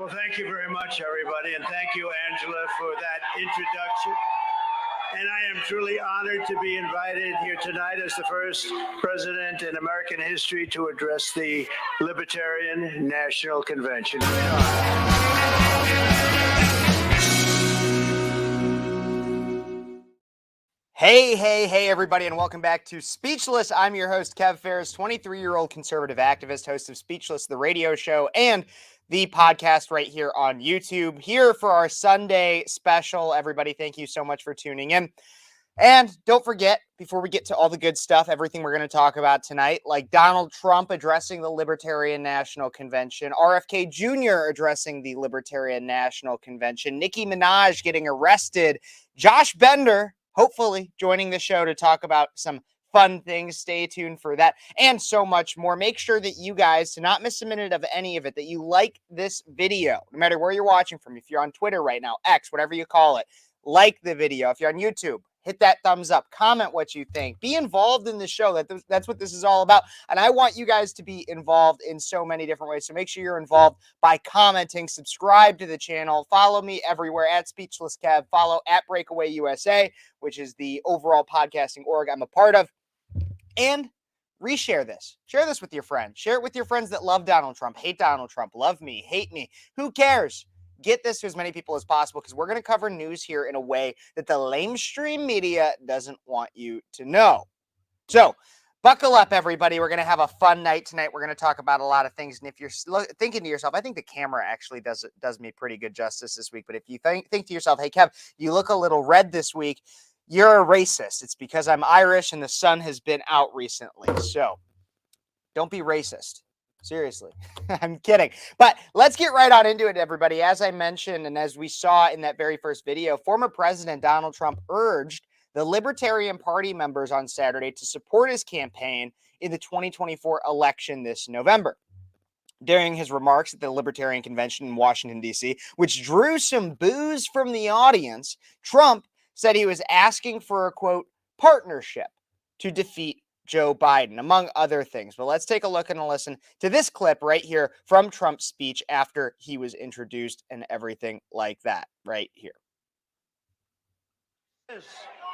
Well, thank you very much, everybody, and thank you, Angela, for that introduction. And I am truly honored to be invited here tonight as the first president in American history to address the Libertarian National Convention. Hey, everybody, and welcome back to Speechless. I'm your host, Kev Ferris, 23-year-old conservative activist, host of Speechless, the radio show, and the podcast right here on YouTube. Here for our Sunday special. Everybody, thank you so much for tuning in. And don't forget, before we get to all the good stuff, everything we're going to talk about tonight, like Donald Trump addressing the Libertarian National Convention, RFK Jr. addressing the Libertarian National Convention, Nicki Minaj getting arrested, Josh Bender hopefully joining the show to talk about some fun things. Stay tuned for that and so much more. Make sure that you guys, to not miss a minute of any of it, that you like this video, no matter where you're watching from. If you're on Twitter right now, X, whatever you call it, like the video. If you're on YouTube, hit that thumbs up, comment what you think, be involved in the show. That's what this is all about. And I want you guys to be involved in so many different ways. So make sure you're involved by commenting, subscribe to the channel, follow me everywhere at Speechless Kev, follow at Breakaway USA, which is the overall podcasting org I'm a part of, and reshare this. Share this with your friends. Share it with your friends that love Donald Trump, hate Donald Trump, love me, hate me. Who cares? Get this to as many people as possible, because we're going to cover news here in a way that the lamestream media doesn't want you to know. So buckle up, everybody. We're going to have a fun night tonight. We're going to talk about a lot of things. And if you're thinking to yourself, I think the camera actually does me pretty good justice this week. But if you think to yourself, hey, Kev, you look a little red this week, you're a racist. It's because I'm Irish and the sun has been out recently. So don't be racist. Seriously, I'm kidding. But let's get right on into it, everybody. As I mentioned, and as we saw in that very first video, former President Donald Trump urged the Libertarian Party members on Saturday to support his campaign in the 2024 election this November. During his remarks at the Libertarian Convention in Washington, D.C., which drew some boos from the audience, Trump said he was asking for a, quote, partnership to defeat Joe Biden, among other things. But let's take a look and a listen to this clip right here from Trump's speech after he was introduced and everything like that right here.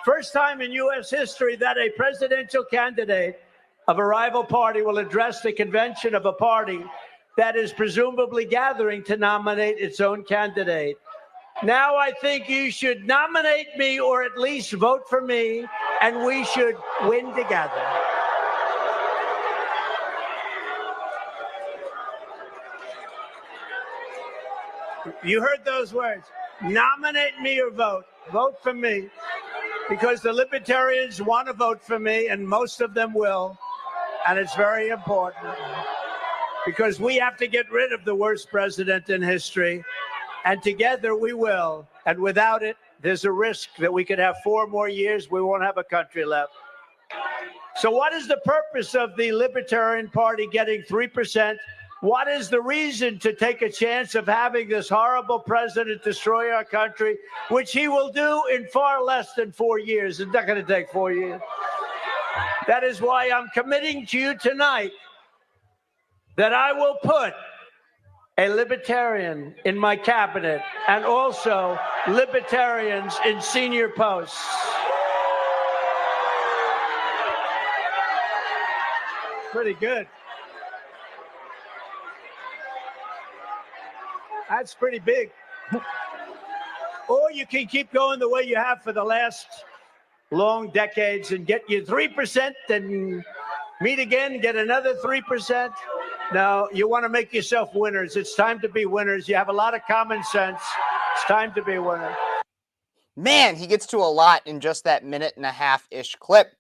First time in U.S. history that a presidential candidate of a rival party will address the convention of a party that is presumably gathering to nominate its own candidate. Now I think you should nominate me, or at least vote for me, and we should win together. You heard those words. Nominate me or vote. Vote for me. Because the Libertarians want to vote for me, and most of them will. And it's very important. Because we have to get rid of the worst president in history. And together we will. And without it, there's a risk that we could have 4 more years. We won't have a country left. So what is the purpose of the Libertarian Party getting 3%? What is the reason to take a chance of having this horrible president destroy our country, which he will do in far less than 4 years? It's not going to take 4 years. That is why I'm committing to you tonight that I will put a libertarian in my cabinet and also libertarians in senior posts. Pretty good. That's pretty big. Or you can keep going the way you have for the last long decades and get you 3%, then meet again, get another 3%. No, you want to make yourself winners. It's time to be winners. You have a lot of common sense. It's time to be a winner. Man, he gets to a lot in just that minute and a half-ish clip.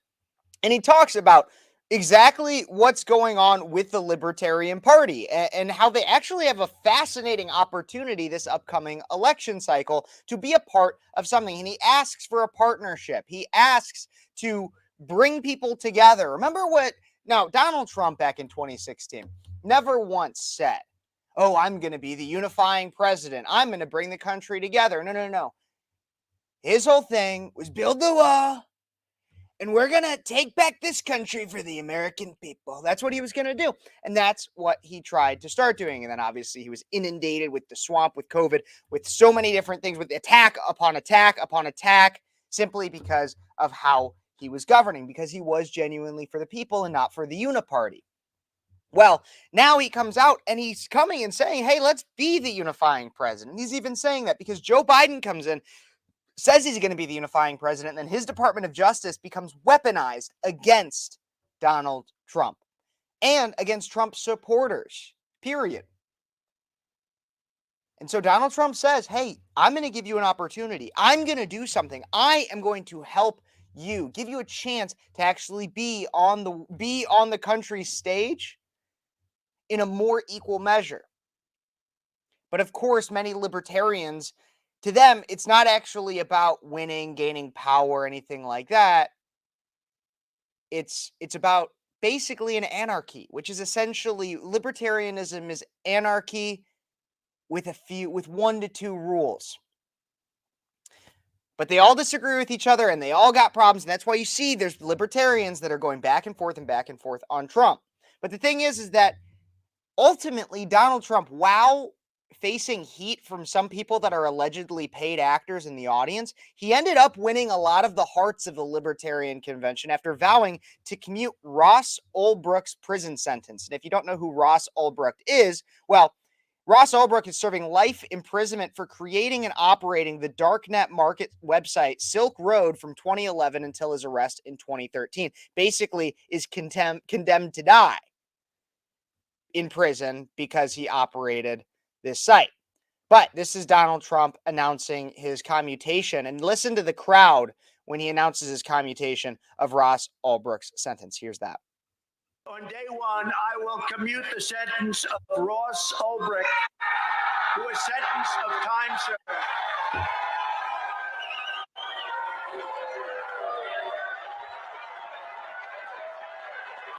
And he talks about exactly what's going on with the Libertarian Party and how they actually have a fascinating opportunity this upcoming election cycle to be a part of something. And he asks for a partnership. He asks to bring people together. Remember now, Donald Trump back in 2016 never once said, oh, I'm going to be the unifying president. I'm going to bring the country together. No. His whole thing was build the wall and we're going to take back this country for the American people. That's what he was going to do. And that's what he tried to start doing. And then obviously he was inundated with the swamp, with COVID, with so many different things, with attack upon attack upon attack, simply because of how he was governing, because he was genuinely for the people and not for the uniparty. Well, now he comes out and he's coming and saying, hey, let's be the unifying president. He's even saying that because Joe Biden comes in, says he's going to be the unifying president, and then his Department of Justice becomes weaponized against Donald Trump and against Trump supporters, period. And so Donald Trump says, hey, I'm going to give you an opportunity. I'm going to do something. I am going to help you, give you a chance to actually be on the country's stage in a more equal measure. But of course, many libertarians, to them, it's not actually about winning, gaining power, anything like that. It's about basically an anarchy, which is essentially libertarianism is anarchy with 1 to 2 rules. But they all disagree with each other and they all got problems. And that's why you see there's libertarians that are going back and forth on Trump. But the thing is that ultimately Donald Trump, while facing heat from some people that are allegedly paid actors in the audience, he ended up winning a lot of the hearts of the Libertarian Convention after vowing to commute Ross Ulbricht's prison sentence. And if you don't know who Ross Ulbricht is, well, Ross Ulbricht is serving life imprisonment for creating and operating the darknet market website Silk Road from 2011 until his arrest in 2013. Basically is condemned to die in prison because he operated this site. But this is Donald Trump announcing his commutation. And listen to the crowd when he announces his commutation of Ross Ulbricht's sentence. Here's that. On day one, I will commute the sentence of Ross Ulbricht to a sentence of time served.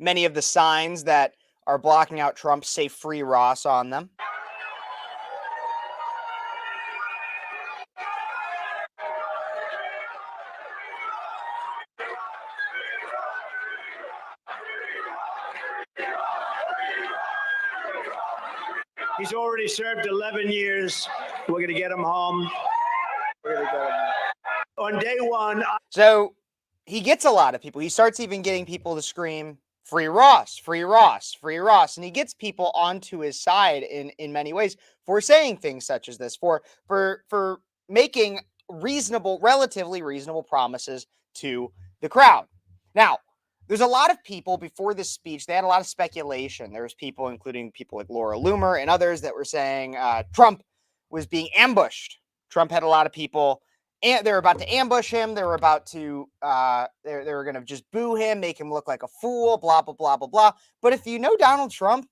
Many of the signs that are blocking out Trump say Free Ross on them. He's already served 11 years. We're going to get him home. On day one. So he gets a lot of people. He starts even getting people to scream, Free Ross, Free Ross, Free Ross. And he gets people onto his side in many ways for saying things such as this, for making relatively reasonable promises to the crowd. Now, there's a lot of people before this speech, they had a lot of speculation. There was people, including people like Laura Loomer and others, that were saying Trump was being ambushed. Trump had a lot of people, and they were about to ambush him. They were about to, they were going to just boo him, make him look like a fool, blah, blah, blah, blah, blah. But if you know Donald Trump,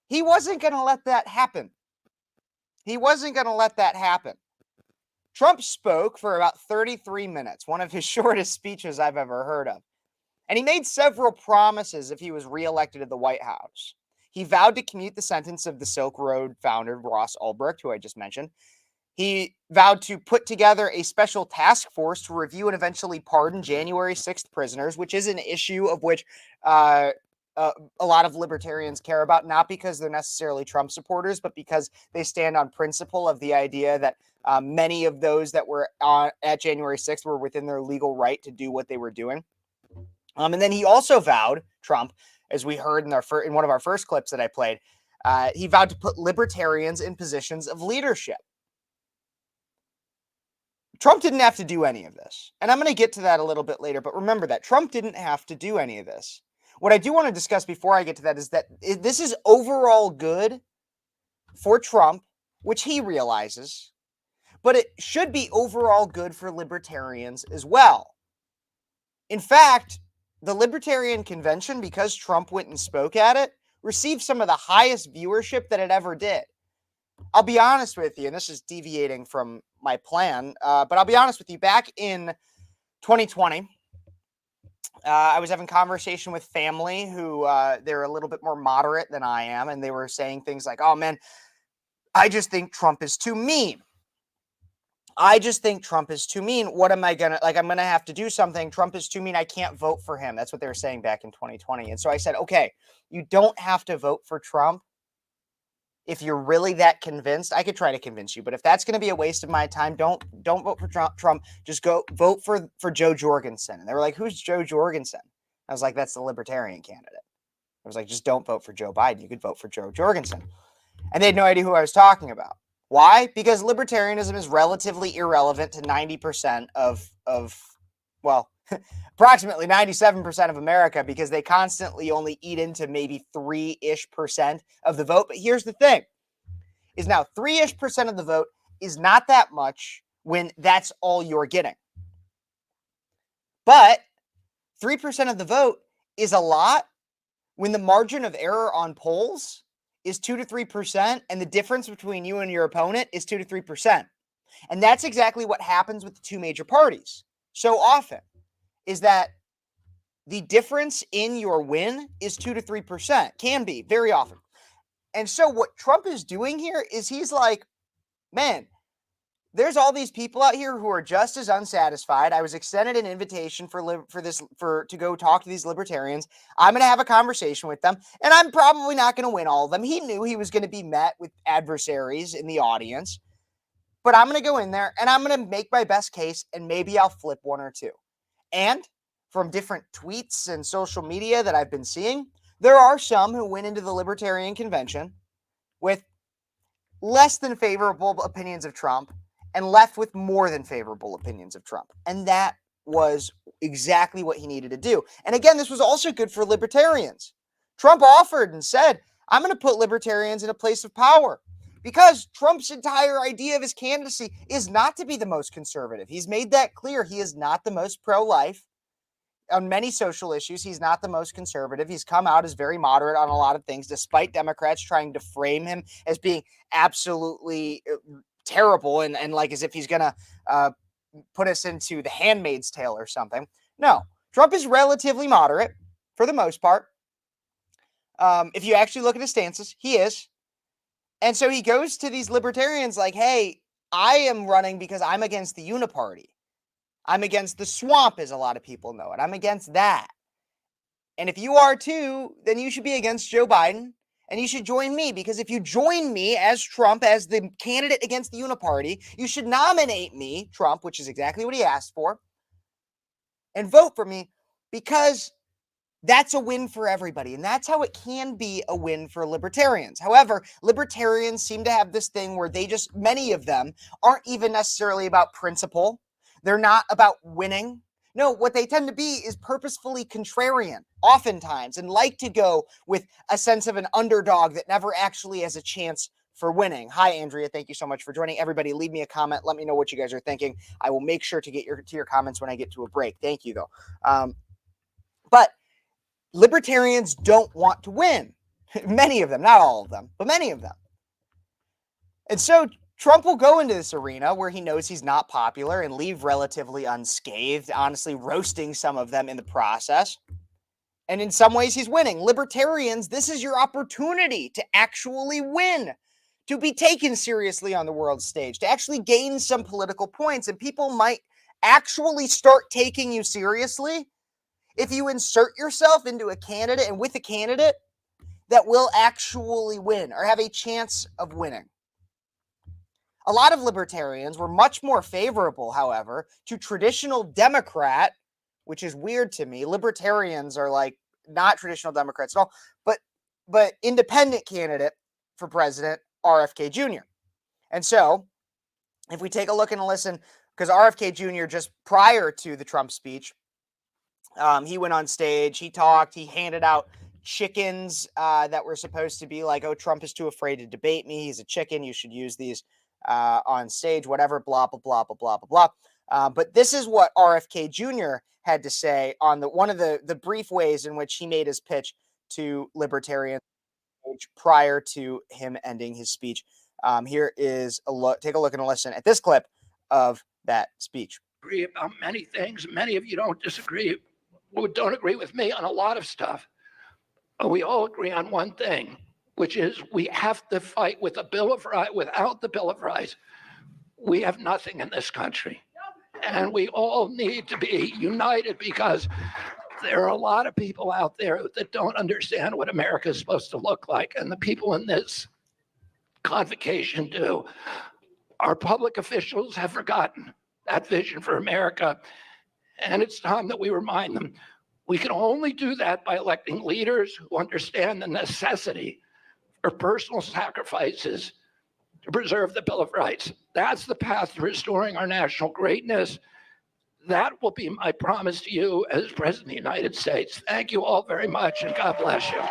he wasn't going to let that happen. He wasn't going to let that happen. Trump spoke for about 33 minutes, one of his shortest speeches I've ever heard of. And he made several promises if he was reelected to the White House. He vowed to commute the sentence of the Silk Road founder, Ross Ulbricht, who I just mentioned. He vowed to put together a special task force to review and eventually pardon January 6th prisoners, which is an issue of which a lot of libertarians care about, not because they're necessarily Trump supporters, but because they stand on principle of the idea that many of those that were at January 6th were within their legal right to do what they were doing. And then he also vowed, Trump, as we heard in one of our first clips that I played, he vowed to put libertarians in positions of leadership. Trump didn't have to do any of this. And I'm going to get to that a little bit later, but remember that Trump didn't have to do any of this. What I do want to discuss before I get to that is that this is overall good for Trump, which he realizes, but it should be overall good for libertarians as well. In fact, the Libertarian Convention, because Trump went and spoke at it, received some of the highest viewership that it ever did. I'll be honest with you, and this is deviating from my plan, but I'll be honest with you. Back in 2020, I was having conversation with family who they're a little bit more moderate than I am, and they were saying things like, oh man, I just think Trump is too mean. I just think Trump is too mean. What am I gonna like? I'm gonna have to do something. Trump is too mean. I can't vote for him. That's what they were saying back in 2020. And so I said, okay, you don't have to vote for Trump. If you're really that convinced, I could try to convince you. But if that's going to be a waste of my time, don't vote for Trump. Just go vote for Joe Jorgensen. And they were like, who's Joe Jorgensen? I was like, that's the Libertarian candidate. I was like, just don't vote for Joe Biden. You could vote for Joe Jorgensen. And they had no idea who I was talking about. Why? Because libertarianism is relatively irrelevant to 90% of well, approximately 97% of America, because they constantly only eat into maybe 3-ish% of the vote. But here's the thing, is now 3-ish% of the vote is not that much when that's all you're getting. But 3% of the vote is a lot when the margin of error on polls is 2 to 3%, and the difference between you and your opponent is 2 to 3%. And that's exactly what happens with the two major parties so often, is that the difference in your win is 2 to 3%, can be very often. And so what Trump is doing here is he's like, man, there's all these people out here who are just as unsatisfied. I was extended an invitation to go talk to these libertarians. I'm going to have a conversation with them, and I'm probably not going to win all of them. He knew he was going to be met with adversaries in the audience, but I'm going to go in there and I'm going to make my best case, and maybe I'll flip one or two. And from different tweets and social media that I've been seeing, there are some who went into the Libertarian Convention with less than favorable opinions of Trump and left with more than favorable opinions of Trump. And that was exactly what he needed to do. And again, this was also good for libertarians. Trump offered and said, I'm going to put libertarians in a place of power, because Trump's entire idea of his candidacy is not to be the most conservative. He's made that clear. He is not the most pro-life. On many social issues, he's not the most conservative. He's come out as very moderate on a lot of things, despite Democrats trying to frame him as being absolutely terrible and like as if he's going to put us into The Handmaid's Tale or something. No, Trump is relatively moderate for the most part. If you actually look at his stances, he is. And so he goes to these libertarians like, hey, I am running because I'm against the uniparty. I'm against the swamp, as a lot of people know it. I'm against that. And if you are too, then you should be against Joe Biden, and you should join me, because if you join me as Trump, as the candidate against the uniparty, you should nominate me, Trump, which is exactly what he asked for, and vote for me, because that's a win for everybody. And that's how it can be a win for libertarians. However, libertarians seem to have this thing where many of them aren't even necessarily about principle. They're not about winning. No, what they tend to be is purposefully contrarian, oftentimes, and like to go with a sense of an underdog that never actually has a chance for winning. Hi, Andrea. Thank you so much for joining. Everybody, leave me a comment. Let me know what you guys are thinking. I will make sure to get to your comments when I get to a break. Thank you, though. But libertarians don't want to win. Many of them, not all of them, but many of them. And so Trump will go into this arena where he knows he's not popular and leave relatively unscathed, honestly roasting some of them in the process. And in some ways, he's winning. Libertarians, this is your opportunity to actually win, to be taken seriously on the world stage, to actually gain some political points. And people might actually start taking you seriously if you insert yourself into a candidate and with a candidate that will actually win or have a chance of winning. A lot of libertarians were much more favorable, however, to traditional Democrat, which is weird to me. Libertarians are like not traditional Democrats at all, but independent candidate for president, RFK Jr. And so if we take a look and listen, because RFK Jr. just prior to the Trump speech, he went on stage, he talked, he handed out chickens that were supposed to be like, oh, Trump is too afraid to debate me. He's a chicken. You should use these on stage, whatever, blah, blah, blah, blah, blah, blah, blah. But this is what RFK Jr. had to say on one of the brief ways in which he made his pitch to libertarians prior to him ending his speech. Here is a look. Take a look and a listen at this clip of that speech. Agree about many things. Many of you don't agree with me on a lot of stuff. But we all agree on one thing, which is we have to fight with the Bill of Rights. Without the Bill of Rights, we have nothing in this country. And we all need to be united because there are a lot of people out there that don't understand what America is supposed to look like. And the people in this convocation do. Our public officials have forgotten that vision for America. And it's time that we remind them. We can only do that by electing leaders who understand the necessity for personal sacrifices to preserve the Bill of Rights. That's the path to restoring our national greatness. That will be my promise to you as President of the United States. Thank you all very much, and God bless you.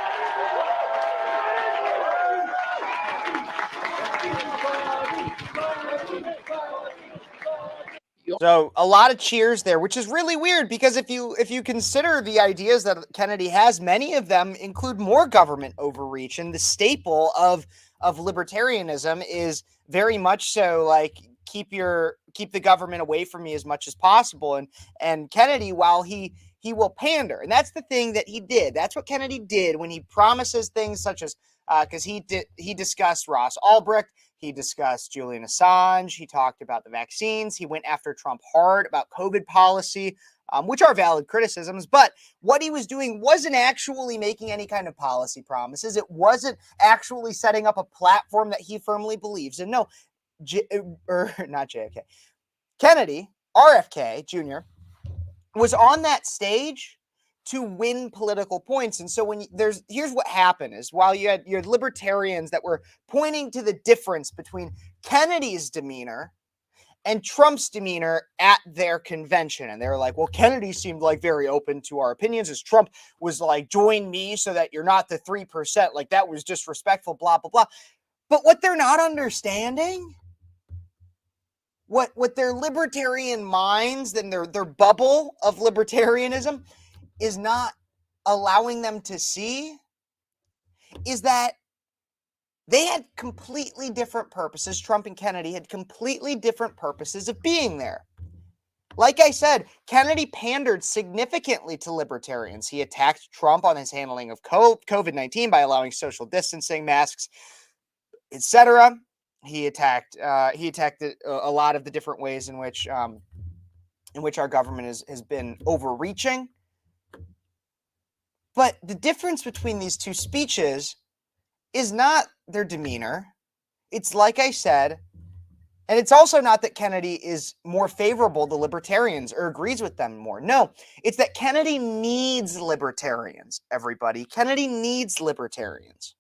So a lot of cheers there, which is really weird because if you consider the ideas that Kennedy has, many of them include more government overreach, and the staple of libertarianism is very much so like keep the government away from me as much as possible. And Kennedy, while he will pander, and that's the thing that he did. That's what Kennedy did when he promises things such as because he discussed Ross Ulbricht. He discussed Julian Assange. He talked about the vaccines. He went after Trump hard about COVID policy, which are valid criticisms. But what he was doing wasn't actually making any kind of policy promises. It wasn't actually setting up a platform that he firmly believes in. No, not JFK. Kennedy, RFK Jr., was on that stage to win political points. And so here's what happened is while you had your libertarians that were pointing to the difference between Kennedy's demeanor and Trump's demeanor at their convention. And they were like, well, Kennedy seemed like very open to our opinions as Trump was like, join me so that you're not the 3%. Like that was disrespectful, blah, blah, blah. But what they're not understanding, what their libertarian minds and their bubble of libertarianism is not allowing them to see is that they had completely different purposes. Trump and Kennedy had completely different purposes of being there. Like I said, Kennedy pandered significantly to libertarians. He attacked Trump on his handling of COVID-19 by allowing social distancing, masks, etc. He attacked a lot of the different ways in which our government has been overreaching. But the difference between these two speeches is not their demeanor. It's like I said, and it's also not that Kennedy is more favorable to libertarians or agrees with them more. No, it's that Kennedy needs libertarians, everybody. Kennedy needs libertarians.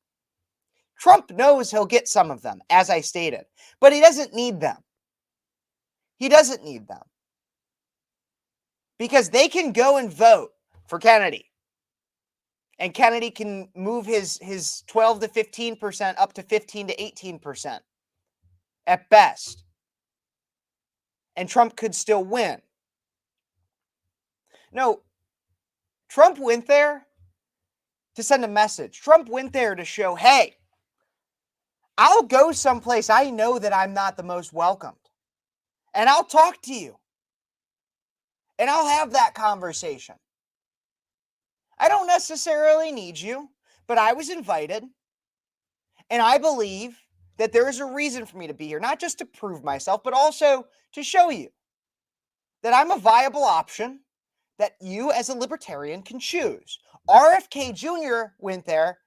Trump knows he'll get some of them, as I stated, but he doesn't need them. He doesn't need them. Because they can go and vote for Kennedy. And Kennedy can move his 12 to 15% up to 15 to 18% at best. And Trump could still win. No, Trump went there to send a message. Trump went there to show, hey, I'll go someplace I know that I'm not the most welcomed. And I'll talk to you. And I'll have that conversation. I don't necessarily need you, but I was invited. And I believe that there is a reason for me to be here, not just to prove myself, but also to show you that I'm a viable option that you as a libertarian can choose. RFK Jr. went there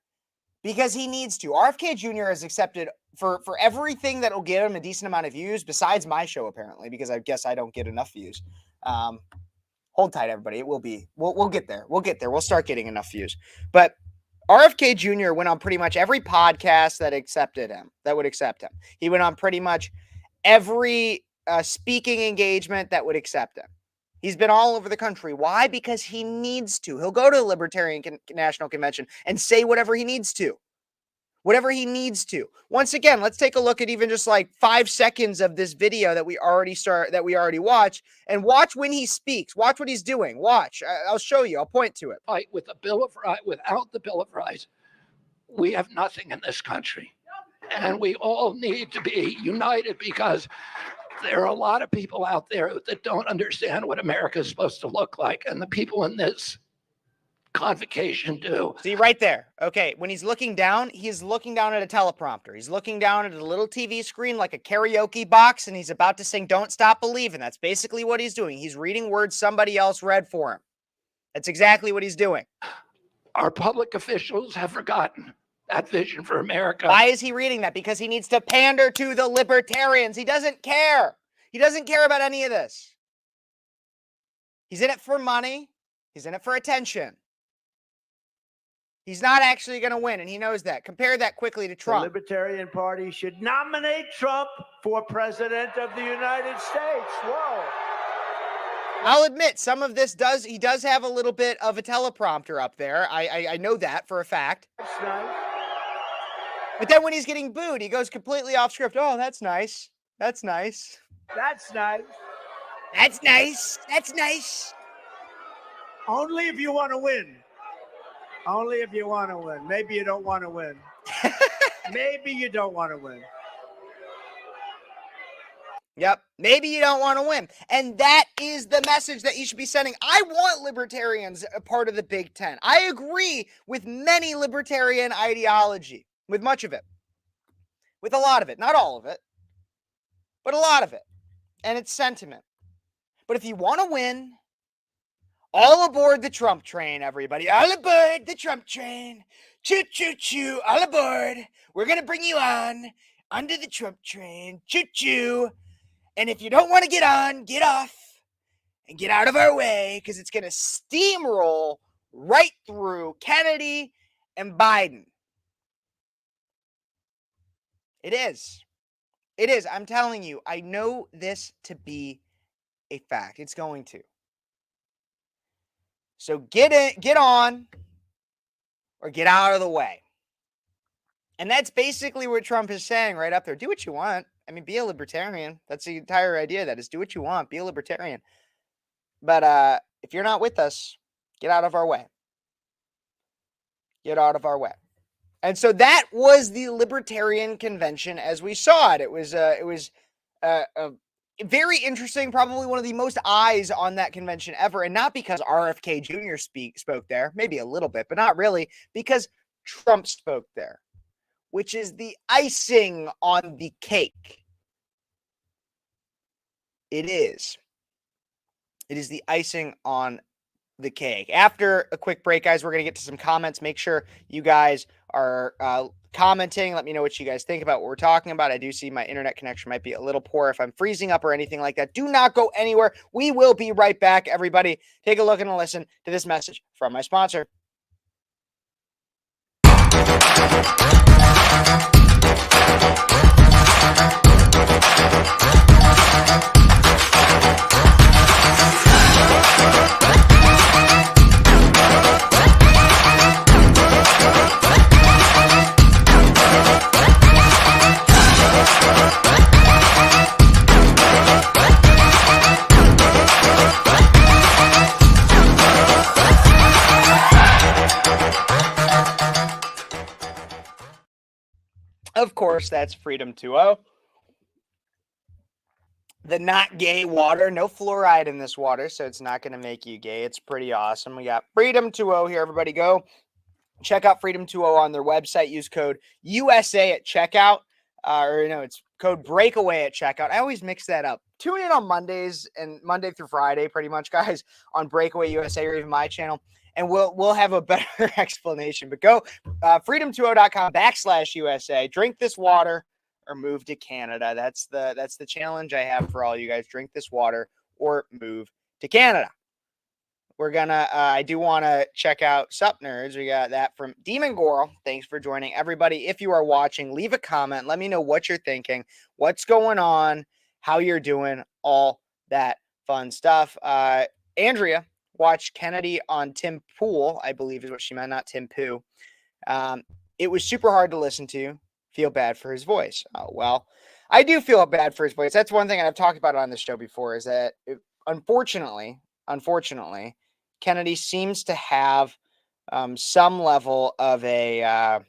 because he needs to. RFK Jr. has accepted for everything that will get him a decent amount of views, besides my show, apparently, because I guess I don't get enough views. Hold tight, everybody. It will be. We'll get there. We'll get there. We'll start getting enough views. But RFK Jr. went on pretty much every podcast that accepted him, that would accept him. He went on pretty much every speaking engagement that would accept him. He's been all over the country. Why? Because he needs to. He'll go to the Libertarian National Convention and say whatever he needs to. Whatever he needs to. Once again, let's take a look at even just like 5 seconds of this video that we already watched, and watch when he speaks. Watch what he's doing. Watch. I'll show you. I'll point to it. With the Bill of Rights, without the Bill of Rights, we have nothing in this country. And we all need to be united because there are a lot of people out there that don't understand what America is supposed to look like. And the people in this convocation do? See, right there. Okay, when he's looking down at a teleprompter. He's looking down at a little TV screen like a karaoke box, and he's about to sing Don't Stop Believin'. That's basically what he's doing. He's reading words somebody else read for him. That's exactly what he's doing. Our public officials have forgotten that vision for America. Why is he reading that? Because he needs to pander to the libertarians. He doesn't care. He doesn't care about any of this. He's in it for money. He's in it for attention. He's not actually going to win, and he knows that. Compare that quickly to Trump. The Libertarian Party should nominate Trump for president of the United States. Whoa. I'll admit, some of this he does have a little bit of a teleprompter up there. I know that for a fact. That's nice. But then when he's getting booed, he goes completely off script. Oh, that's nice. That's nice. That's nice. That's nice. That's nice. Only if you want to win. Only if you want to win. Maybe you don't want to win. Maybe you don't want to win. Yep. Maybe you don't want to win. And that is the message that you should be sending. I want libertarians a part of the Big Ten. I agree with many libertarian ideology, with much of it, with a lot of it. Not all of it, but a lot of it. And its sentiment. But if you want to win, all aboard the Trump train, everybody. All aboard the Trump train. Choo, choo, choo. All aboard. We're going to bring you on under the Trump train. Choo, choo. And if you don't want to get on, get off and get out of our way, because it's going to steamroll right through Kennedy and Biden. It is. It is. I'm telling you, I know this to be a fact. It's going to. So get on, or get out of the way. And that's basically what Trump is saying right up there. Do what you want. I mean, be a libertarian. That's the entire idea of that, is do what you want. Be a libertarian. But if you're not with us, get out of our way. Get out of our way. And so that was the Libertarian Convention as we saw it. It was very interesting, probably one of the most eyes on that convention ever. And not because RFK Jr. spoke there, maybe a little bit, but not really, because Trump spoke there, which is the icing on the cake. It is. It is the icing on the cake. After a quick break, guys, we're going to get to some comments. Make sure you guys are commenting. Let me know what you guys think about what we're talking about. I do see my internet connection might be a little poor. If I'm freezing up or anything like that, do not go anywhere. We will be right back, everybody. Take a look and listen to this message from my sponsor. Of course, that's Freedom 2.0. The not gay water. No fluoride in this water, so it's not going to make you gay. It's pretty awesome. We got Freedom 2.0 here. Everybody go check out Freedom 2.0 on their website. Use code USA at checkout. It's code breakaway at checkout. I always mix that up. Tune in on Mondays and Monday through Friday, pretty much, guys, on Breakaway USA or even my channel. And we'll have a better explanation. But go freedom20.com/USA. Drink this water or move to Canada. That's the challenge I have for all you guys. Drink this water or move to Canada. We're gonna. I do want to check out Sup Nerds. We got that from Demon Goral. Thanks for joining, everybody. If you are watching, leave a comment. Let me know what you're thinking, what's going on, how you're doing, all that fun stuff. Andrea watched Kennedy on Tim Pool, I believe is what she meant, not Tim Pooh. It was super hard to listen to. Feel bad for his voice. Oh, well, I do feel bad for his voice. That's one thing, and I've talked about it on this show before, is that unfortunately, Kennedy seems to have some level of a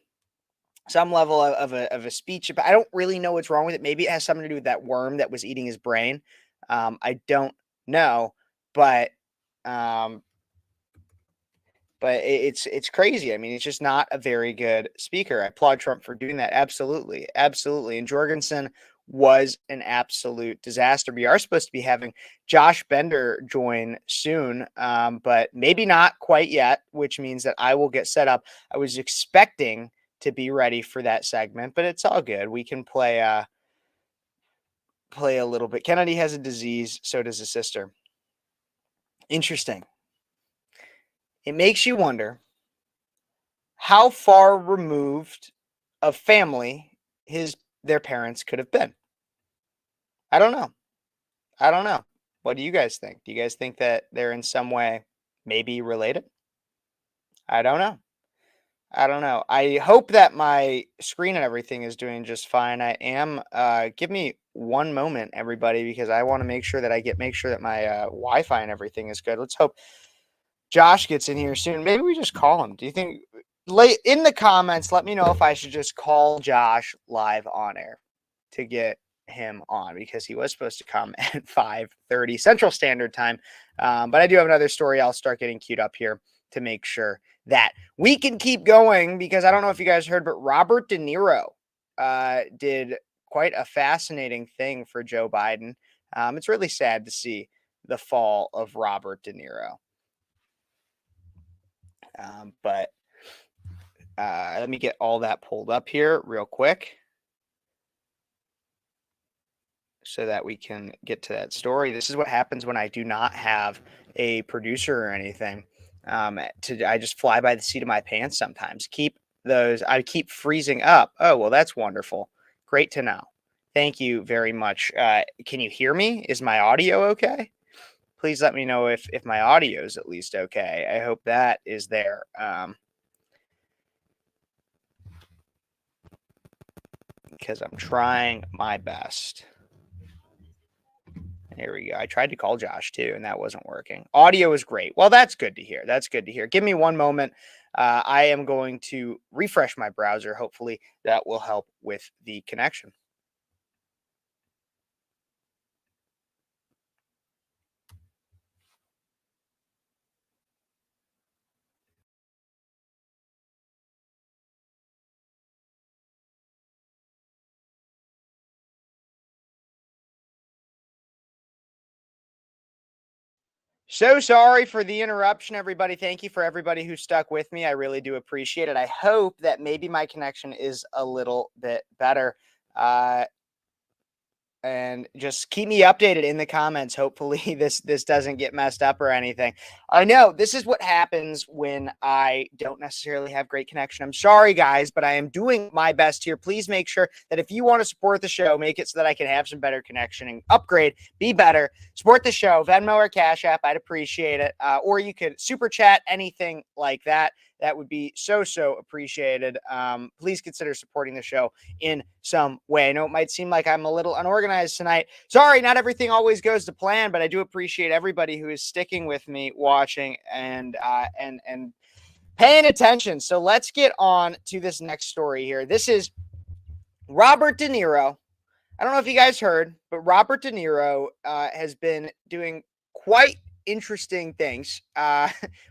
speech. But I don't really know what's wrong with it. Maybe it has something to do with that worm that was eating his brain. I don't know, but But it's crazy. I mean, it's just not a very good speaker. I applaud Trump for doing that. Absolutely. Absolutely. And Jorgensen was an absolute disaster. We are supposed to be having Josh Bender join soon, but maybe not quite yet, which means that I will get set up. I was expecting to be ready for that segment, but it's all good. We can play a little bit. Kennedy has a disease, so does his sister. Interesting. It makes you wonder how far removed of family their parents could have been. I don't know. I don't know. What do you guys think? Do you guys think that they're in some way maybe related? I don't know. I don't know. I hope that my screen and everything is doing just fine. I am. Give me one moment, everybody, because I want to make sure that my Wi-Fi and everything is good. Let's hope Josh gets in here soon. Maybe we just call him. Do you think? In the comments, let me know if I should just call Josh live on air to get him on, because he was supposed to come at 5:30 Central Standard Time. But I do have another story I'll start getting queued up here to make sure that we can keep going, because I don't know if you guys heard, but Robert De Niro did quite a fascinating thing for Joe Biden. It's really sad to see the fall of Robert De Niro. But let me get all that pulled up here real quick so that we can get to that story. This is what happens when I do not have a producer or anything. I just fly by the seat of my pants sometimes. I keep freezing up. Oh, well, that's wonderful. Great to know. Thank you very much. Can you hear me? Is my audio okay? Please let me know if my audio is at least okay. I hope that is there. Because I'm trying my best. There we go. I tried to call Josh too, and that wasn't working. Audio is great. Well, that's good to hear. That's good to hear. Give me one moment. I am going to refresh my browser. Hopefully that will help with the connection. So sorry for the interruption, everybody. Thank you for everybody who stuck with me. I really do appreciate it. I hope that maybe my connection is a little bit better. And just keep me updated in the comments. Hopefully this doesn't get messed up or anything. I know this is what happens when I don't necessarily have great connection. I'm sorry, guys, but I am doing my best here. Please make sure that if you want to support the show, make it so that I can have some better connection and upgrade, be better. Support the show, Venmo or Cash App. I'd appreciate it. Or you could super chat, anything like that. That would be so appreciated. Please consider supporting the show in some way. I know it might seem like I'm a little unorganized tonight. Sorry, not everything always goes to plan, but I do appreciate everybody who is sticking with me, watching, and paying attention. So let's get on to this next story here. This is Robert De Niro. I don't know if you guys heard, but Robert De Niro has been doing quite interesting things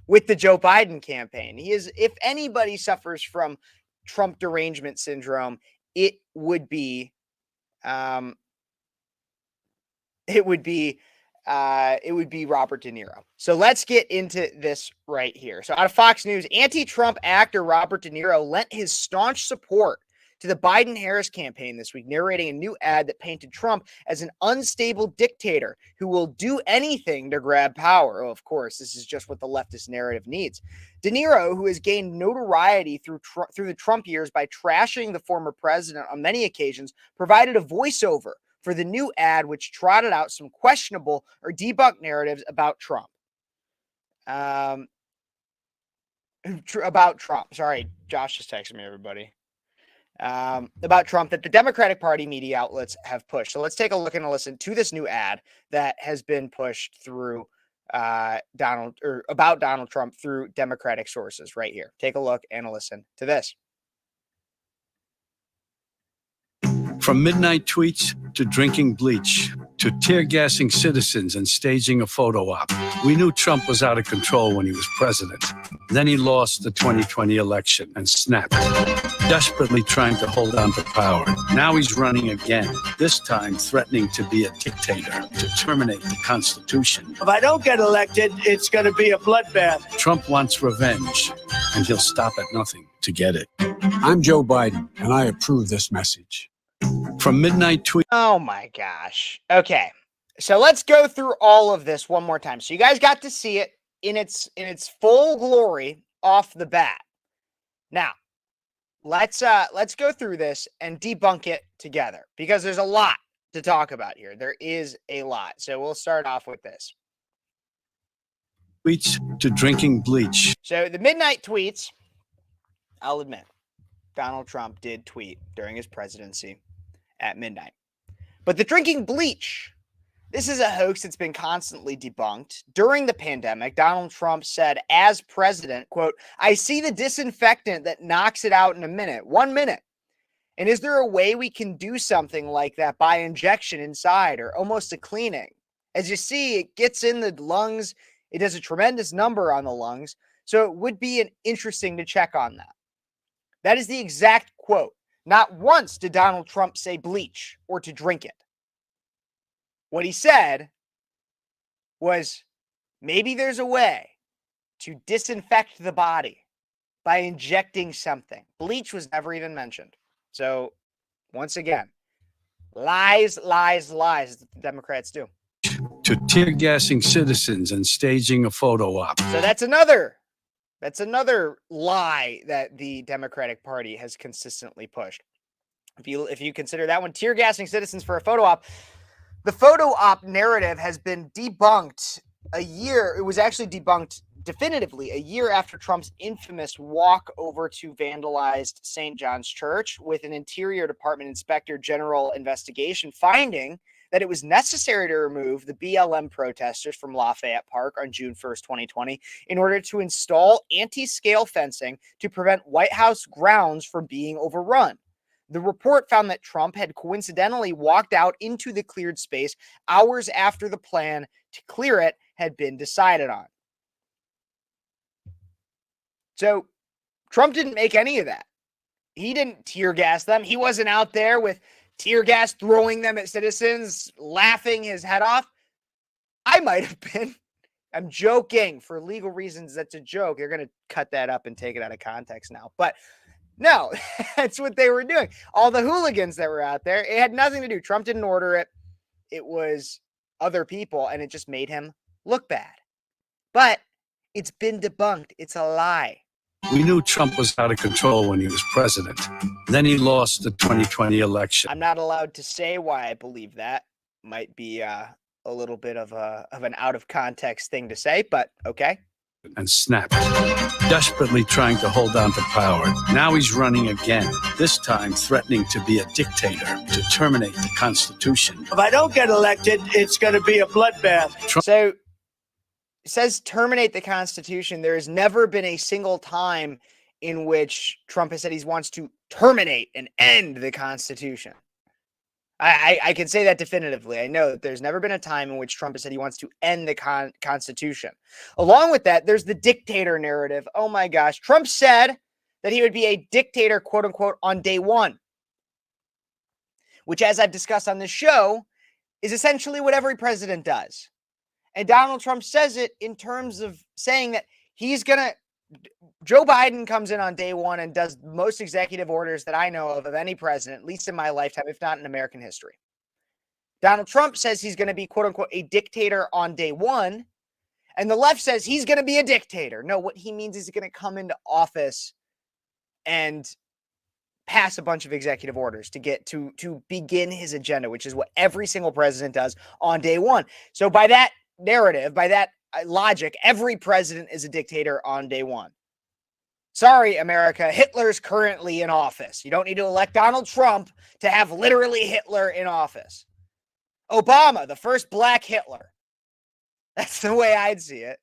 with the Joe Biden campaign. If anybody suffers from Trump derangement syndrome, it would be Robert De Niro. So let's get into this right here. So out of Fox News, anti-Trump actor Robert De Niro lent his staunch support to the Biden-Harris campaign this week, narrating a new ad that painted Trump as an unstable dictator who will do anything to grab power. Oh, of course, this is just what the leftist narrative needs. De Niro, who has gained notoriety through the Trump years by trashing the former president on many occasions, provided a voiceover for the new ad, which trotted out some questionable or debunked narratives about Trump. About Trump. Sorry, Josh just texted me, everybody. About Trump that the Democratic Party media outlets have pushed. So let's take a look and listen to this new ad that has been pushed through about Donald Trump through Democratic sources right here. Take a look and listen to this. From midnight tweets to drinking bleach to tear-gassing citizens and staging a photo op, we knew Trump was out of control when he was president. Then he lost the 2020 election and snapped, desperately trying to hold on to power. Now he's running again, this time threatening to be a dictator, to terminate the Constitution. If I don't get elected, it's going to be a bloodbath. Trump wants revenge, and he'll stop at nothing to get it. I'm Joe Biden, and I approve this message. From midnight tweet. Oh my gosh. Okay. So let's go through all of this one more time. So you guys got to see it in its full glory off the bat. Now, let's go through this and debunk it together because there's a lot to talk about here. There is a lot. So we'll start off with this. Tweets to drinking bleach. So the midnight tweets, I'll admit, Donald Trump did tweet during his presidency at midnight. But the drinking bleach, this is a hoax that's been constantly debunked. During the pandemic, Donald Trump said, as president, quote, "I see the disinfectant that knocks it out in a minute, 1 minute. And is there a way we can do something like that by injection inside or almost a cleaning? As you see, it gets in the lungs. It does a tremendous number on the lungs. So it would be interesting to check on that." That is the exact quote. Not once did Donald Trump say bleach or to drink it. What he said was maybe there's a way to disinfect the body by injecting something. Bleach was never even mentioned. So once again, lies, lies, lies that the Democrats do. To tear-gassing citizens and staging a photo op. So that's another lie that the Democratic Party has consistently pushed. If you consider that one, tear gassing citizens for a photo op, the photo op narrative has been debunked a year. It was actually debunked definitively a year after Trump's infamous walk over to vandalized St. John's Church, with an Interior Department Inspector General investigation finding that it was necessary to remove the BLM protesters from Lafayette Park on June 1st, 2020, in order to install anti-scale fencing to prevent White House grounds from being overrun. The report found that Trump had coincidentally walked out into the cleared space hours after the plan to clear it had been decided on. So Trump didn't make any of that. He didn't tear gas them. He wasn't out there with tear gas, throwing them at citizens, laughing his head off. I might have been. I'm joking. For legal reasons, that's a joke. They're going to cut that up and take it out of context now. But no, that's what they were doing. All the hooligans that were out there, it had nothing to do. Trump didn't order it. It was other people, and it just made him look bad. But it's been debunked. It's a lie. We knew Trump was out of control when he was president. Then he lost the 2020 election. I'm not allowed to say why I believe that. Might be a little bit of an out of context thing to say, but okay. And snapped, desperately trying to hold on to power. Now he's running again, this time threatening to be a dictator, to terminate the Constitution. If I don't get elected, it's going to be a bloodbath. So it says terminate the Constitution. There has never been a single time in which Trump has said he wants to terminate and end the Constitution. I can say that definitively. I know that there's never been a time in which Trump has said he wants to end the Constitution. Along with that, there's the dictator narrative. Oh my gosh. Trump said that he would be a dictator, quote unquote, on day one, which, as I've discussed on this show, is essentially what every president does. And Donald Trump says it in terms of saying that he's going to, Joe Biden comes in on day one and does most executive orders that I know of any president, at least in my lifetime, if not in American history. Donald Trump says he's going to be, quote unquote, a dictator on day one. And the left says he's going to be a dictator. No, what he means is he's going to come into office and pass a bunch of executive orders to get to begin his agenda, which is what every single president does on day one. So by that narrative, by that logic, every president is a dictator on day one. Sorry, America, Hitler's currently in office. You don't need to elect Donald Trump to have literally Hitler in office. Obama, the first black Hitler. That's the way I'd see it.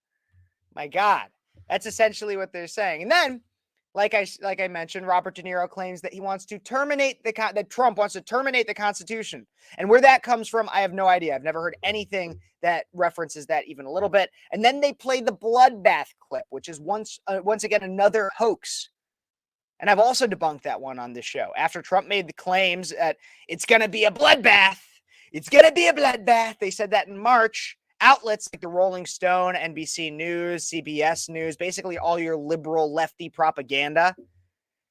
My God, that's essentially what they're saying. And then Like I mentioned, Robert De Niro claims that he wants to terminate that Trump wants to terminate the Constitution. And where that comes from, I have no idea. I've never heard anything that references that even a little bit. And then they play the bloodbath clip, which is once again another hoax. And I've also debunked that one on this show. After Trump made the claims that it's going to be a bloodbath, it's going to be a bloodbath. They said that in March. Outlets like the Rolling Stone, NBC News, CBS News, basically all your liberal lefty propaganda,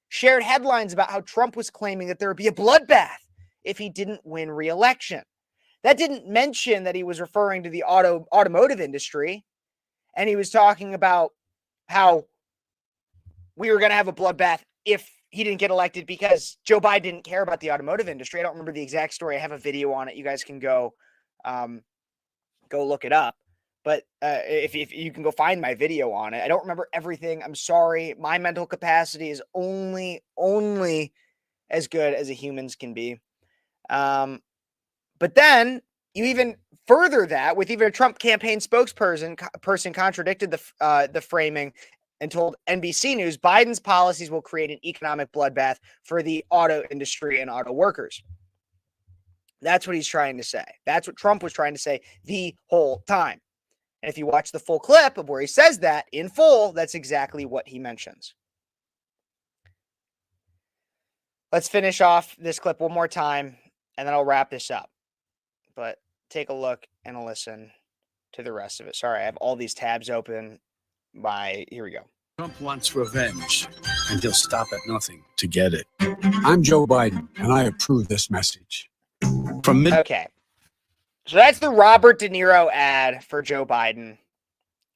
shared headlines about how Trump was claiming that there would be a bloodbath if he didn't win re-election. That didn't mention that he was referring to the automotive industry, and he was talking about how we were going to have a bloodbath if he didn't get elected because Joe Biden didn't care about the automotive industry. I don't remember the exact story. I have a video on it. You guys can go look it up. But if you can go find my video on it. I don't remember everything. I'm sorry. My mental capacity is only as good as a human's can be. But then you even further that with even a Trump campaign spokesperson contradicted the framing and told NBC News Biden's policies will create an economic bloodbath for the auto industry and auto workers. That's what he's trying to say. That's what Trump was trying to say the whole time. And if you watch the full clip of where he says that in full, that's exactly what he mentions. Let's finish off this clip one more time, and then I'll wrap this up. But take a look and a listen to the rest of it. Sorry, I have all these tabs open. Here we go. Trump wants revenge, and he'll stop at nothing to get it. I'm Joe Biden, and I approve this message. Okay. So that's the Robert De Niro ad for Joe Biden.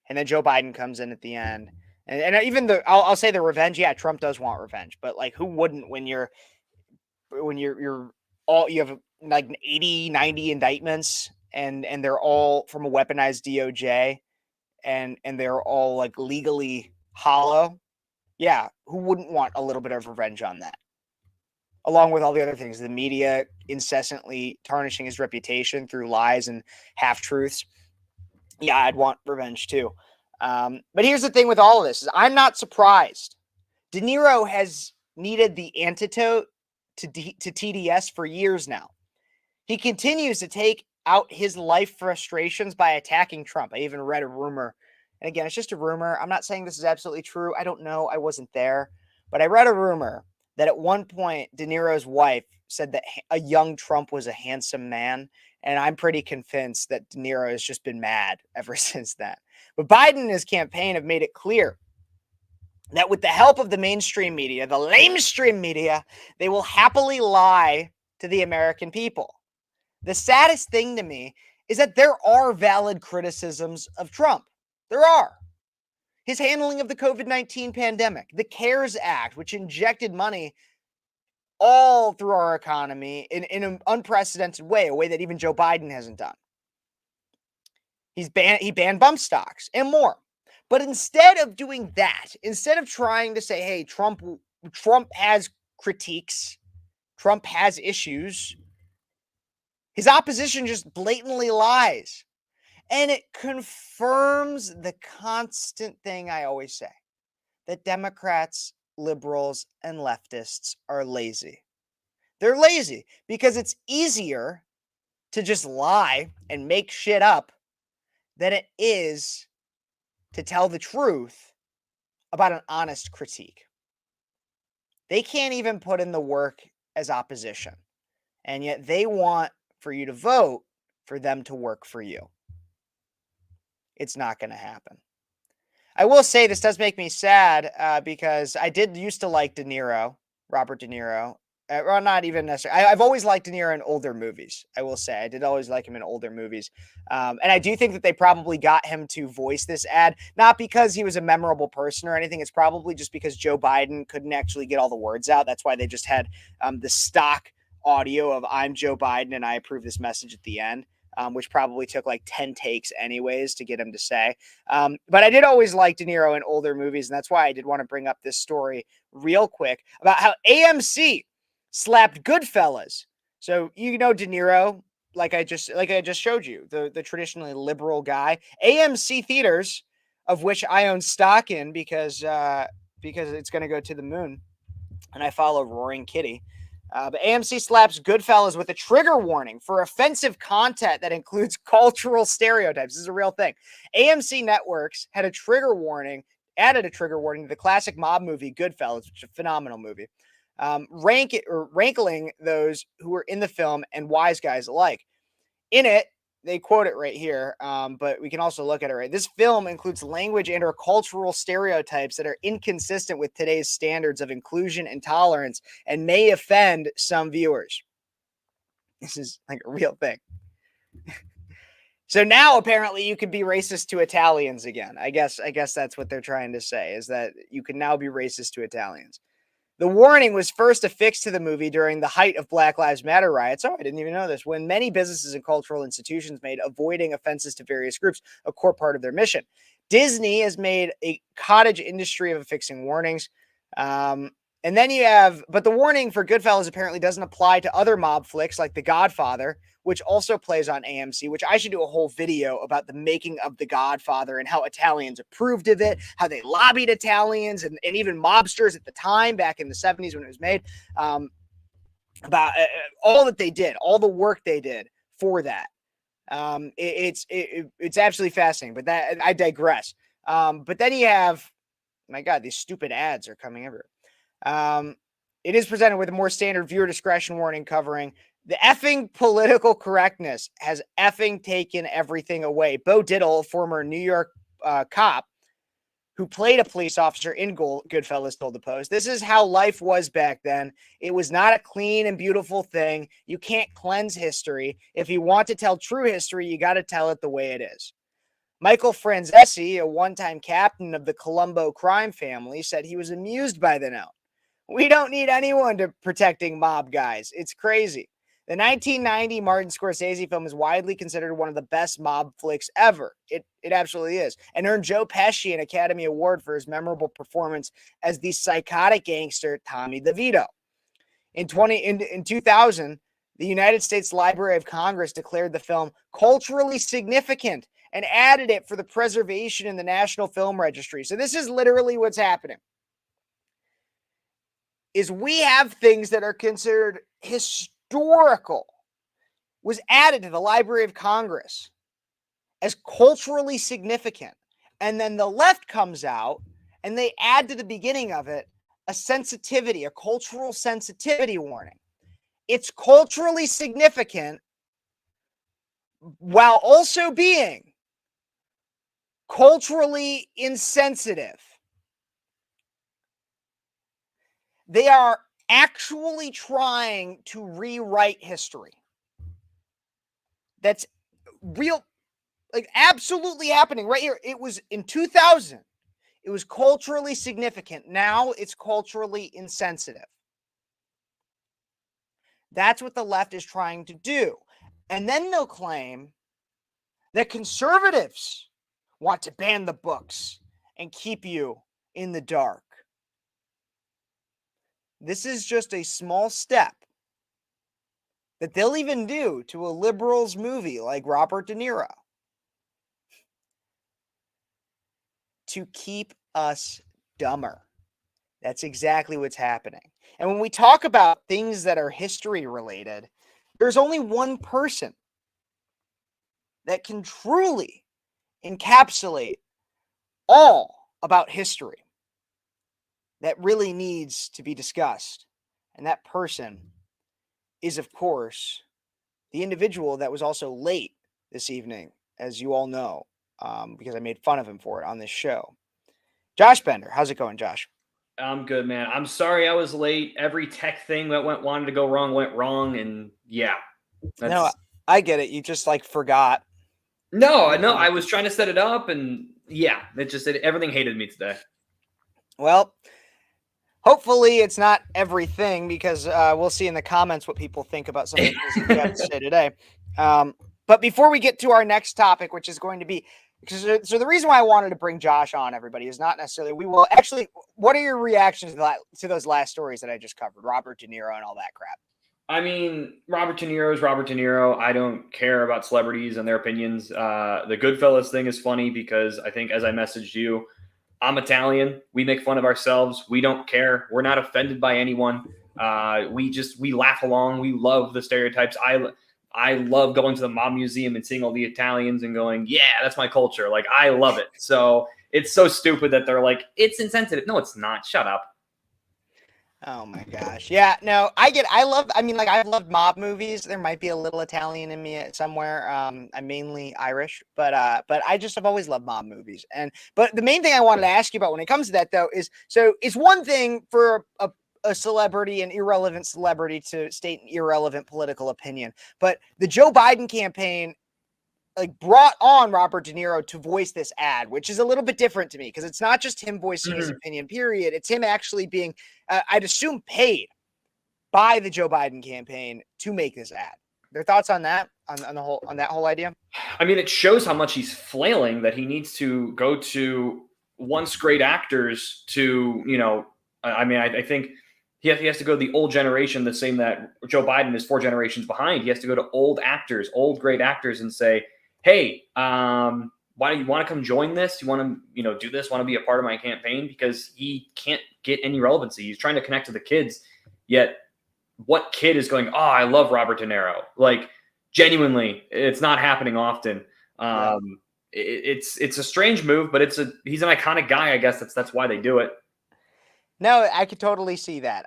And then Joe Biden comes in at the end. And even I'll say the revenge. Yeah, Trump does want revenge, but like who wouldn't when you have like 80, 90 indictments and they're all from a weaponized DOJ and they're all like legally hollow. Yeah, who wouldn't want a little bit of revenge on that? Along with all the other things, the media incessantly tarnishing his reputation through lies and half-truths. Yeah, I'd want revenge too. But here's the thing with all of this is I'm not surprised. De Niro has needed the antidote to TDS for years now. He continues to take out his life frustrations by attacking Trump. I even read a rumor. And again, it's just a rumor. I'm not saying this is absolutely true. I don't know. I wasn't there. But I read a rumor that at one point, De Niro's wife said that a young Trump was a handsome man. And I'm pretty convinced that De Niro has just been mad ever since then. But Biden and his campaign have made it clear that with the help of the mainstream media, the lamestream media, they will happily lie to the American people. The saddest thing to me is that there are valid criticisms of Trump. There are. His handling of the COVID-19 pandemic, the CARES Act, which injected money all through our economy in an unprecedented way, a way that even Joe Biden hasn't done. He banned bump stocks and more. But instead of doing that, instead of trying to say, hey, Trump has critiques, Trump has issues, his opposition just blatantly lies. And it confirms the constant thing I always say, that Democrats, liberals, and leftists are lazy. They're lazy because it's easier to just lie and make shit up than it is to tell the truth about an honest critique. They can't even put in the work as opposition, and yet they want for you to vote for them to work for you. It's not going to happen. I will say this does make me sad because I did used to like De Niro, Robert De Niro. Well, not even necessarily. I've always liked De Niro in older movies. I will say I did always like him in older movies. And I do think that they probably got him to voice this ad, not because he was a memorable person or anything. It's probably just because Joe Biden couldn't actually get all the words out. That's why they just had the stock audio of I'm Joe Biden and I approve this message at the end. Which probably took like 10 takes anyways to get him to say. But I did always like De Niro in older movies, and that's why I did want to bring up this story real quick about how AMC slapped Goodfellas. So you know De Niro, like I just showed you, the traditionally liberal guy. AMC theaters, of which I own stock in because because it's going to go to the moon. And I follow Roaring Kitty. But AMC slaps Goodfellas with a trigger warning for offensive content that includes cultural stereotypes. This is a real thing. AMC Networks had added a trigger warning to the classic mob movie Goodfellas, which is a phenomenal movie, rankling those who were in the film and wise guys alike. In it, they quote it right here, but we can also look at it right. This film includes language and or cultural stereotypes that are inconsistent with today's standards of inclusion and tolerance and may offend some viewers. This is like a real thing. So now apparently you could be racist to Italians again. I guess that's what they're trying to say, is that you can now be racist to Italians. The warning was first affixed to the movie during the height of Black Lives Matter riots. Oh, I didn't even know this. When many businesses and cultural institutions made avoiding offenses to various groups a core part of their mission. Disney has made a cottage industry of affixing warnings. And then you have, but the warning for Goodfellas apparently doesn't apply to other mob flicks like The Godfather, which also plays on AMC, which I should do a whole video about the making of The Godfather and how Italians approved of it, how they lobbied Italians and even mobsters at the time back in the 70s when it was made, about all that they did, all the work they did for that. It's absolutely fascinating, but that I digress. But then you have, my God, these stupid ads are coming everywhere. It is presented with a more standard viewer discretion warning covering the effing political correctness has effing taken everything away. Bo Diddle, a former New York cop who played a police officer in Goodfellas, told the Post, "This is how life was back then. It was not a clean and beautiful thing. You can't cleanse history. If you want to tell true history, you got to tell it the way it is." Michael Franzesi, a one-time captain of the Colombo crime family, said he was amused by the note. "We don't need anyone to protecting mob guys. It's crazy." The 1990 Martin Scorsese film is widely considered one of the best mob flicks ever. It absolutely is. And earned Joe Pesci an Academy Award for his memorable performance as the psychotic gangster Tommy DeVito. In 2000, the United States Library of Congress declared the film culturally significant and added it for the preservation in the National Film Registry. So this is literally what's happening. Is we have things that are considered historical, was added to the Library of Congress as culturally significant. And then the left comes out and they add to the beginning of it a sensitivity, a cultural sensitivity warning. It's culturally significant while also being culturally insensitive. They are actually trying to rewrite history. That's real, like absolutely happening right here. It was in 2000. It was culturally significant. Now it's culturally insensitive. That's what the left is trying to do. And then they'll claim that conservatives want to ban the books and keep you in the dark. This is just a small step that they'll even do to a liberal's movie like Robert De Niro to keep us dumber. That's exactly what's happening. And when we talk about things that are history related, there's only one person that can truly encapsulate all about history that really needs to be discussed. And that person is, of course, the individual that was also late this evening, as you all know, because I made fun of him for it on this show. Josh Bender, how's it going, Josh? I'm good, man. I'm sorry I was late. Every tech thing that wanted to go wrong went wrong, and yeah. No, I get it. You just like forgot. No, I was trying to set it up, and yeah, everything hated me today. Well, hopefully it's not everything, because we'll see in the comments what people think about some of the things that we have to say today. But before we get to our next topic, which is going to be, so the reason why I wanted to bring Josh on, everybody, is not necessarily, we will actually, what are your reactions to those last stories that I just covered, Robert De Niro and all that crap? I mean, Robert De Niro is Robert De Niro. I don't care about celebrities and their opinions. The Goodfellas thing is funny because I think, as I messaged you, I'm Italian. We make fun of ourselves. We don't care. We're not offended by anyone. We laugh along. We love the stereotypes. I love going to the mob museum and seeing all the Italians and going, yeah, that's my culture. Like, I love it. So it's so stupid that they're like, it's insensitive. No, it's not. Shut up. Oh my gosh. Yeah, no, I've loved mob movies. There might be a little Italian in me somewhere. I'm mainly Irish, but I just have always loved mob movies. But the main thing I wanted to ask you about when it comes to that though is, so it's one thing for a celebrity, an irrelevant celebrity, to state an irrelevant political opinion, but the Joe Biden campaign like brought on Robert De Niro to voice this ad, which is a little bit different to me because it's not just him voicing his opinion, period. It's him actually being, I'd assume, paid by the Joe Biden campaign to make this ad. Their thoughts on that, on that whole idea? I mean, it shows how much he's flailing that he needs to go to once great actors to, I think he has to go to the old generation, the same that Joe Biden is 4 generations behind. He has to go to old actors, old great actors, and say, hey, why do you want to come join this? You want to, do this? Want to be a part of my campaign? Because he can't get any relevancy. He's trying to connect to the kids, yet what kid is going, oh, I love Robert De Niro? Like, genuinely, it's not happening often. It's a strange move, but he's an iconic guy. I guess that's why they do it. No, I could totally see that.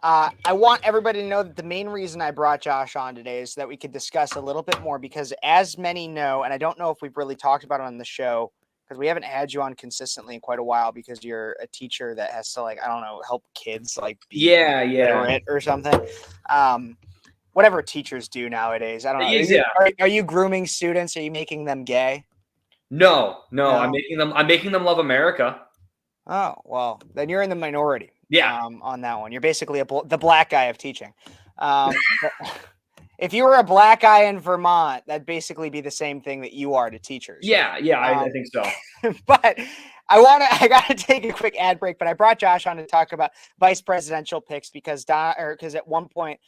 I want everybody to know that the main reason I brought Josh on today is that we could discuss a little bit more, because as many know, and I don't know if we've really talked about it on the show, because we haven't had you on consistently in quite a while, because you're a teacher that has to, like, I don't know, help kids like be literate or something. Whatever teachers do nowadays. I don't know. Are you grooming students? Are you making them gay? No. I'm making them love America. Oh, well, then you're in the minority. Yeah. On that one, you're basically the black guy of teaching. If you were a black guy in Vermont, that'd basically be the same thing that you are to teachers. Yeah, I think so. But I got to take a quick ad break. But I brought Josh on to talk about vice presidential picks because at one point,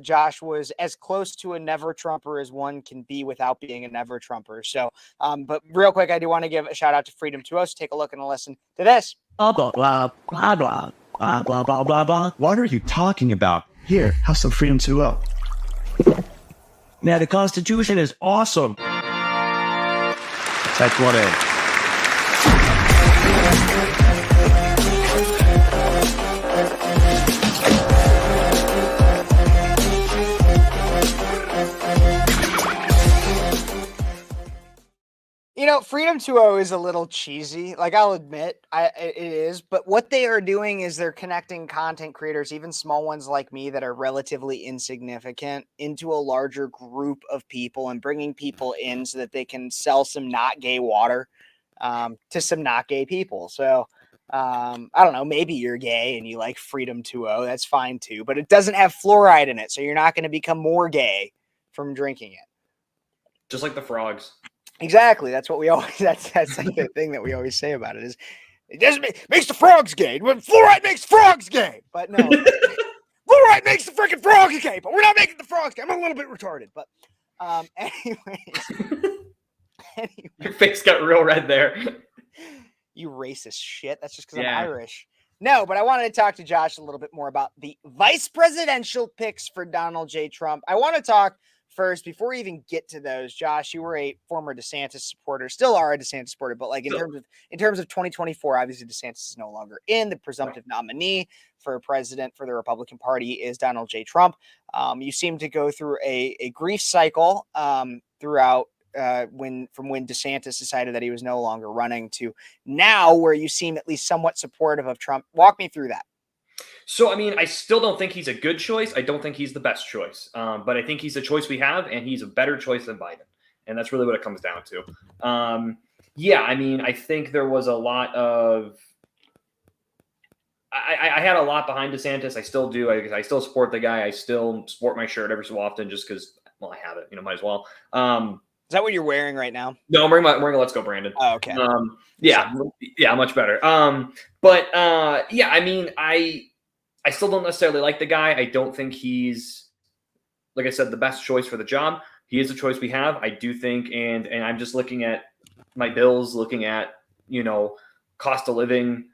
Josh was as close to a never Trumper as one can be without being a never Trumper. So, but real quick, I do want to give a shout out to Freedom 2O. So take a look and listen to this. Blah, blah, blah, blah, blah, blah, blah, blah, blah, blah. What are you talking about? Here, have some Freedom 2O. Now, the Constitution is awesome. That's what it is. Freedom 2O is a little cheesy. Like, I'll admit, it is. But what they are doing is they're connecting content creators, even small ones like me that are relatively insignificant, into a larger group of people and bringing people in so that they can sell some not gay water to some not gay people. So, I don't know, maybe you're gay and you like Freedom 2O. That's fine too. But it doesn't have fluoride in it. So you're not going to become more gay from drinking it. Just like the frogs. Exactly. That's what we always. That's like the thing that we always say about it is it doesn't makes the frogs gay. Fluoride makes frogs gay, but no, fluoride makes the freaking frogs gay. But we're not making the frogs gay. I'm a little bit retarded, but anyways. Your face got real red there. You racist shit. That's just because I'm Irish. No, but I wanted to talk to Josh a little bit more about the vice presidential picks for Donald J. Trump. I want to talk. First, before we even get to those, Josh, you were a former DeSantis supporter, still are a DeSantis supporter, but like in terms of 2024, obviously DeSantis is no longer in. The presumptive nominee for president for the Republican Party is Donald J. Trump. You seem to go through a grief cycle throughout when DeSantis decided that he was no longer running to now, where you seem at least somewhat supportive of Trump. Walk me through that. So, I mean, I still don't think he's a good choice. I don't think he's the best choice. But I think he's the choice we have, and he's a better choice than Biden. And that's really what it comes down to. I mean, I think there was a lot of – I had a lot behind DeSantis. I still do. I still support the guy. I still sport my shirt every so often just because, well, I have it. Might as well. Is that what you're wearing right now? No, I'm wearing a Let's Go Brandon. Oh, okay. Much better. I mean, I still don't necessarily like the guy. I don't think he's, like I said, the best choice for the job. He is the choice we have. I do think, and I'm just looking at my bills, looking at cost of living.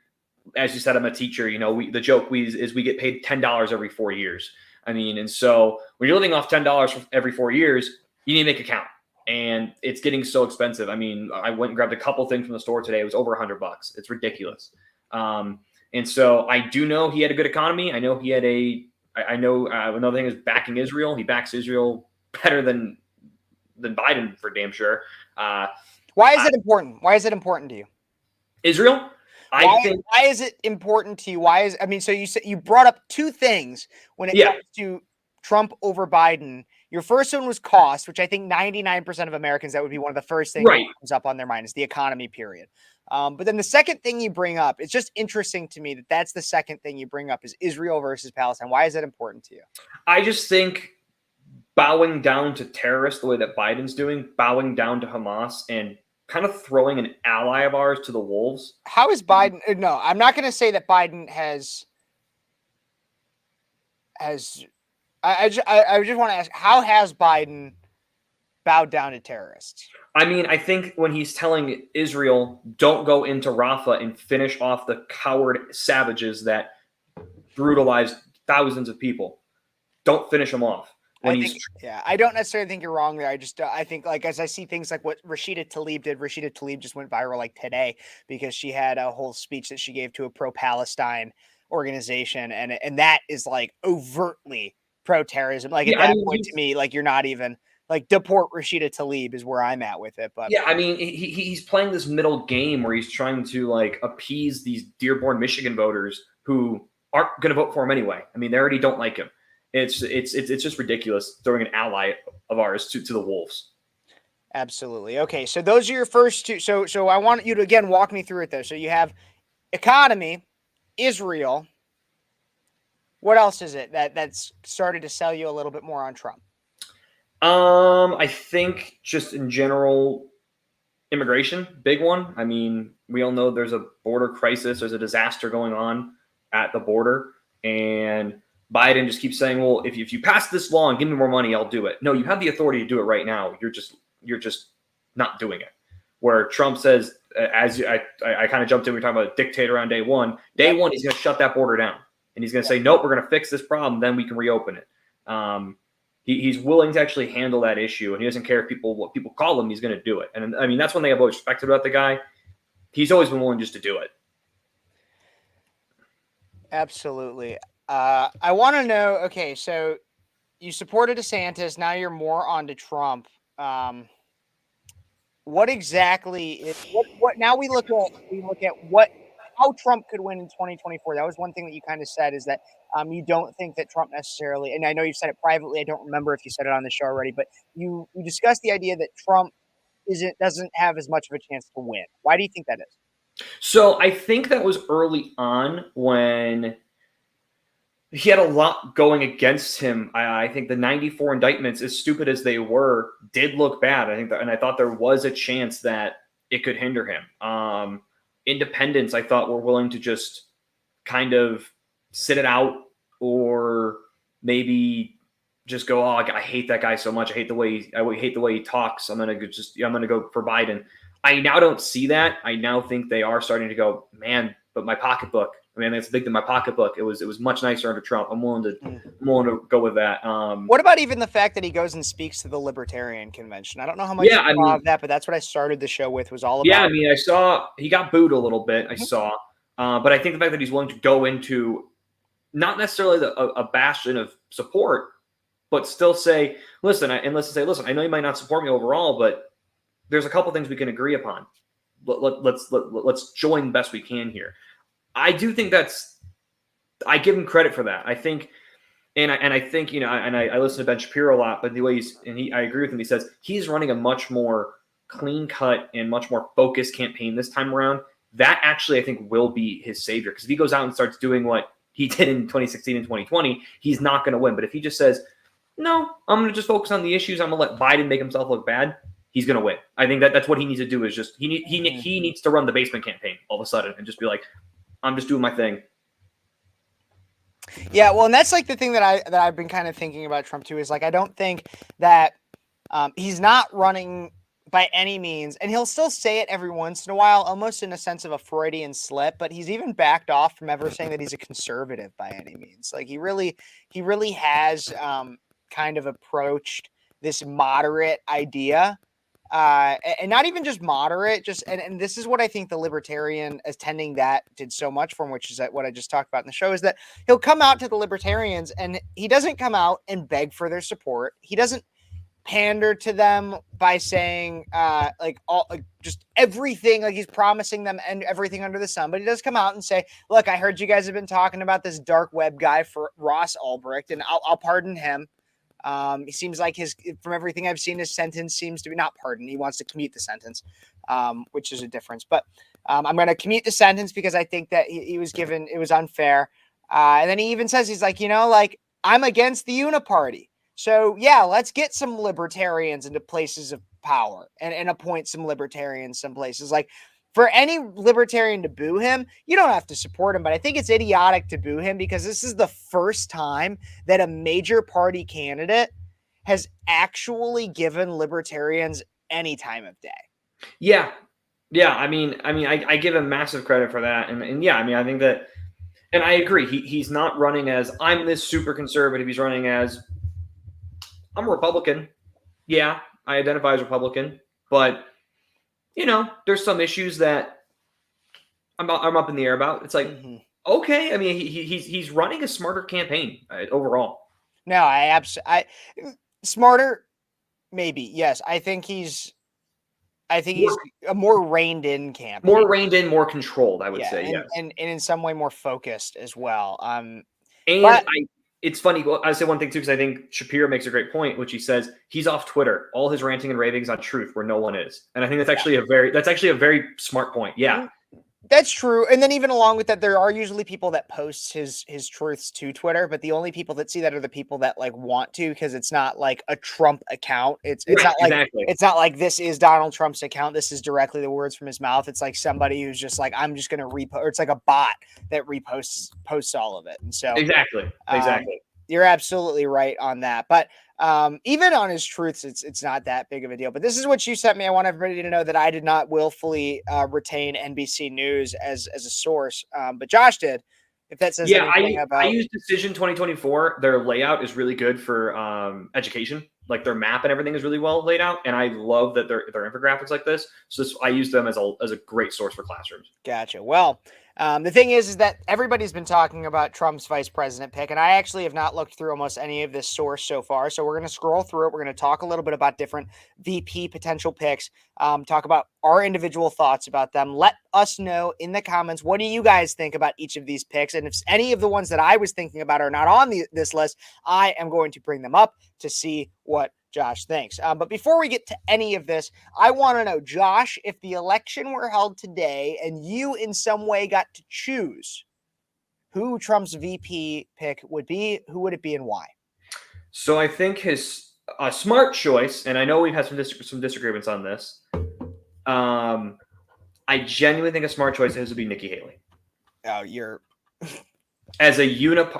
As you said, I'm a teacher. The joke is we get paid $10 every 4 years. I mean, and so when you're living off $10 every 4 years, you need to make it count. And it's getting so expensive. I mean, I went and grabbed a couple things from the store today. It was over $100. It's ridiculous. And so I do know he had a good economy. I know he had another thing is backing Israel. He backs Israel better than Biden for damn sure. Why is it important? Why is it important to you? Israel? Why is it important to you? So you said you brought up two things when it comes to Trump over Biden. Your first one was cost, which I think 99% of Americans, that would be one of the first things that comes up on their mind is the economy, period. But then the second thing you bring up, it's just interesting to me that that's the second thing you bring up is Israel versus Palestine. Why is that important to you? I just think bowing down to terrorists the way that Biden's doing, bowing down to Hamas and kind of throwing an ally of ours to the wolves. How is Biden? No, I'm not going to say that Biden has. I just want to ask, how has Biden bowed down to terrorists? I mean, I think when he's telling Israel, don't go into Rafah and finish off the coward savages that brutalized thousands of people. Don't finish them off. I don't necessarily think you're wrong there. I think like as I see things like what Rashida Tlaib just went viral like today because she had a whole speech that she gave to a pro-Palestine organization. And that is like overtly pro-terrorism. Like at that point to me, like you're not even like deport Rashida Tlaib is where I'm at with it. But yeah, I mean, he's playing this middle game where he's trying to like appease these Dearborn, Michigan voters who aren't going to vote for him anyway. I mean, they already don't like him. It's just ridiculous throwing an ally of ours to the wolves. Absolutely. Okay, so those are your first two. So I want you to again walk me through it though. So you have economy, Israel. What else is it that's started to sell you a little bit more on Trump? I think just in general, immigration, big one. I mean, we all know there's a border crisis. There's a disaster going on at the border, and Biden just keeps saying, well, if you pass this law and give me more money, I'll do it. No, you have the authority to do it right now. You're just not doing it. Where Trump says, I kind of jumped in, we were talking about a dictator on day one. Day one, he's going to shut that border down. And he's going to say, nope, we're going to fix this problem. Then we can reopen it. He's willing to actually handle that issue. And he doesn't care what people call him. He's going to do it. And I mean, that's one thing I've always respected about the guy. He's always been willing just to do it. Absolutely. I want to know, okay, so you supported DeSantis. Now you're more on to Trump. What exactly is what now we look at how Trump could win in 2024. That was one thing that you kind of said is that you don't think that Trump necessarily, and I know you've said it privately. I don't remember if you said it on the show already, but you discussed the idea that Trump doesn't have as much of a chance to win. Why do you think that is? So I think that was early on when he had a lot going against him. I think the 94 indictments, as stupid as they were, did look bad. I thought there was a chance that it could hinder him. Independents, I thought, were willing to just kind of sit it out, or maybe just go, oh, I hate that guy so much. I hate the way he talks. I'm gonna go for Biden. I now don't see that. I now think they are starting to go, man, but my pocketbook. I mean, it's big than my pocketbook. It was much nicer under Trump. I'm willing to go with that. What about even the fact that he goes and speaks to the Libertarian Convention? I don't know how much of that, but that's what I started the show with. Was all about. Yeah, I mean, I saw he got booed a little bit. I saw, but I think the fact that he's willing to go into not necessarily a bastion of support, but still say, listen, I know you might not support me overall, but there's a couple things we can agree upon. Let's join the best we can here. I do think I give him credit for that. I think, I think, I listen to Ben Shapiro a lot, but the way I agree with him. He says he's running a much more clean cut and much more focused campaign this time around. That actually, I think, will be his savior. Because if he goes out and starts doing what he did in 2016 and 2020, he's not going to win. But if he just says, no, I'm going to just focus on the issues, I'm going to let Biden make himself look bad, he's going to win. I think that's what he needs to do is just, he needs to run the basement campaign all of a sudden and just be like, I'm just doing my thing. Yeah, well, and that's like the thing that I've been kind of thinking about Trump too is like I don't think that he's not running by any means. And he'll still say it every once in a while, almost in a sense of a Freudian slip, but he's even backed off from ever saying that he's a conservative by any means. Like he really has kind of approached this moderate idea. And not even just moderate, and this is what I think the libertarian attending that did so much for him, which is what I just talked about in the show, is that he'll come out to the libertarians and he doesn't come out and beg for their support. He doesn't pander to them by saying just everything, like he's promising them and everything under the sun, but he does come out and say, look, I heard you guys have been talking about this dark web guy for Ross Ulbricht, and I'll pardon him. He seems like from everything I've seen, his sentence seems to be not pardon. He wants to commute the sentence, which is a difference. But I'm going to commute the sentence because I think that he was given, it was unfair. And then he even says, he's like, I'm against the uniparty. So yeah, let's get some libertarians into places of power and appoint some libertarians some places. Like, for any libertarian to boo him, you don't have to support him, but I think it's idiotic to boo him because this is the first time that a major party candidate has actually given libertarians any time of day. Yeah. I mean, I give him massive credit for that. And yeah, I mean, I think that, and I agree. He's not running as I'm this super conservative. He's running as I'm a Republican. Yeah, I identify as Republican, but there's some issues that I'm up in the air about. It's like, okay. I mean, he's running a smarter campaign overall. No, smarter, maybe. Yes. I think he's a more reined in campaign. More reined in, more controlled, I would say. Yes. And in some way more focused as well. It's funny. Well, I say one thing too, because I think Shapiro makes a great point, which he says he's off Twitter. All his ranting and ravings on truth, where no one is, and I think that's actually a very smart point. Yeah, that's true. And then even along with that, there are usually people that post his truths to Twitter, but the only people that see that are the people that like want to, because it's not like a Trump account. It's not like exactly. It's not like this is Donald Trump's account. This is directly the words from his mouth. It's like somebody who's just like, I'm just going to repost, or it's like a bot that posts all of it. And so exactly. You're absolutely right on that. But even on his truths, it's not that big of a deal. But this is what you sent me. I want everybody to know that I did not willfully retain NBC News as a source, but Josh did. If that says anything about, I use Decision 2024. Their layout is really good for education. Like their map and everything is really well laid out, and I love that their infographics like this. So I use them as a great source for classrooms. Gotcha. Well, the thing is that everybody's been talking about Trump's vice president pick, and I actually have not looked through almost any of this source so far. So we're going to scroll through it. We're going to talk a little bit about different VP potential picks, talk about our individual thoughts about them. Let us know in the comments, what do you guys think about each of these picks? And if any of the ones that I was thinking about are not on this list, I am going to bring them up to see what Josh thinks. But before we get to any of this, I want to know, Josh, if the election were held today and you in some way got to choose who Trump's VP pick would be, who would it be and why? So I think his smart choice, and I know we've had some disagreements on this. I genuinely think a smart choice would be Nikki Haley. Oh, you're as a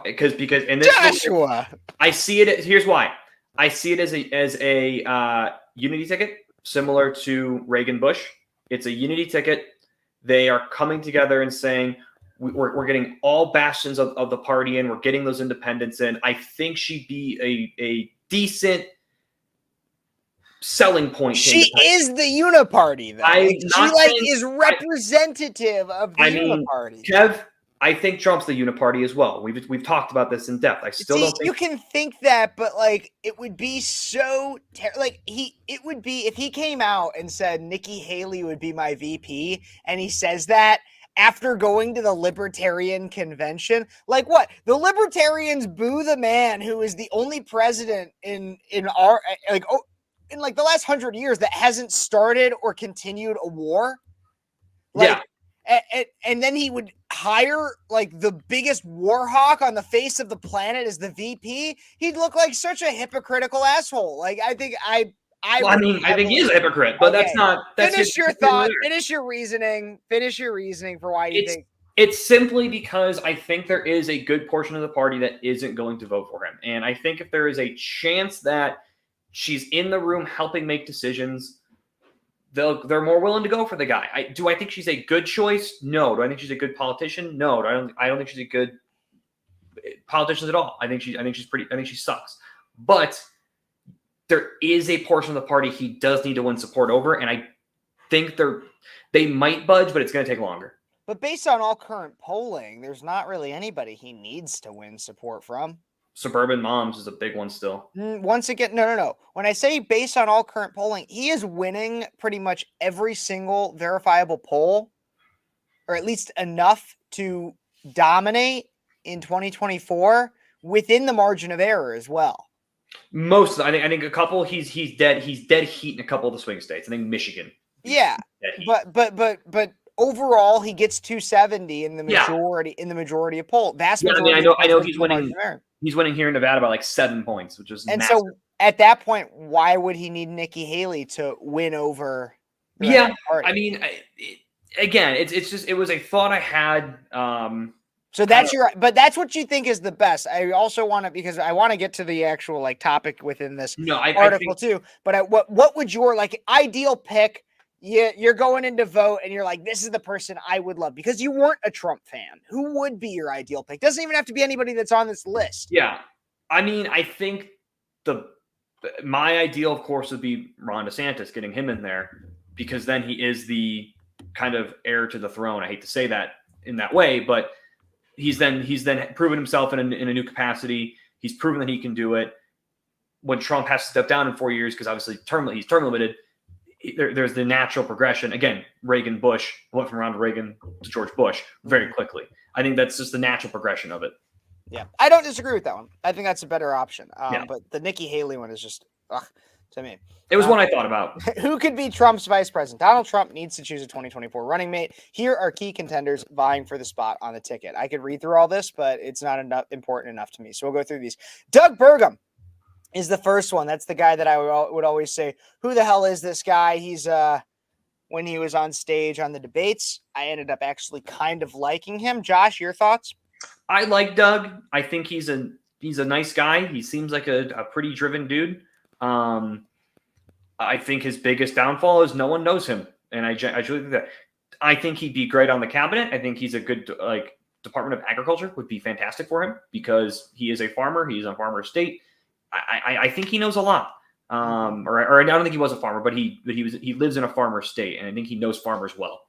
because in this Joshua. I see it. Here's why. I see it as a unity ticket, similar to Reagan Bush. It's a unity ticket. They are coming together and saying we're getting all bastions of the party in. We're getting those independents in. I think she'd be a decent selling point. She is the uniparty, though. She is representative of the uniparty. Kev, I think Trump's the uniparty as well. We've talked about this in depth. I still don't think you can think that, but it would be so it would be if he came out and said Nikki Haley would be my VP, and he says that after going to the Libertarian Convention. Like what? The Libertarians boo the man who is the only president in our in the last 100 years that hasn't started or continued a war. And then he would hire the biggest war hawk on the face of the planet as the VP. He'd look like such a hypocritical asshole. I think he is a hypocrite, but okay. That's not. Finish your thought. Finish your reasoning. Finish your reasoning for why you think. It's simply because I think there is a good portion of the party that isn't going to vote for him, and I think if there is a chance that she's in the room helping make decisions, they're more willing to go for the guy. Do I think she's a good choice? No. Do I think she's a good politician? No. I don't think she's a good politician at all. I think she sucks. But there is a portion of the party he does need to win support over, and I think they might budge, but it's going to take longer. But based on all current polling, there's not really anybody he needs to win support from. Suburban moms is a big one still. Once again, no. When I say based on all current polling, he is winning pretty much every single verifiable poll, or at least enough to dominate in 2024 within the margin of error as well. Most, I think a couple. He's dead heat in a couple of the swing states. I think Michigan. Yeah, but overall, he gets 270 in the majority of poll. Vast majority. Yeah, I know he's winning. He's winning here in Nevada by like 7 points, which is massive. So at that point, why would he need Nikki Haley to win over? I mean, again, it was a thought I had. So that's but that's what you think is the best. I also want to, because I want to get to the actual like topic within this article too. But what would your like ideal pick? You're going in to vote and you're like, this is the person I would love, because you weren't a Trump fan. Who would be your ideal pick? Doesn't even have to be anybody that's on this list. Yeah. I mean, I think my ideal, of course, would be Ron DeSantis, getting him in there, because then he is the kind of heir to the throne. I hate to say that in that way, but he's then proven himself in a new capacity. He's proven that he can do it. When Trump has to step down in 4 years, because obviously he's term limited, there's the natural progression. Again, Reagan, Bush, went from Ronald Reagan to George Bush very quickly. I think that's just the natural progression of it. Yeah, I don't disagree with that one. I think that's a better option. But the Nikki Haley one is just, to me. It was one I thought about. Who could be Trump's vice president? Donald Trump needs to choose a 2024 running mate. Here are key contenders vying for the spot on the ticket. I could read through all this, but it's not important enough to me. So we'll go through these. Doug Burgum is the first one. That's the guy that I would always say, who the hell is this guy? He's when he was on stage on the debates, I ended up actually kind of liking him. Josh, your thoughts? I like Doug. I think he's a nice guy. He seems like a pretty driven dude. I think his biggest downfall is no one knows him, and I truly think that. I think he'd be great on the cabinet. I think he's a good Department of Agriculture would be fantastic for him, because he is a farmer. He's on farmer estate. I think he knows a lot. Or I don't think he was a farmer, but he lives in a farmer state, and I think he knows farmers well.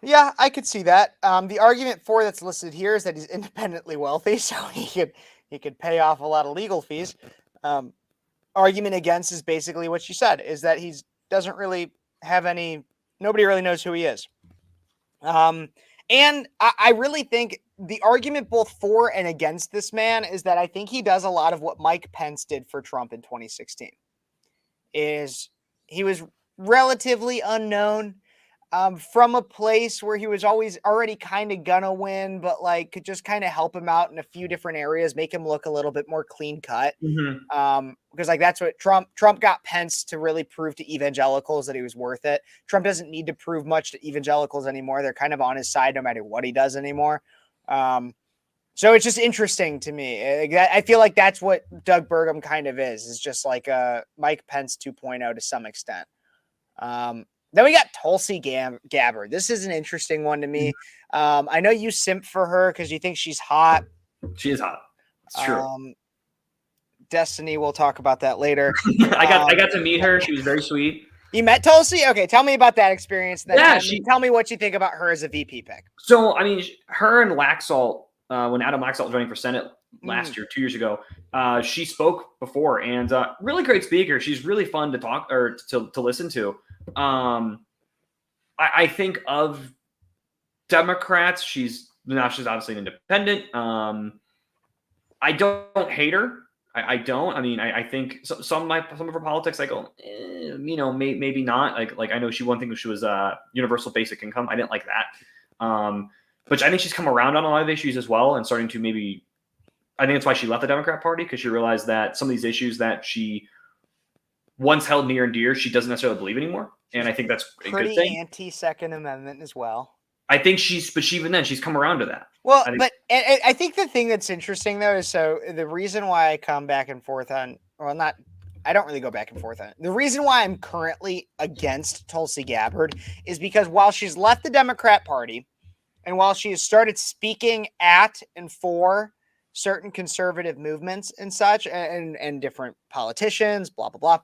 Yeah, I could see that. The argument for that's listed here is that he's independently wealthy, so he could pay off a lot of legal fees. Argument against is basically what you said, is that he doesn't really have nobody really knows who he is. And I really think the argument both for and against this man is that I think he does a lot of what Mike Pence did for Trump in 2016. Is he was relatively unknown, from a place where he was already kind of gonna win, but like could just kind of help him out in a few different areas, make him look a little bit more clean cut. Because like that's what Trump got Pence to really prove to evangelicals that he was worth it. Trump doesn't need to prove much to evangelicals anymore. They're kind of on his side no matter what he does anymore. So it's just interesting to me. I feel like that's what Doug Burgum kind of is just like a Mike Pence 2.0 to some extent. Then we got Tulsi Gabbard. This is an interesting one to me. I know you simp for her because you think she's hot. She is hot. It's true. Destiny, we'll talk about that later. I got to meet her. She was very sweet. You met Tulsi? Okay, tell me about that experience. Then yeah, tell me what you think about her as a VP pick. So, I mean, her and Laxalt, when Adam Laxalt was running for Senate last year, 2 years ago, she spoke before, and really great speaker. She's really fun to talk or to listen to. I think of Democrats, she's obviously an independent. I don't hate her. I don't. I mean, I think some of her politics, I go, maybe not. Like I know one thing she was universal basic income. I didn't like that. But I think she's come around on a lot of issues as well, and starting to maybe. I think that's why she left the Democrat Party, because she realized that some of these issues that she once held near and dear, she doesn't necessarily believe anymore, and I think that's a good thing. Pretty anti-Second Amendment as well. I think even then she's come around to that. Well, I think the thing that's interesting though is the reason why I come back and forth on, well, not I don't really go back and forth on it. The reason why I'm currently against Tulsi Gabbard is because while she's left the Democrat Party and while she has started speaking at and for certain conservative movements and such and different politicians, blah, blah, blah,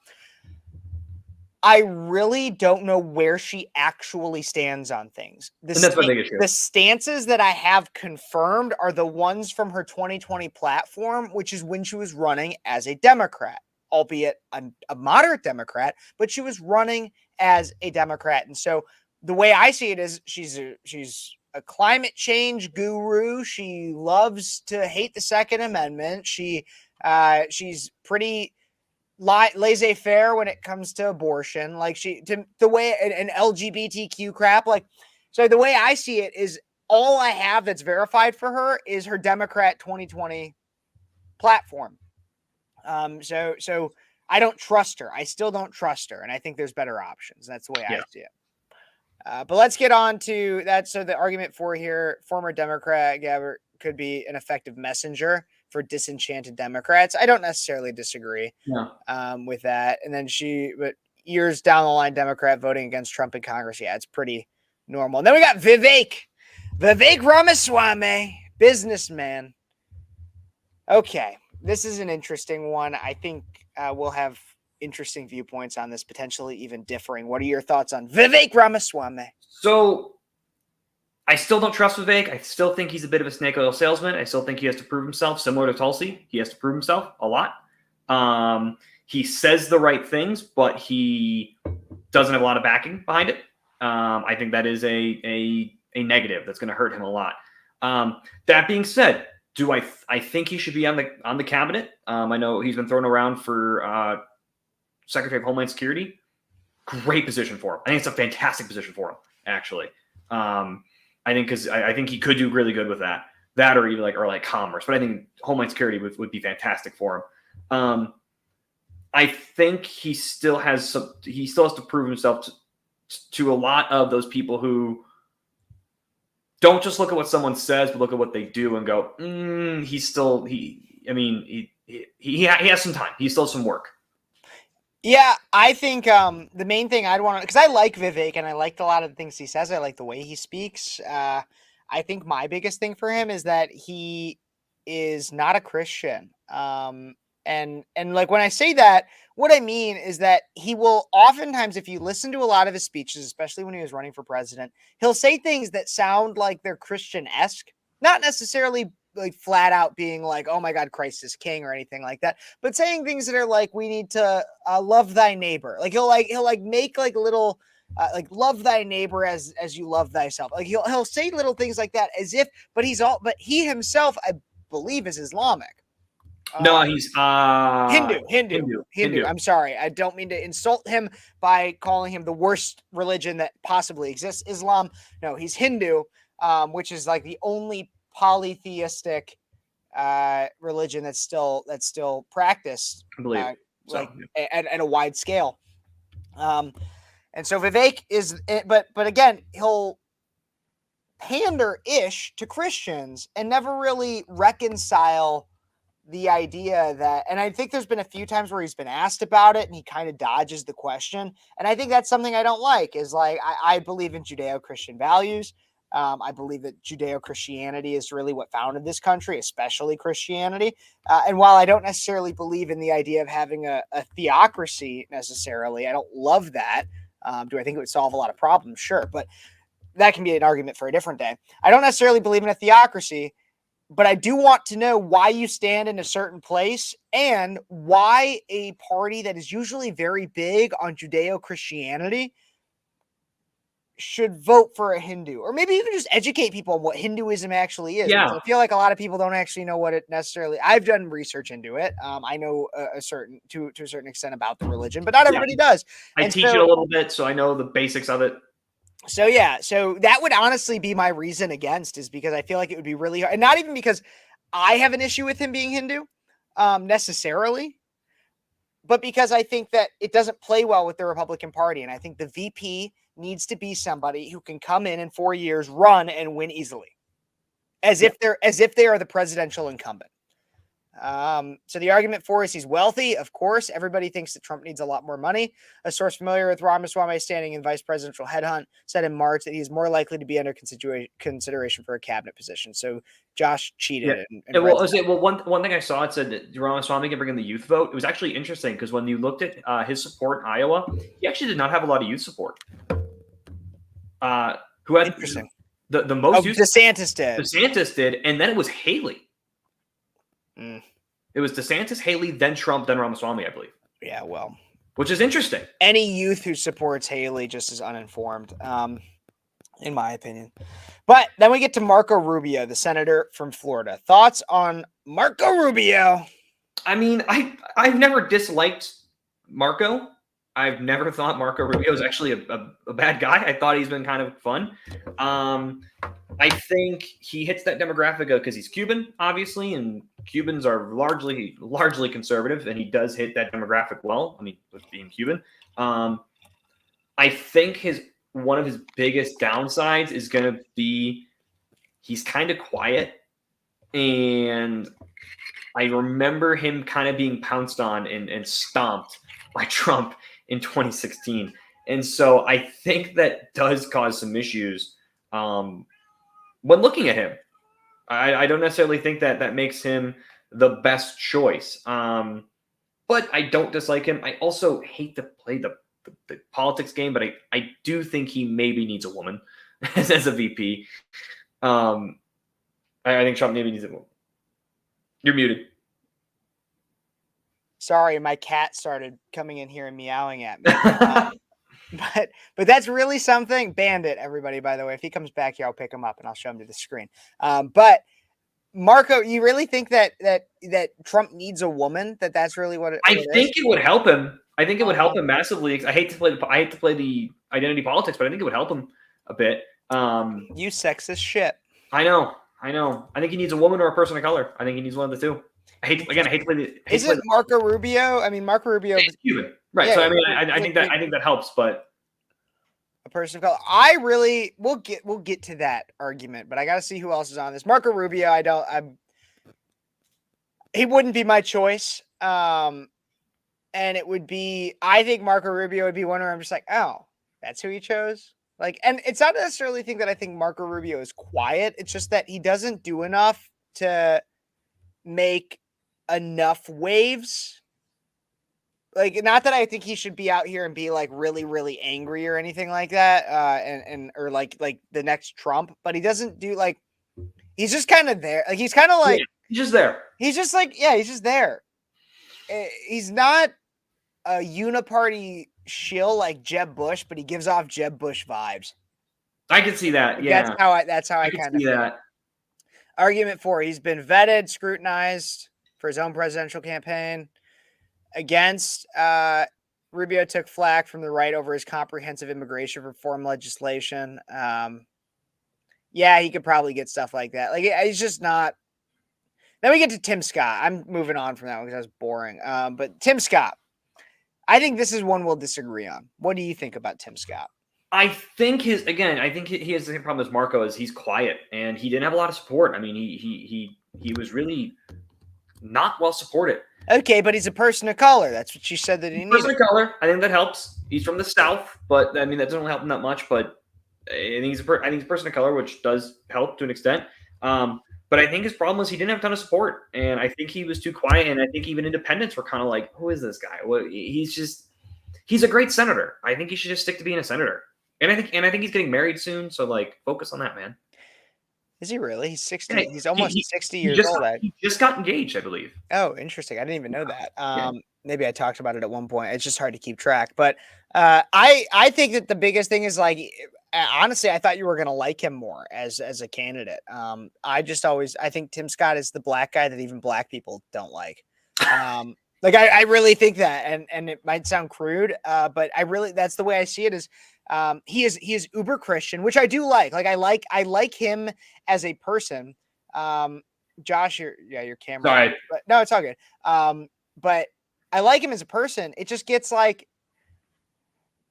I really don't know where she actually stands on things. And that's my big issue. The stances that I have confirmed are the ones from her 2020 platform, which is when she was running as a Democrat, albeit a moderate Democrat, but she was running as a Democrat. And so the way I see it is she's a climate change guru. She loves to hate the Second Amendment. She's pretty laissez-faire when it comes to abortion, like the way an LGBTQ crap, like, so the way I see it is all I have that's verified for her is her Democrat 2020 platform. So I don't trust her. I still don't trust her, and I think there's better options. That's the way I see it. But let's get on to that. So the argument for here, former Democrat Gabbard could be an effective messenger for disenchanted Democrats. I don't necessarily disagree with that. And then but years down the line, Democrat voting against Trump in Congress. Yeah, it's pretty normal. And then we got Vivek Ramaswamy, businessman. Okay, this is an interesting one. I think we'll have interesting viewpoints on this, potentially even differing. What are your thoughts on Vivek Ramaswamy? So I still don't trust Vivek. I still think he's a bit of a snake oil salesman. I still think he has to prove himself, similar to Tulsi. He has to prove himself a lot. He says the right things, but he doesn't have a lot of backing behind it. I think that is a negative that's going to hurt him a lot. That being said, I think he should be on the cabinet? I know he's been thrown around for Secretary of Homeland Security. Great position for him. I think it's a fantastic position for him, actually. I think because I think he could do really good with that or even like commerce. But I think Homeland Security would be fantastic for him. I think he still has to prove himself to a lot of those people who don't just look at what someone says, but look at what they do and go, he has some time. He still has some work. Yeah, I think the main thing I'd want to, because I like Vivek and I liked a lot of the things he says. I like the way he speaks. I think my biggest thing for him is that he is not a Christian. And like when I say that, what I mean is that he will oftentimes, if you listen to a lot of his speeches, especially when he was running for president, he'll say things that sound like they're Christian-esque, not necessarily like flat out being like, oh my God, Christ is king or anything like that, but saying things that are like, we need to love thy neighbor. Like he'll make like little, like love thy neighbor as you love thyself. Like he'll say little things like that but he himself, I believe, is Islamic. No, he's Hindu. I'm sorry. I don't mean to insult him by calling him the worst religion that possibly exists, Islam. No, he's Hindu, which is like the only polytheistic religion that's still practiced, I believe, at a wide scale. And so Vivek is, but again, he'll pander-ish to Christians and never really reconcile the idea that, and I think there's been a few times where he's been asked about it and he kind of dodges the question. And I think that's something I don't like, is like, I believe in Judeo-Christian values. I believe that Judeo-Christianity is really what founded this country, especially Christianity. And while I don't necessarily believe in the idea of having a theocracy necessarily, I don't love that. Do I think it would solve a lot of problems? Sure. But that can be an argument for a different day. I don't necessarily believe in a theocracy, but I do want to know why you stand in a certain place and why a party that is usually very big on Judeo-Christianity should vote for a Hindu, or maybe even just educate people on what Hinduism actually is. Yeah. I feel like a lot of people don't actually know what it necessarily. I've done research into it. I know to a certain extent about the religion, but not everybody does. I teach it a little bit, so I know the basics of it. So yeah, so that would honestly be my reason against, is because I feel like it would be really hard, and not even because I have an issue with him being Hindu, necessarily, but because I think that it doesn't play well with the Republican Party, and I think the VP needs to be somebody who can come in 4 years, run and win easily, as if they are the presidential incumbent. So the argument for is he's wealthy. Of course, everybody thinks that Trump needs a lot more money. A source familiar with Ramaswamy's standing in vice presidential headhunt said in March that he's more likely to be under consideration for a cabinet position. So Josh cheated. Yeah. One thing I saw, it said that Ramaswamy can bring in the youth vote. It was actually interesting because when you looked at his support in Iowa, he actually did not have a lot of youth support. Who had Interesting. The most youth? DeSantis did. DeSantis did, and then it was Haley. It was DeSantis, Haley, then Trump, then Ramaswamy, I believe. Yeah, well. Which is interesting. Any youth who supports Haley just is uninformed, in my opinion. But then we get to Marco Rubio, the senator from Florida. Thoughts on Marco Rubio? I mean, I've never disliked Marco. I've never thought Marco Rubio is actually a bad guy. I thought he's been kind of fun. I think he hits that demographic because he's Cuban, obviously, and Cubans are largely conservative, and he does hit that demographic well. I mean, with being Cuban, I think one of his biggest downsides is going to be he's kind of quiet, and I remember him kind of being pounced on and stomped by Trump in 2016. And so I think that does cause some issues when looking at him. I don't necessarily think that makes him the best choice. But I don't dislike him. I also hate to play the politics game, but I do think he maybe needs a woman as a VP. I think Trump maybe needs a woman. You're muted. Sorry, my cat started coming in here and meowing at me. But that's really something. Bandit, everybody, by the way. If he comes back here, I'll pick him up and I'll show him to the screen. But Marco, you really think that Trump needs a woman? That's really what I think it would help him. I think it would help him massively. I hate to play the identity politics, but I think it would help him a bit. You sexist shit. I know. I think he needs a woman or a person of color. I think he needs one of the two. I hate to play the. Isn't Marco Rubio? I mean, Marco Rubio is Cuban, right? Yeah, so I mean, I think that helps, but a person of color. We'll get to that argument, but I got to see who else is on this. Marco Rubio, he wouldn't be my choice, and it would be. I think Marco Rubio would be one where I'm just like, oh, that's who he chose. Like, and it's not necessarily think that I think Marco Rubio is quiet. It's just that he doesn't do enough to make enough waves. Like, not that I think he should be out here and be like really, really angry or anything like that. Or like the next Trump, but he doesn't do like, he's just kind of there. Like, he's kind of like, he's just there. He's just like, he's just there. He's not a uniparty shill like Jeb Bush, but he gives off Jeb Bush vibes. I can see that. Yeah. That's how I kind of see that. Argument 4, he's been vetted, scrutinized for his own presidential campaign. Against, Rubio took flack from the right over his comprehensive immigration reform legislation. He could probably get stuff like that. Like, he's just not. Then we get to Tim Scott. I'm moving on from that one because that's boring. But Tim Scott, I think this is one we'll disagree on. What do you think about Tim Scott? I think he has the same problem as Marco, is he's quiet and he didn't have a lot of support. I mean, he was really not well supported. Okay, but he's a person of color. That's what you said that he needed. Person of color. I think that helps. He's from the South, but I mean, that doesn't really help him that much, but I think he's a person of color, which does help to an extent. But I think his problem was he didn't have a ton of support, and I think he was too quiet, and I think even independents were kind of like, who is this guy? Well, he's a great senator. I think he should just stick to being a senator. And I think he's getting married soon, so like focus on that, man. Is he really? He's 60. Yeah, he's almost 60 years old. He just got engaged, I believe. Oh, interesting. I didn't even know that. Maybe I talked about it at one point. It's just hard to keep track. But I think that the biggest thing is, like, honestly, I thought you were going to like him more as a candidate. I think Tim Scott is the black guy that even black people don't like. Like, I really think that, and it might sound crude, but that's the way I see it. Is he is uber Christian, which I do like. Like, I like him as a person. Josh, your camera. Sorry. But no, it's all good. But I like him as a person. It just gets like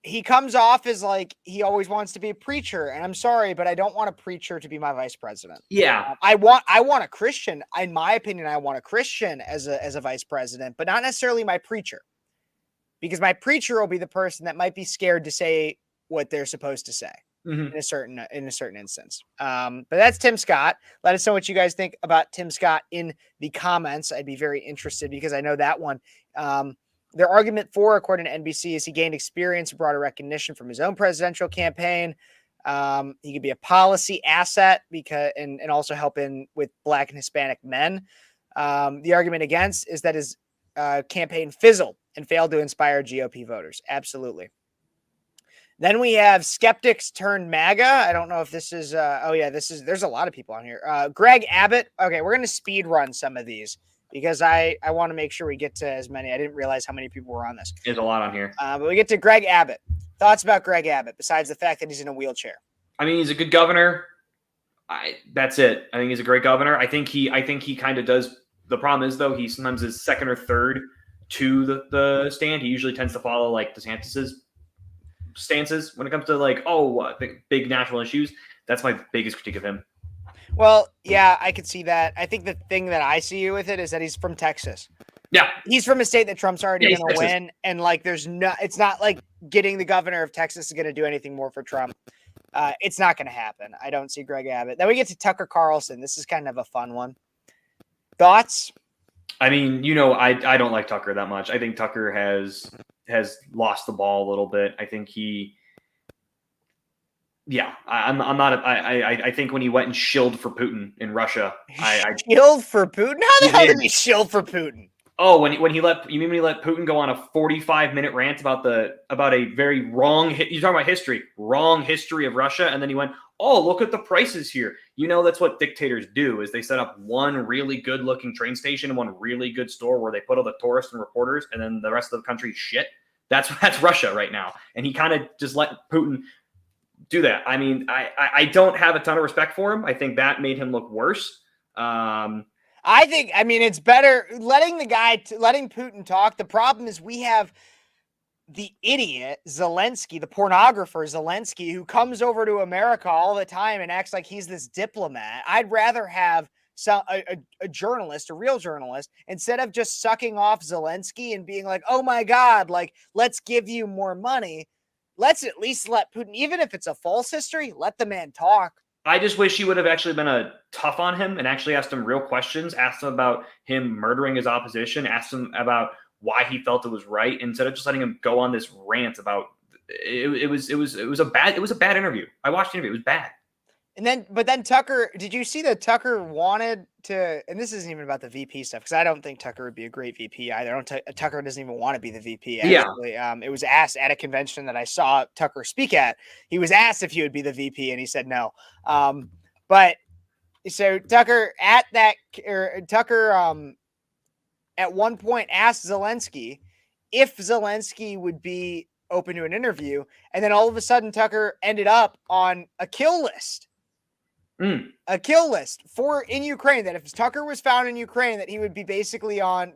he comes off as like he always wants to be a preacher, and I'm sorry, but I don't want a preacher to be my vice president. Yeah. I want a Christian. In my opinion, I want a Christian as a vice president, but not necessarily my preacher, because my preacher will be the person that might be scared to say what they're supposed to say in a certain instance. But that's Tim Scott. Let us know what you guys think about Tim Scott in the comments. I'd be very interested, because I know that one. Their argument for, according to NBC, is he gained experience and broader recognition from his own presidential campaign. He could be a policy asset and also helping with Black and Hispanic men. The argument against is that his campaign fizzled and failed to inspire GOP voters. Absolutely. Then we have skeptics turned MAGA. I don't know if this is, there's a lot of people on here. Greg Abbott. Okay, we're going to speed run some of these, because I want to make sure we get to as many. I didn't realize how many people were on this. There's a lot on here. But we get to Greg Abbott. Thoughts about Greg Abbott, besides the fact that he's in a wheelchair? I mean, he's a good governor. That's it. I think he's a great governor. I think he kind of does. The problem is, though, he sometimes is second or third to the stand. He usually tends to follow like DeSantis's stances when it comes to like, big national issues. That's my biggest critique of him. Well, yeah, I could see that. I think the thing that I see with it is that he's from Texas. Yeah. He's from a state that Trump's already going to Texas. win. And like, it's not like getting the governor of Texas is going to do anything more for Trump. It's not going to happen. I don't see Greg Abbott. Then we get to Tucker Carlson. This is kind of a fun one. Thoughts? I mean, I don't like Tucker that much. I think Tucker has lost the ball a little bit. I think I think when he went and shilled for Putin in Russia, Shilled for Putin? How the hell did he shill for Putin? Oh, when he let Putin go on a 45-minute rant about a very wrong, you're talking about history, wrong history of Russia, and then he went, oh, look at the prices here. That's what dictators do, is they set up one really good-looking train station and one really good store where they put all the tourists and reporters, and then the rest of the country shit. That's Russia right now, and he kind of just let Putin do that. I mean, I don't have a ton of respect for him. I think that made him look worse. It's better letting Putin talk. The problem is we have the idiot Zelensky, the pornographer Zelensky, who comes over to America all the time and acts like he's this diplomat. I'd rather have a journalist, a real journalist, instead of just sucking off Zelensky and being like, oh my God, like, let's give you more money. Let's at least let Putin, even if it's a false history, let the man talk. I just wish he would have actually been tough on him and actually asked him real questions, asked him about him murdering his opposition, asked him about why he felt it was right, instead of just letting him go on this rant about it was a bad interview. I watched the interview. It was bad. But then Tucker, did you see that Tucker wanted to, and this isn't even about the VP stuff, because I don't think Tucker would be a great VP either. Tucker doesn't even want to be the VP. Actually. Yeah. It was asked at a convention that I saw Tucker speak at. He was asked if he would be the VP, and he said no. But so Tucker at one point asked Zelensky if Zelensky would be open to an interview, and then all of a sudden Tucker ended up on a kill list. A kill list in Ukraine, that if Tucker was found in Ukraine, that he would be basically like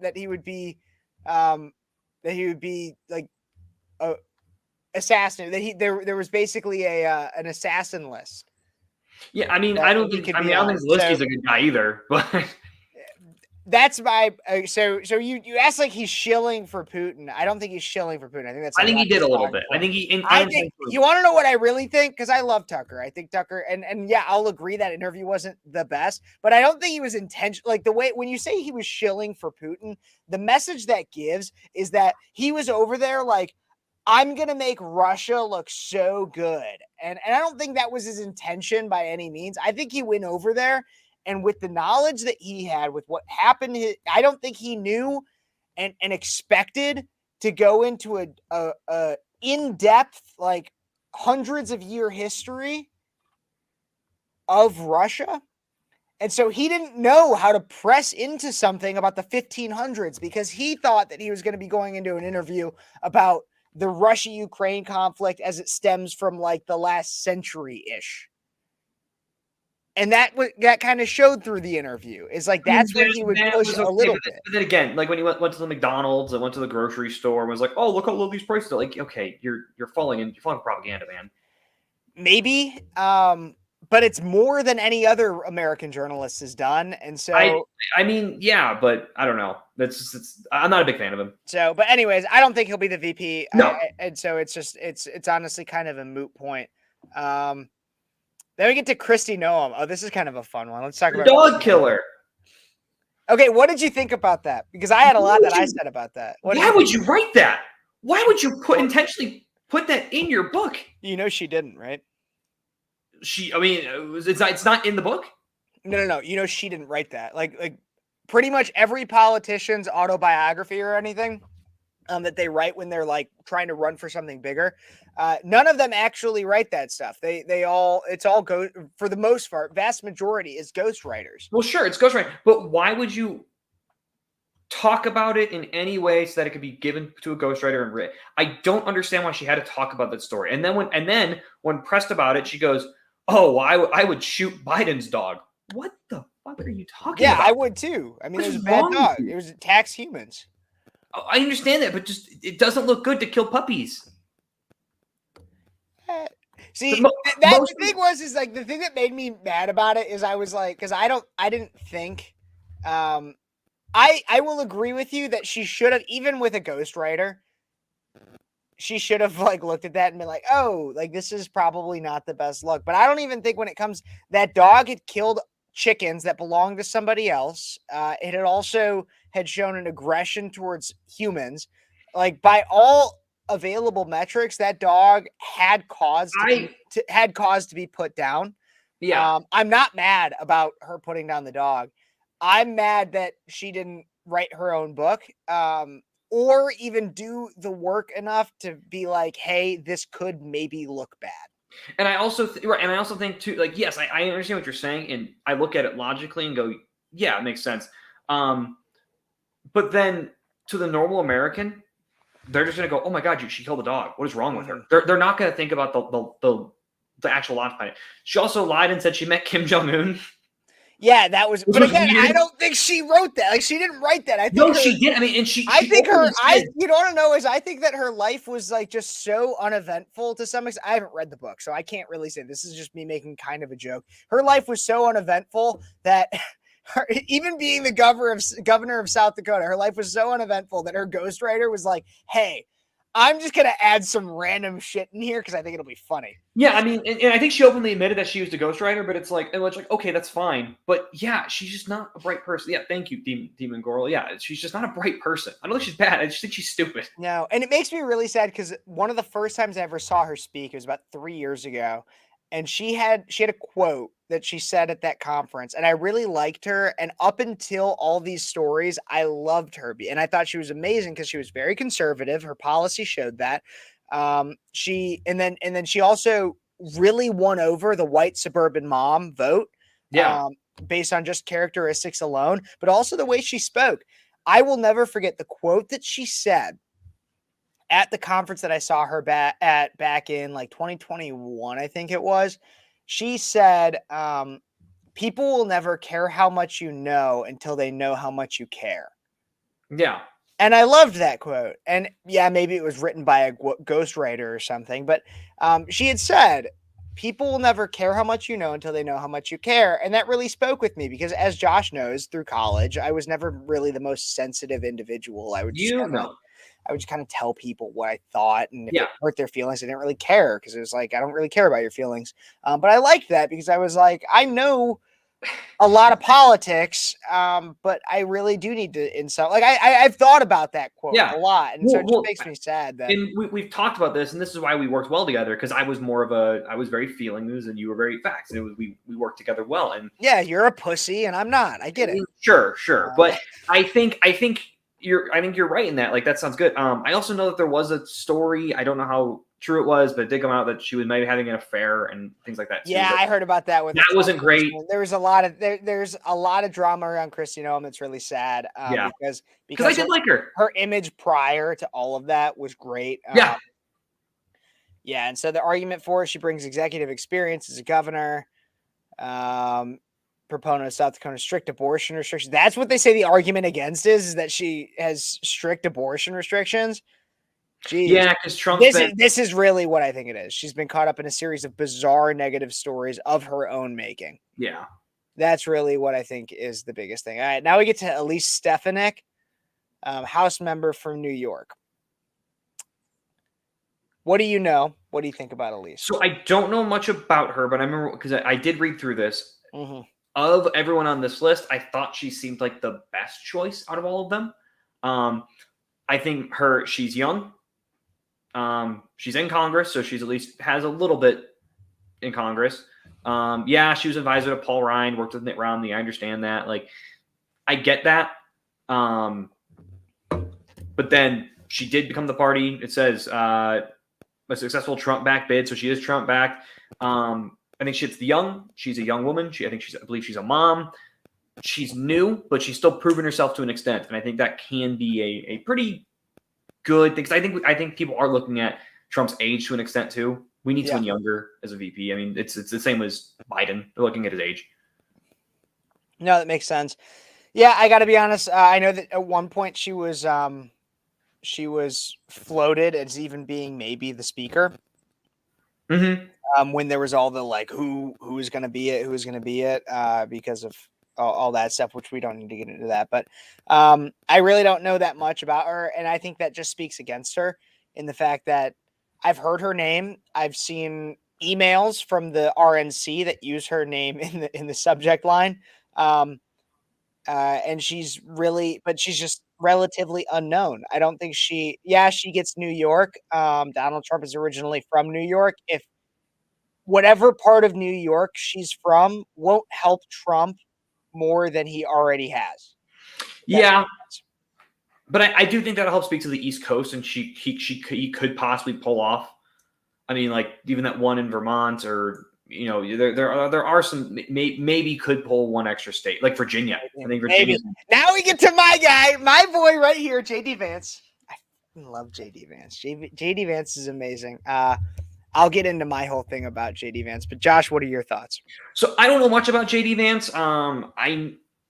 assassinated. There was basically an assassin list. Yeah, I mean, I don't think Zelensky's a good guy either, but that's my so you asked like he's shilling for Putin. I don't think he's shilling for Putin. I think he did a little bit. I think you want to know what I really think, because I love Tucker. I think Tucker and yeah, I'll agree that interview wasn't the best, but I don't think he was intentional. Like the way when you say he was shilling for Putin, the message that gives is that he was over there like, I'm gonna make Russia look so good, and I don't think that was his intention by any means. I think he went over there, and with the knowledge that he had with what happened, I don't think he knew and expected to go into a in-depth, like hundreds of year history of Russia. And so he didn't know how to press into something about the 1500s, because he thought that he was going to be going into an interview about the Russia-Ukraine conflict as it stems from like the last century-ish. And that kind of showed through the interview. Is like that's when he would push a little bit. But then again, like when he went to the McDonald's and went to the grocery store and was like, "Oh, look how low these prices are." Like, okay, you're falling propaganda, man. Maybe, but it's more than any other American journalist has done, and so I mean, yeah, but I don't know. I'm not a big fan of him. So, but anyways, I don't think he'll be the VP. No. And so it's honestly kind of a moot point. Then we get to Kristi Noem. Oh, this is kind of a fun one. Let's talk about Dog killer. Okay, what did you think about that? Because I had a lot that I said about that. Why would you write that? Why would you intentionally put that in your book? You know she didn't, right? It's not in the book? No. You know she didn't write that. Like pretty much every politician's autobiography or anything that they write when they're like trying to run for something bigger. None of them actually write that stuff. It's all for the most part, vast majority is ghostwriters. Well, sure, it's ghostwriting, but why would you talk about it in any way so that it could be given to a ghostwriter and written? I don't understand why she had to talk about that story. And then when pressed about it, she goes, "Oh, well, I would shoot Biden's dog." What the fuck are you talking about? Yeah, I would too. I mean, it was a bad dog. It was attacks humans. I understand that, but just it doesn't look good to kill puppies. See, the thing was like the thing that made me mad about it is I was like, because I didn't think, I will agree with you that she should have, even with a ghostwriter, she should have like looked at that and been like, oh, like this is probably not the best look. But I don't even think when it comes, that dog had killed chickens that belonged to somebody else. It had also had shown an aggression towards humans. Like by all available metrics, that dog had cause to be put down. Yeah. I'm not mad about her putting down the dog. I'm mad that she didn't write her own book, or even do the work enough to be like, hey, this could maybe look bad. And I also think too, like, yes, I understand what you're saying, and I look at it logically and go, yeah, it makes sense. But then to the normal American, they're just gonna go, oh my God, she killed a dog. What is wrong with her? They're not gonna think about the actual launch behind it. She also lied and said she met Kim Jong-un. Yeah, that was. But again, I don't think she wrote that. Like, she didn't write that. I think she did. I mean, and you want to know is I think that her life was like just so uneventful to some extent. I haven't read the book, so I can't really say. This is just me making kind of a joke. Her life was so uneventful that even being the governor of South Dakota, her life was so uneventful that her ghostwriter was like, "Hey, I'm just gonna add some random shit in here because I think it'll be funny." Yeah, I mean, and I think she openly admitted that she was a ghostwriter, but it's like, okay, that's fine. But yeah, she's just not a bright person. Yeah, thank you, Demon Goral. Yeah, she's just not a bright person. I don't think she's bad. I just think she's stupid. No, and it makes me really sad because one of the first times I ever saw her speak, it was about 3 years ago, and she had a quote that she said at that conference, and I really liked her. And up until all these stories, I loved her, and I thought she was amazing because she was very conservative. Her policy showed that. And then she also really won over the white suburban mom vote. Yeah. Based on just characteristics alone, but also the way she spoke. I will never forget the quote that she said at the conference that I saw her back in like 2021, I think it was. She said, people will never care how much you know until they know how much you care. Yeah. And I loved that quote. And yeah, maybe it was written by a ghostwriter or something, but she had said, people will never care how much you know until they know how much you care. And that really spoke with me because, as Josh knows, through college, I was never really the most sensitive individual. I would just kind of tell people what I thought, and if it hurt their feelings, I didn't really care because it was like, I don't really care about your feelings. But I liked that because I was like, I know a lot of politics, but I really do need to insult. Like I've thought about that quote a lot, and so it just makes me sad that. And we've talked about this, and this is why we worked well together because I was very feelings, and you were very facts, and it was we worked together well. And yeah, you're a pussy, and I'm not. I get it. Sure, but I think you're right in that. Like that sounds good. I also know that there was a story. I don't know how true it was, but it did come out that she was maybe having an affair and things like that too. Yeah, I heard about that. That wasn't great. There was there's a lot of drama around Kristi Noem. It's really sad. Because I did like her. Her image prior to all of that was great. Yeah, and so the argument for her, she brings executive experience as a governor. Proponent of South Dakota strict abortion restrictions. That's what they say the argument against is that she has strict abortion restrictions. Jeez. Yeah, because Trump. This is really what I think it is. She's been caught up in a series of bizarre negative stories of her own making. Yeah. That's really what I think is the biggest thing. All right, now we get to Elise Stefanik, House member from New York. What do you know? What do you think about Elise? So I don't know much about her, but I remember because I did read through this. Mm-hmm. Of everyone on this list, I thought she seemed like the best choice out of all of them. I think she's young. She's in Congress, so she's at least has a little bit in Congress. Yeah, she was advisor to Paul Ryan, worked with Mitt Romney. I understand that. Like, I get that. But then she did become the party. It says a successful Trump-backed bid, so she is Trump-backed. I think she's young. She's a young woman. I believe she's a mom. She's new, but she's still proven herself to an extent, and I think that can be a pretty good thing. Because I think people are looking at Trump's age to an extent too. We need someone younger as a VP. I mean, it's the same as Biden. They're looking at his age. No, that makes sense. Yeah, I got to be honest. I know that at one point she was floated as even being maybe the speaker. Mm-hmm. When there was all the like who is going to be it, because of all that stuff, which we don't need to get into that. But I really don't know that much about her, and I think that just speaks against her in the fact that I've heard her name. I've seen emails from the RNC that use her name in the subject line, and she's just relatively unknown. I don't think she gets New York. Donald Trump is originally from New York. If whatever part of New York she's from won't help Trump more than he already has. Yeah. But I do think that'll help speak to the East Coast, and he could possibly pull off. I mean, like even that one in Vermont, or there are some maybe could pull one extra state, like Virginia. I think Virginia. Now we get to my guy, my boy right here, JD Vance. I love JD Vance. JD Vance is amazing. I'll get into my whole thing about JD Vance, but Josh, what are your thoughts? So I don't know much about JD Vance.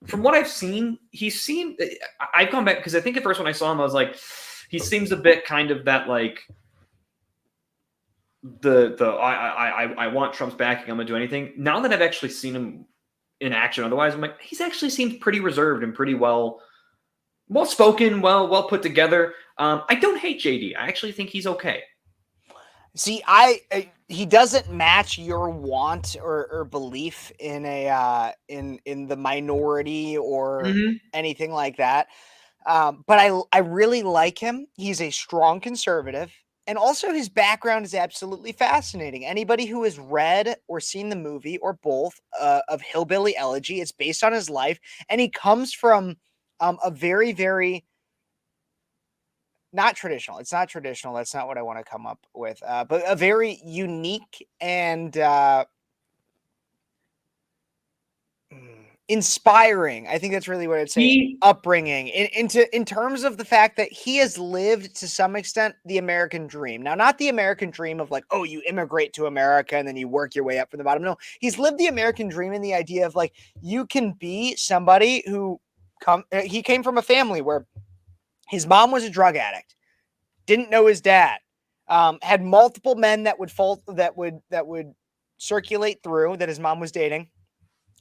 From what I've seen, I've gone back because I think at first when I saw him, I was like, he seems a bit kind of that like I want Trump's backing. I'm gonna do anything. Now that I've actually seen him in action, otherwise I'm like, he's actually seems pretty reserved and pretty well spoken, well put together. I don't hate JD. I actually think he's okay. See, he doesn't match your want or belief in in the minority or anything like that. But I really like him. He's a strong conservative, and also his background is absolutely fascinating. Anybody who has read or seen the movie or both of Hillbilly Elegy, it's based on his life, and he comes from a very, very not traditional. It's not traditional. That's not what I want to come up with. But a very unique and inspiring. I think that's really what I'd say. Upbringing in terms of the fact that he has lived to some extent the American dream. Now, not the American dream of like, oh, you immigrate to America and then you work your way up from the bottom. No, he's lived the American dream in the idea of like you can be somebody who he came from a family where his mom was a drug addict, didn't know his dad, had multiple men that would circulate through that his mom was dating,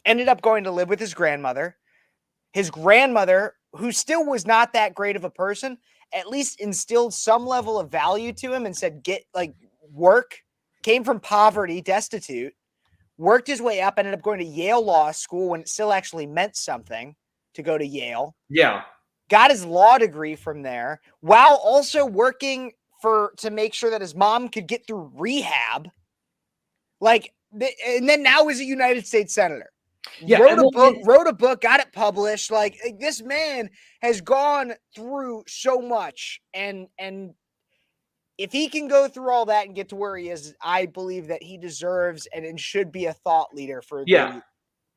ended up going to live with his grandmother. His grandmother, who still was not that great of a person, at least instilled some level of value to him and said, work, came from poverty, destitute, worked his way up, ended up going to Yale Law School when it still actually meant something to go to Yale. Yeah. Got his law degree from there while also working to make sure that his mom could get through rehab. And then now is a United States Senator. Yeah, wrote a book, got it published. Like this man has gone through so much. And if he can go through all that and get to where he is, I believe that he deserves and should be a thought leader for the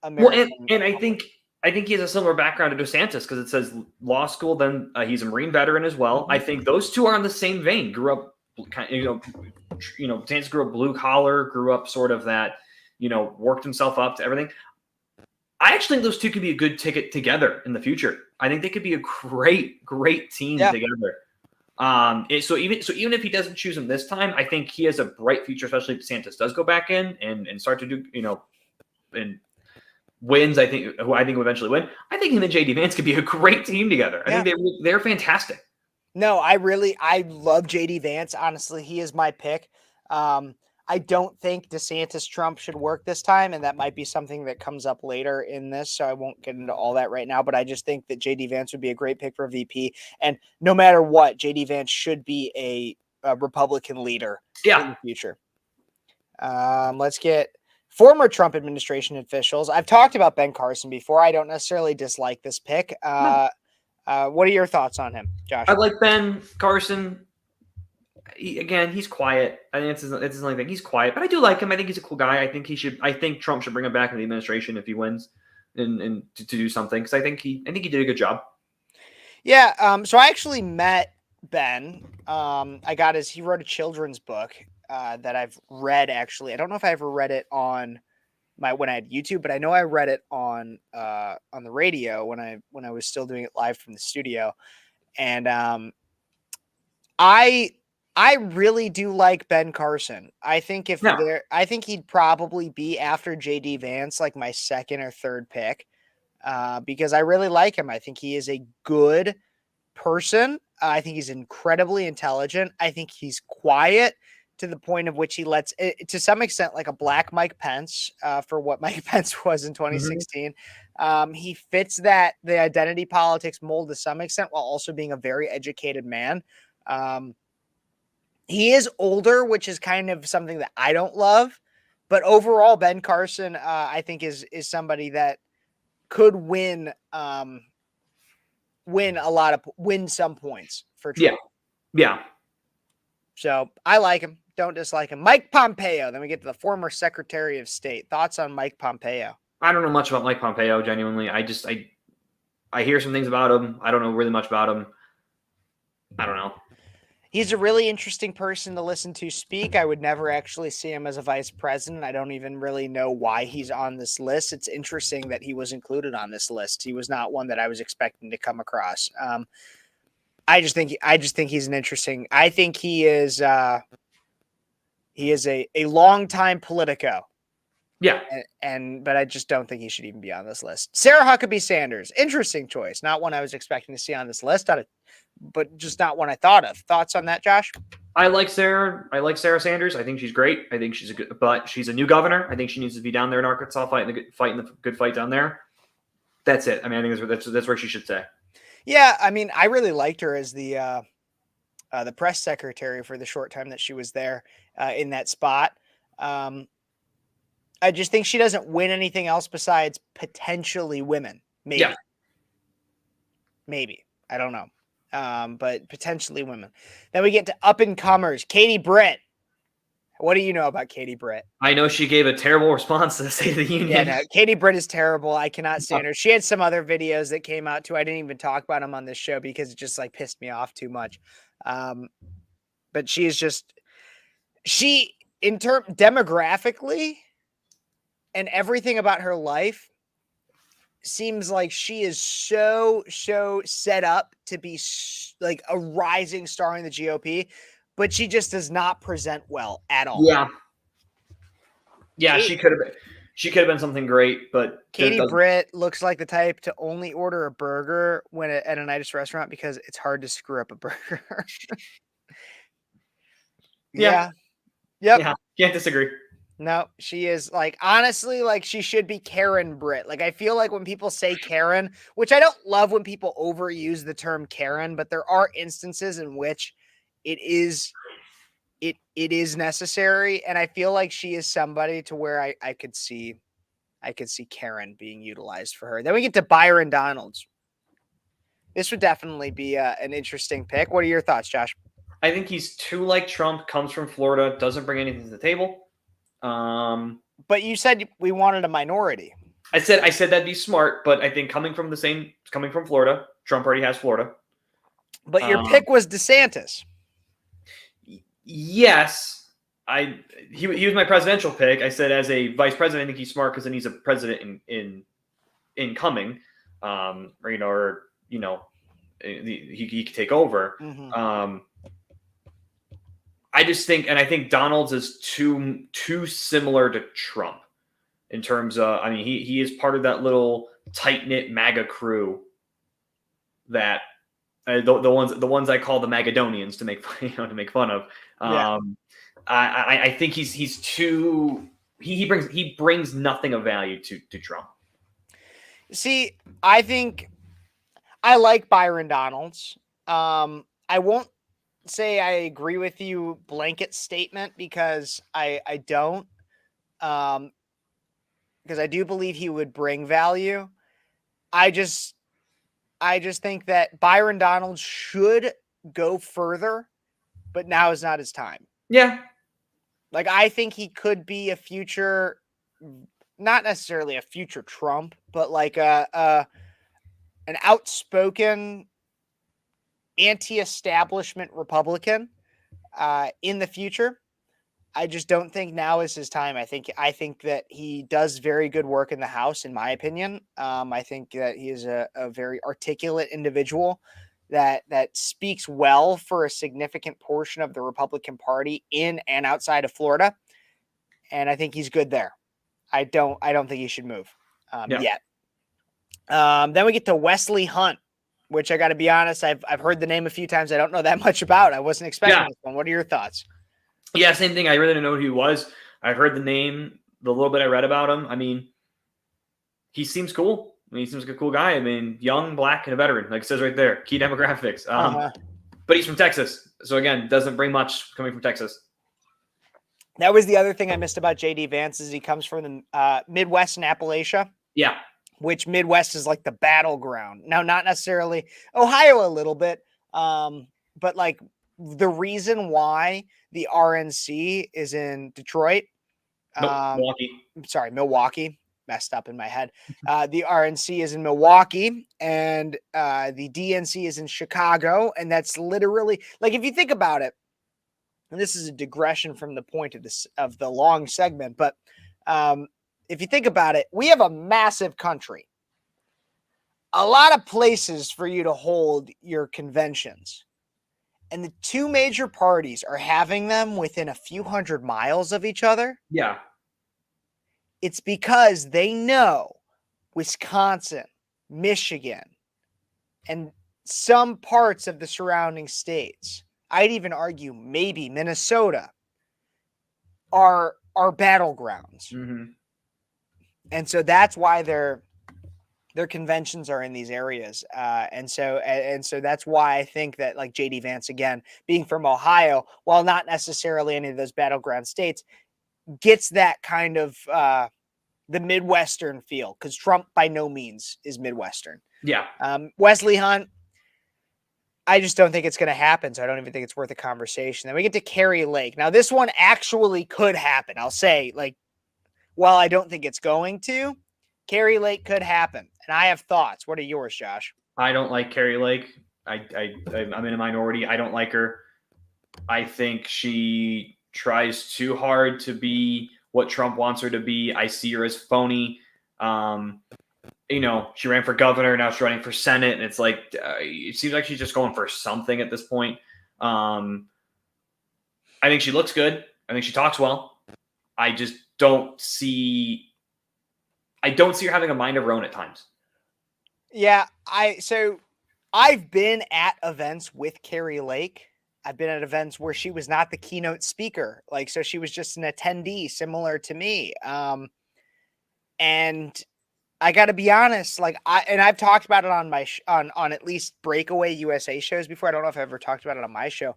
American. Well, and I think he has a similar background to DeSantis because it says law school. Then he's a Marine veteran as well. I think those two are in the same vein. Grew up, DeSantis grew up blue collar. Grew up sort of that, worked himself up to everything. I actually think those two could be a good ticket together in the future. I think they could be a great team together. So even if he doesn't choose him this time, I think he has a bright future, especially if DeSantis does go back in and start to do, and wins. I think will eventually win. I think him and JD Vance could be a great team together. I think they're fantastic. No, I love JD Vance. Honestly, he is my pick. I don't think DeSantis Trump should work this time, and that might be something that comes up later in this, so I won't get into all that right now, but I just think that JD Vance would be a great pick for VP, and no matter what, JD Vance should be a Republican leader in the future. Let's get former Trump administration officials. I've talked about Ben Carson before. I don't necessarily dislike this pick. What are your thoughts on him, Josh? I like Ben Carson. He's quiet. I think it's his only thing. He's quiet, but I do like him. I think he's a cool guy. I think Trump should bring him back in the administration if he wins, and to do something, because I think he did a good job. Yeah. So I actually met Ben. He wrote a children's book that I've read. Actually, I don't know if I ever read it on when I had YouTube, but I know I read it on the radio when I was still doing it live from the studio, and I really do like Ben Carson. I think I think he'd probably be after JD Vance, like my second or third pick, because I really like him. I think he is a good person. I think he's incredibly intelligent. I think he's quiet to the point of which he lets, to some extent, like a black Mike Pence, for what Mike Pence was in 2016. He fits the identity politics mold to some extent, while also being a very educated man. He is older, which is kind of something that I don't love, but overall, Ben Carson, I think is somebody that could win some points for Trump. Yeah. So I like him. Don't dislike him. Mike Pompeo. Then we get to the former Secretary of State. Thoughts on Mike Pompeo? I don't know much about Mike Pompeo, genuinely. I hear some things about him. I don't know really much about him. I don't know. He's a really interesting person to listen to speak. I would never actually see him as a vice president. I don't even really know why he's on this list. It's interesting that he was included on this list. He was not one that I was expecting to come across. I just think he's an interesting. I think he is a longtime Politico. Yeah. But I just don't think he should even be on this list. Sarah Huckabee Sanders, interesting choice. Not one I was expecting to see on this list, but just not one I thought of. Thoughts on that, Josh? I like Sarah Sanders. I think she's great. I think but she's a new governor. I think she needs to be down there in Arkansas fighting the good fight down there. That's it. I mean, I think that's where she should stay. Yeah, I mean, I really liked her as the press secretary for the short time that she was there in that spot. I just think she doesn't win anything else besides potentially women. Maybe. Yeah. Maybe. I don't know. But potentially women. Then we get to up-and-comers. Katie Britt. What do you know about Katie Britt? I know she gave a terrible response to the State of the Union. Yeah, no, Katie Britt is terrible. I cannot stand her. She had some other videos that came out too. I didn't even talk about them on this show because it just like pissed me off too much. But she is just demographically and everything about her life seems like she is so set up to be like a rising star in the GOP, but she just does not present well at all. Yeah, she could have been something great, but Katie Britt looks like the type to only order a burger at a nice restaurant because it's hard to screw up a burger. Yeah. Yep. Yeah, can't disagree. No, she is like, honestly, like she should be Karen Britt. Like, I feel like when people say Karen, which I don't love when people overuse the term Karen, but there are instances in which it is necessary. And I feel like she is somebody to where I could see Karen being utilized for her. Then we get to Byron Donalds. This would definitely be an interesting pick. What are your thoughts, Josh? I think he's too like Trump, comes from Florida, doesn't bring anything to the table. But you said we wanted a minority. I said that'd be smart, but I think coming from Florida, Trump already has Florida. But your pick was DeSantis. Yes, he was my presidential pick. I said as a vice president, I think he's smart because then he's a president in incoming, he could take over. Mm-hmm. I just think, and I think Donald's is too similar to Trump in terms of, I mean, he is part of that little tight knit MAGA crew that the ones I call the Magadonians to make fun of. I think he's too he brings nothing of value to Trump. See, I think I like Byron Donalds. I won't say I agree with you blanket statement because I don't. Because I do believe he would bring value. I just think that Byron Donalds should go further, but now is not his time. Yeah. Like, I think he could be a future, not necessarily a future Trump, but like an outspoken anti-establishment Republican in the future. I just don't think now is his time. I think that he does very good work in the House, in my opinion. I think that he is a very articulate individual that speaks well for a significant portion of the Republican Party in and outside of Florida. And I think he's good there. I don't think he should move yet. Then we get to Wesley Hunt, which I got to be honest, I've heard the name a few times. I don't know that much about. I wasn't expecting this one. What are your thoughts? Yeah, same thing. I really didn't know who he was. I heard the name, the little bit I read about him. I mean, he seems cool. I mean, he seems like a cool guy. I mean, young, black, and a veteran, like it says right there. Key demographics. But he's from Texas. So, again, doesn't bring much coming from Texas. That was the other thing I missed about J.D. Vance is he comes from the Midwest and Appalachia. Yeah. Which Midwest is like the battleground. Now, not necessarily Ohio a little bit, but like the reason why the RNC is in Detroit. Milwaukee. Sorry, Milwaukee. Messed up in my head. The RNC is in Milwaukee and the DNC is in Chicago. And that's literally, like, if you think about it, and this is a digression from the point of the long segment, but if you think about it, we have a massive country, a lot of places for you to hold your conventions. And the two major parties are having them within a few hundred miles of each other. Yeah. It's because they know Wisconsin, Michigan, and some parts of the surrounding states, I'd even argue maybe Minnesota, are battlegrounds. Mm-hmm. And so that's why their conventions are in these areas. And so that's why I think that, like, J.D. Vance, again, being from Ohio, while not necessarily any of those battleground states, gets that kind of the Midwestern feel, because Trump by no means is Midwestern. Yeah. Wesley Hunt, I just don't think it's going to happen, so I don't even think it's worth a conversation. Then we get to Kari Lake. Now, this one actually could happen. I'll say, like, while I don't think it's going to, Kari Lake could happen. And I have thoughts. What are yours, Josh? I don't like Kari Lake. I'm in a minority. I don't like her. I think she tries too hard to be what Trump wants her to be. I see her as phony. She ran for governor. Now she's running for Senate. And it's like, it seems like she's just going for something at this point. I think she looks good. I think she talks well. I just don't see her having a mind of her own at times. Yeah, I've been at events with Kari Lake. I've been at events where she was not the keynote speaker. Like, so she was just an attendee similar to me. And I got to be honest, like I've talked about it on my on at least Breakaway USA shows before. I don't know if I've ever talked about it on my show.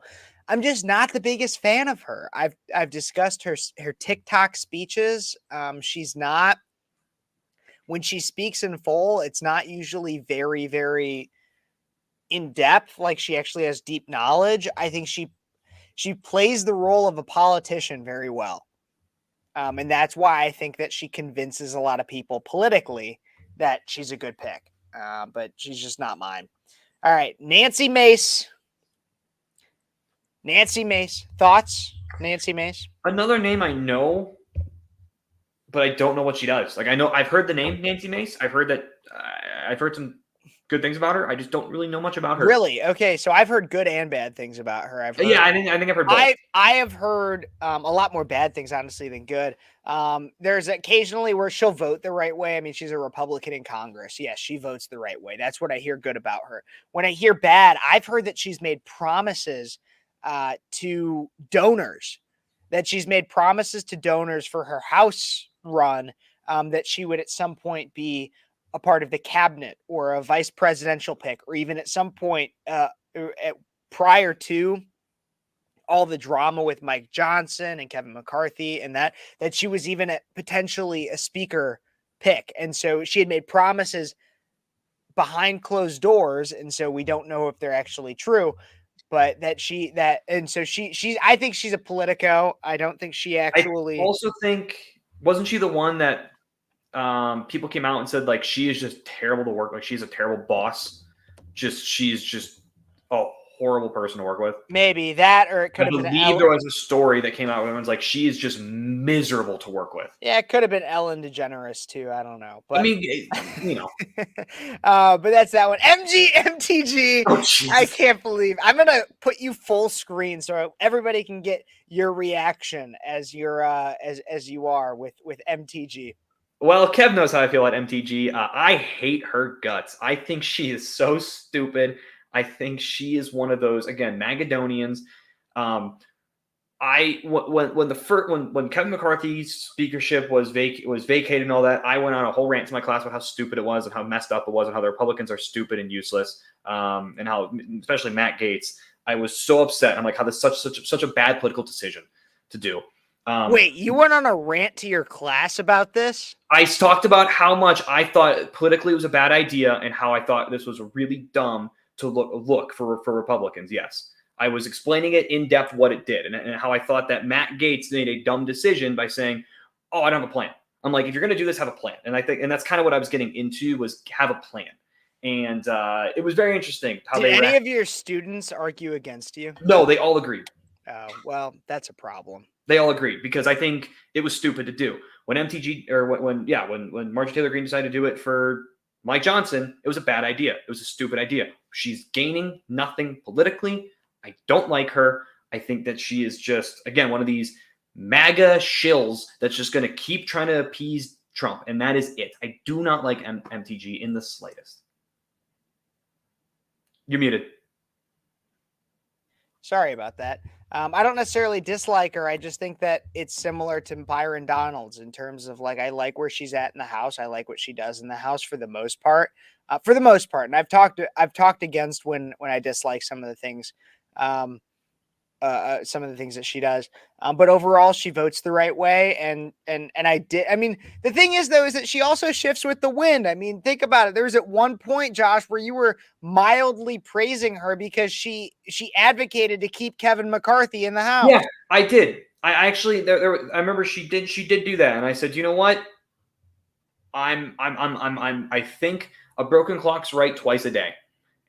I'm just not the biggest fan of her. I've discussed her TikTok speeches. She's not, when she speaks in full, it's not usually very, very in depth. Like, she actually has deep knowledge. I think she plays the role of a politician very well. And that's why I think that she convinces a lot of people politically that she's a good pick. But she's just not mine. All right. Nancy Mace. Thoughts? Nancy Mace. Another name I know, but I don't know what she does. Like I know I've heard the name Nancy Mace. I've heard that. I've heard some good things about her. I just don't really know much about her. Really? Okay, so I've heard good and bad things about her. I've heard, Yeah, I think I've heard both. I have heard a lot more bad things, honestly, than good. There's occasionally where she'll vote the right way. I mean, she's a Republican in Congress. Yes, she votes the right way. That's what I hear good about her. When I hear bad, I've heard that she's made promises to donors, for her House run, that she would at some point be a part of the cabinet or a vice presidential pick, or even at some point prior to all the drama with Mike Johnson and Kevin McCarthy, and that she was even potentially a speaker pick. And so she had made promises behind closed doors. And so we don't know if they're actually true, but I think she's a Politico. I don't think she actually. I also think, wasn't she the one that people came out and said like she is just terrible to work, like she's a terrible boss, she's just a horrible person to work with? Maybe that, or it could have been. I believe there was a story that came out where everyone's like, she is just miserable to work with. Yeah, it could have been Ellen DeGeneres too. I don't know, but I mean, you know. But that's that one. MTG. Oh, Jesus. I can't believe I'm gonna put you full screen so everybody can get your reaction as you're as you are with MTG. Well, Kev knows how I feel about MTG. I hate her guts. I think she is so stupid. I think she is one of those, again, Magadonians. When Kevin McCarthy's speakership was vacated and all that, I went on a whole rant to my class about how stupid it was and how messed up it was and how the Republicans are stupid and useless, and how, especially Matt Gaetz, I was so upset. I'm like, how this such a bad political decision to do. Wait, you went on a rant to your class about this? I talked about how much I thought politically it was a bad idea and how I thought this was really dumb to look for Republicans. Yes, I was explaining it in depth what it did and how I thought that Matt Gaetz made a dumb decision by saying, "Oh, I don't have a plan." I'm like, if you're going to do this, have a plan. And I think, and that's kind of what I was getting into, was have a plan. And it was very interesting how Did any of your students argue against you? No, they all agreed. Oh, well, that's a problem. They all agreed because I think it was stupid to do. When MTG or when Marjorie Taylor Greene decided to do it for Mike Johnson, it was a bad idea. It was a stupid idea. She's gaining nothing politically. I don't like her. I think that she is just, again, one of these MAGA shills that's just going to keep trying to appease Trump, and that is it. I do not like MTG in the slightest. You're muted. Sorry about that. I don't necessarily dislike her. I just think that it's similar to Byron Donalds in terms of, like, I like where she's at in the House. I like what she does in the House for the most part. And I've talked against when I dislike some of the things, that she does. But overall, she votes the right way. And I did. I mean, the thing is, though, is that she also shifts with the wind. I mean, think about it. There was at one point, Josh, where you were mildly praising her because she advocated to keep Kevin McCarthy in the House. Yeah, I did. I actually, I remember she did do that. And I said, you know what? I think a broken clock's right twice a day.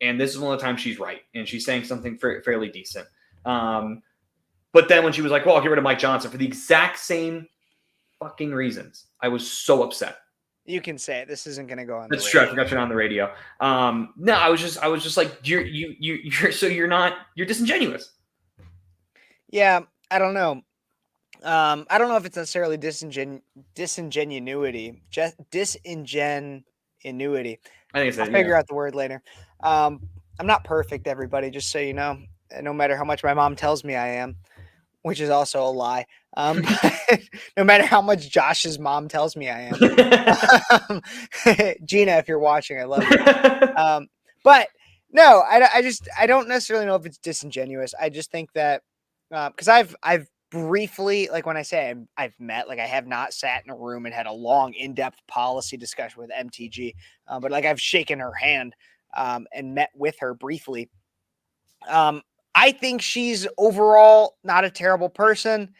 And this is one of the times she's right. And she's saying something fairly decent. But then when she was like, well, I'll get rid of Mike Johnson for the exact same fucking reasons, I was so upset. You can say it. This isn't going to go on. That's true. I forgot to turn on the radio. No, I was just like, you're disingenuous. Yeah. I don't know. I don't know if it's necessarily disingenuity, just disingenuity. I think it's I'll figure out the word later. I'm not perfect, everybody, just so you know. No matter how much my mom tells me I am, which is also a lie. No matter how much Josh's mom tells me I am. Gina, if you're watching, I love you. But no, I don't necessarily know if it's disingenuous. I just think that because I've briefly, like when I say I've met, like I have not sat in a room and had a long, in-depth policy discussion with MTG, but like I've shaken her hand and met with her briefly. I think she's overall not a terrible person.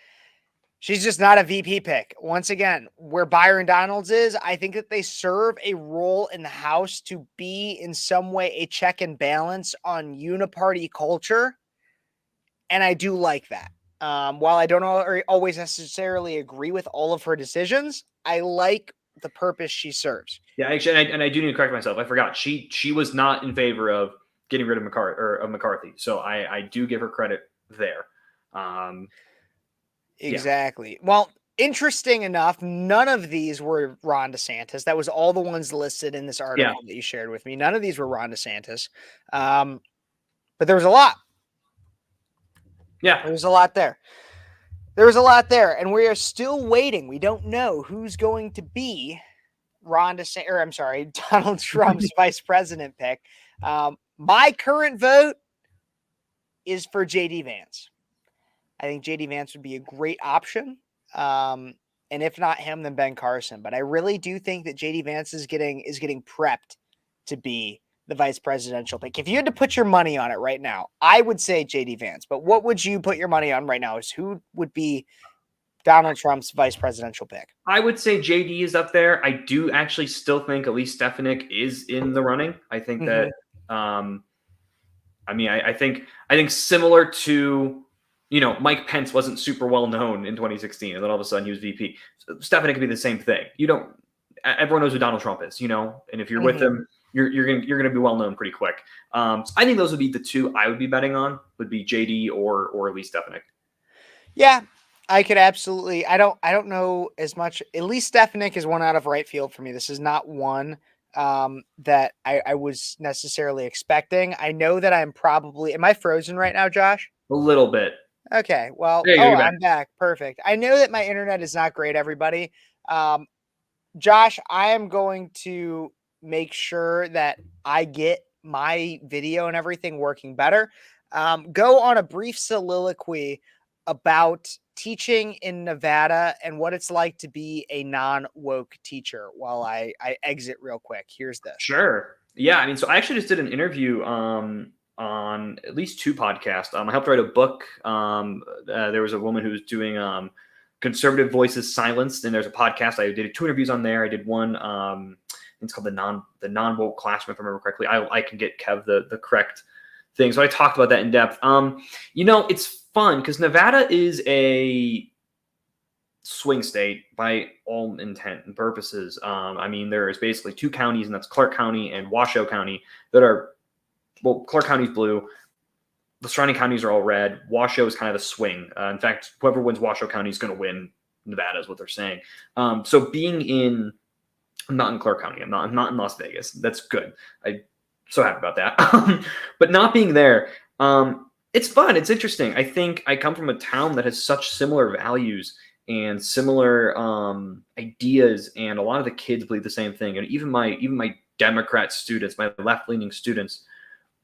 She's just not a VP pick. Once again, where Byron Donalds is, I think that they serve a role in the House to be in some way a check and balance on uniparty culture. And I do like that. While I don't always necessarily agree with all of her decisions, I like the purpose she serves. Yeah, actually, and I do need to correct myself. I forgot she was not in favor of getting rid of McCarthy. So I do give her credit there. Exactly. Yeah. Well, interesting enough, none of these were Ron DeSantis. That was all the ones listed in this article that you shared with me. None of these were Ron DeSantis. But there was a lot. Yeah. There was a lot there. There was a lot there. And we are still waiting. We don't know who's going to be Donald Trump's vice president pick. My current vote is for J.D. Vance. I think J.D. Vance would be a great option. And if not him, then Ben Carson. But I really do think that J.D. Vance is getting prepped to be the vice presidential pick. If you had to put your money on it right now, I would say J.D. Vance. But what would you put your money on right now? Is who would be Donald Trump's vice presidential pick? I would say JD is up there. I do actually still think Elise Stefanik is in the running. I think that, I think similar to, Mike Pence wasn't super well known in 2016, and then all of a sudden he was VP. So Stefanik could be the same thing. Everyone knows who Donald Trump is, and if you're with him, you're gonna be well known pretty quick. So I think those would be the two I would be betting on, would be JD or Elise Stefanik. Yeah, I could absolutely. I don't know as much. Elise Stefanik is one out of right field for me. This is not one that I was necessarily expecting. I know that am I frozen right now, Josh? A little bit. Okay. Well, I'm back. Perfect. I know that my internet is not great, everybody. Josh, I am going to make sure that I get my video and everything working better. Go on a brief soliloquy about teaching in Nevada and what it's like to be a non-woke teacher while I exit real quick. Here's this. Sure. Yeah. So I actually just did an interview on at least 2 podcasts. I helped write a book. There was a woman who was doing Conservative Voices Silenced, and there's a podcast. I did 2 interviews on there. I did one. It's called the non-woke classroom, if I remember correctly. I can get Kev the correct thing. So I talked about that in depth. It's fun because Nevada is a swing state by all intent and purposes. There is basically 2 counties, and that's Clark County and Washoe County, that are, Clark County's blue. The surrounding counties are all red. Washoe is kind of the swing. In fact, whoever wins Washoe County is going to win Nevada, is what they're saying. So being I'm not in Clark County. I'm not in Las Vegas. That's good. I'm so happy about that. But not being there, it's fun. It's interesting. I think I come from a town that has such similar values and similar ideas, and a lot of the kids believe the same thing. And even my Democrat students, my left-leaning students,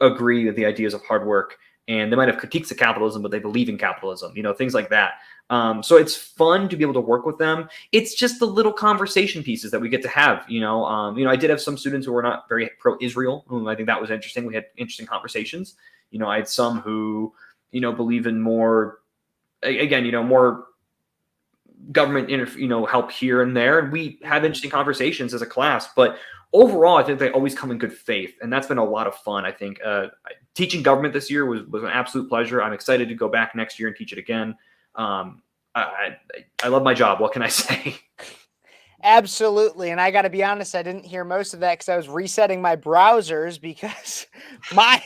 agree with the ideas of hard work, and they might have critiques of capitalism, but they believe in capitalism, things like that. So it's fun to be able to work with them. It's just the little conversation pieces that we get to have, I did have some students who were not very pro-Israel. I think that was interesting. We had interesting conversations. I had some who, believe in more, again, more government, help here and there. And we have interesting conversations as a class, but overall, I think they always come in good faith, and that's been a lot of fun. I think teaching government this year was an absolute pleasure. I'm excited to go back next year and teach it again. I love my job. What can I say? Absolutely. And I got to be honest, I didn't hear most of that because I was resetting my browsers because my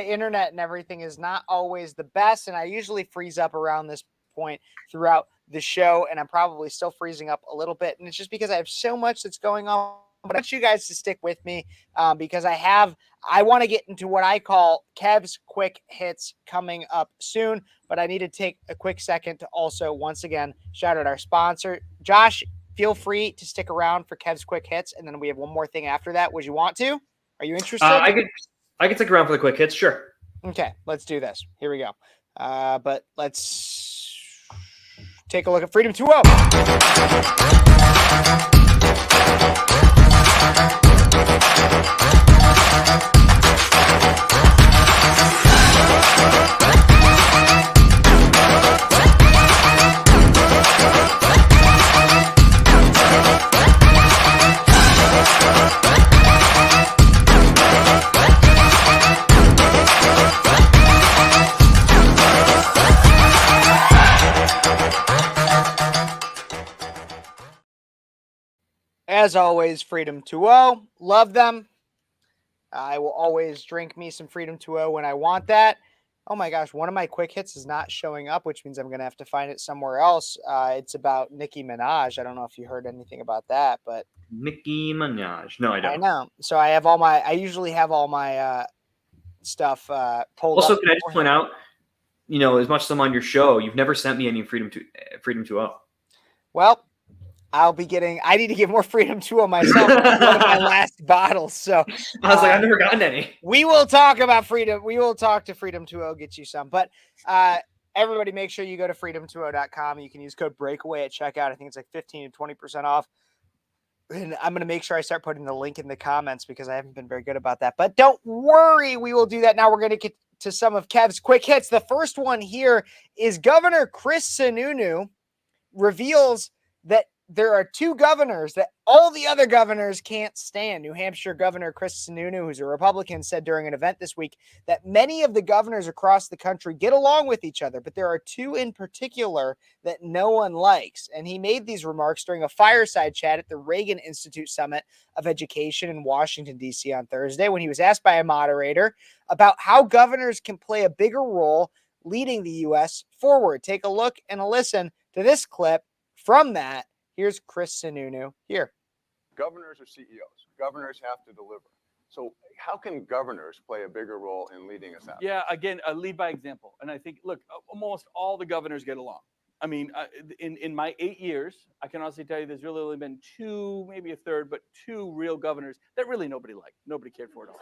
internet and everything is not always the best. And I usually freeze up around this point throughout the show, and I'm probably still freezing up a little bit. And it's just because I have so much that's going on. But I want you guys to stick with me because I want to get into what I call Kev's quick hits coming up soon. But I need to take a quick second to also, once again, shout out our sponsor. Josh, feel free to stick around for Kev's quick hits. And then we have one more thing after that. Would you want to? Are you interested? I could stick around for the quick hits. Sure. Okay, let's do this. Here we go. But let's take a look at Freedom 2.0. As always, Freedom 2.0. Love them. I will always drink me some Freedom 2.0 when I want that. Oh my gosh, one of my quick hits is not showing up, which means I'm going to have to find it somewhere else. It's about Nicki Minaj. I don't know if you heard anything about that, but Nicki Minaj. No, I don't. I know. So I usually have all my stuff pulled Also, up. can I just point out, as much as I'm on your show, you've never sent me any Freedom 2.0. Well, I need to get more Freedom 2.0 myself. One of my last bottles. So I was like, I've never gotten any. We will talk about Freedom. We will talk to Freedom 2.0, get you some. But everybody, make sure you go to freedom20.com. You can use code BREAKAWAY at checkout. I think it's like 15 to 20% off. And I'm going to make sure I start putting the link in the comments because I haven't been very good about that. But don't worry, we will do that. Now we're going to get to some of Kev's quick hits. The first one here is Governor Chris Sununu reveals that there are two governors that all the other governors can't stand. New Hampshire Governor Chris Sununu, who's a Republican, said during an event this week that many of the governors across the country get along with each other, but there are two in particular that no one likes. And he made these remarks during a fireside chat at the Reagan Institute Summit of Education in Washington, D.C. on Thursday when he was asked by a moderator about how governors can play a bigger role leading the U.S. forward. Take a look and a listen to this clip from that. Here's Chris Sununu here. Governors are CEOs. Governors have to deliver. So how can governors play a bigger role in leading us out? Yeah, again, lead by example. And I think, look, almost all the governors get along. I mean, in my 8 years, I can honestly tell you there's really only been two, maybe a third, but two real governors that really nobody liked. Nobody cared for at all.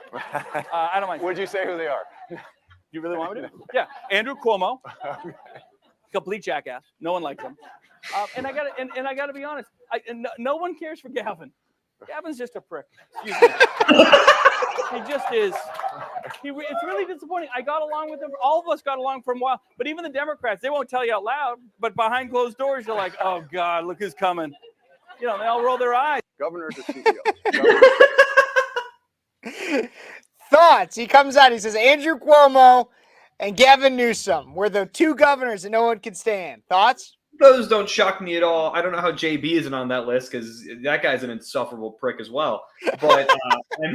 I don't mind. Would you say who they are? You really want me to? Yeah, Andrew Cuomo. Complete jackass. No one likes him. And I gotta be honest. No one cares for Gavin. Gavin's just a prick. Excuse me. He just is. It's really disappointing. I got along with him. All of us got along for a while. But even the Democrats, they won't tell you out loud. But behind closed doors, you're like, oh God, look who's coming. They all roll their eyes. Governors are CEOs. Thoughts? He comes out. He says Andrew Cuomo and Gavin Newsom were the two governors that no one could stand. Thoughts? Those don't shock me at all. I don't know how JB isn't on that list because that guy's an insufferable prick as well. But I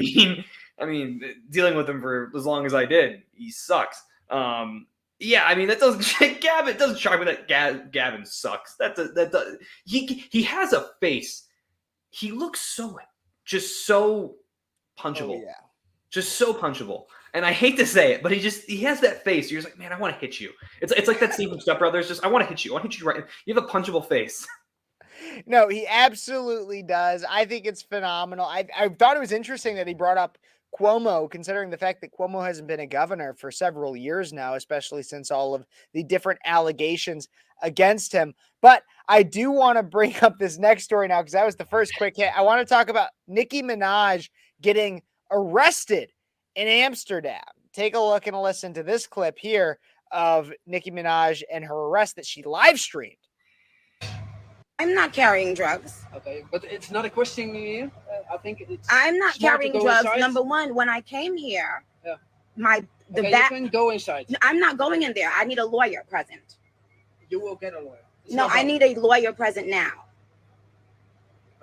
mean, dealing with him for as long as I did, he sucks. Yeah, I mean that doesn't Gavin. It doesn't shock me that Gavin sucks. He has a face. He looks so punchable. Oh, yeah. Just so punchable. And I hate to say it, but he has that face. You're just like, man, I want to hit you. It's like that scene from Step Brothers. Just, I want to hit you. I want to hit you right. You have a punchable face. No, he absolutely does. I think it's phenomenal. I thought it was interesting that he brought up Cuomo, considering the fact that Cuomo hasn't been a governor for several years now, especially since all of the different allegations against him. But I do want to bring up this next story now because that was the first quick hit. I want to talk about Nicki Minaj getting arrested in Amsterdam. Take a look and listen to this clip here of Nicki Minaj and her arrest that she live streamed. I'm not carrying drugs. Okay, but it's not a question here. I think it's. I'm not carrying drugs. Inside. Number one, when I came here, you can go inside. I'm not going in there. I need a lawyer present. You will get a lawyer. I need a lawyer present now.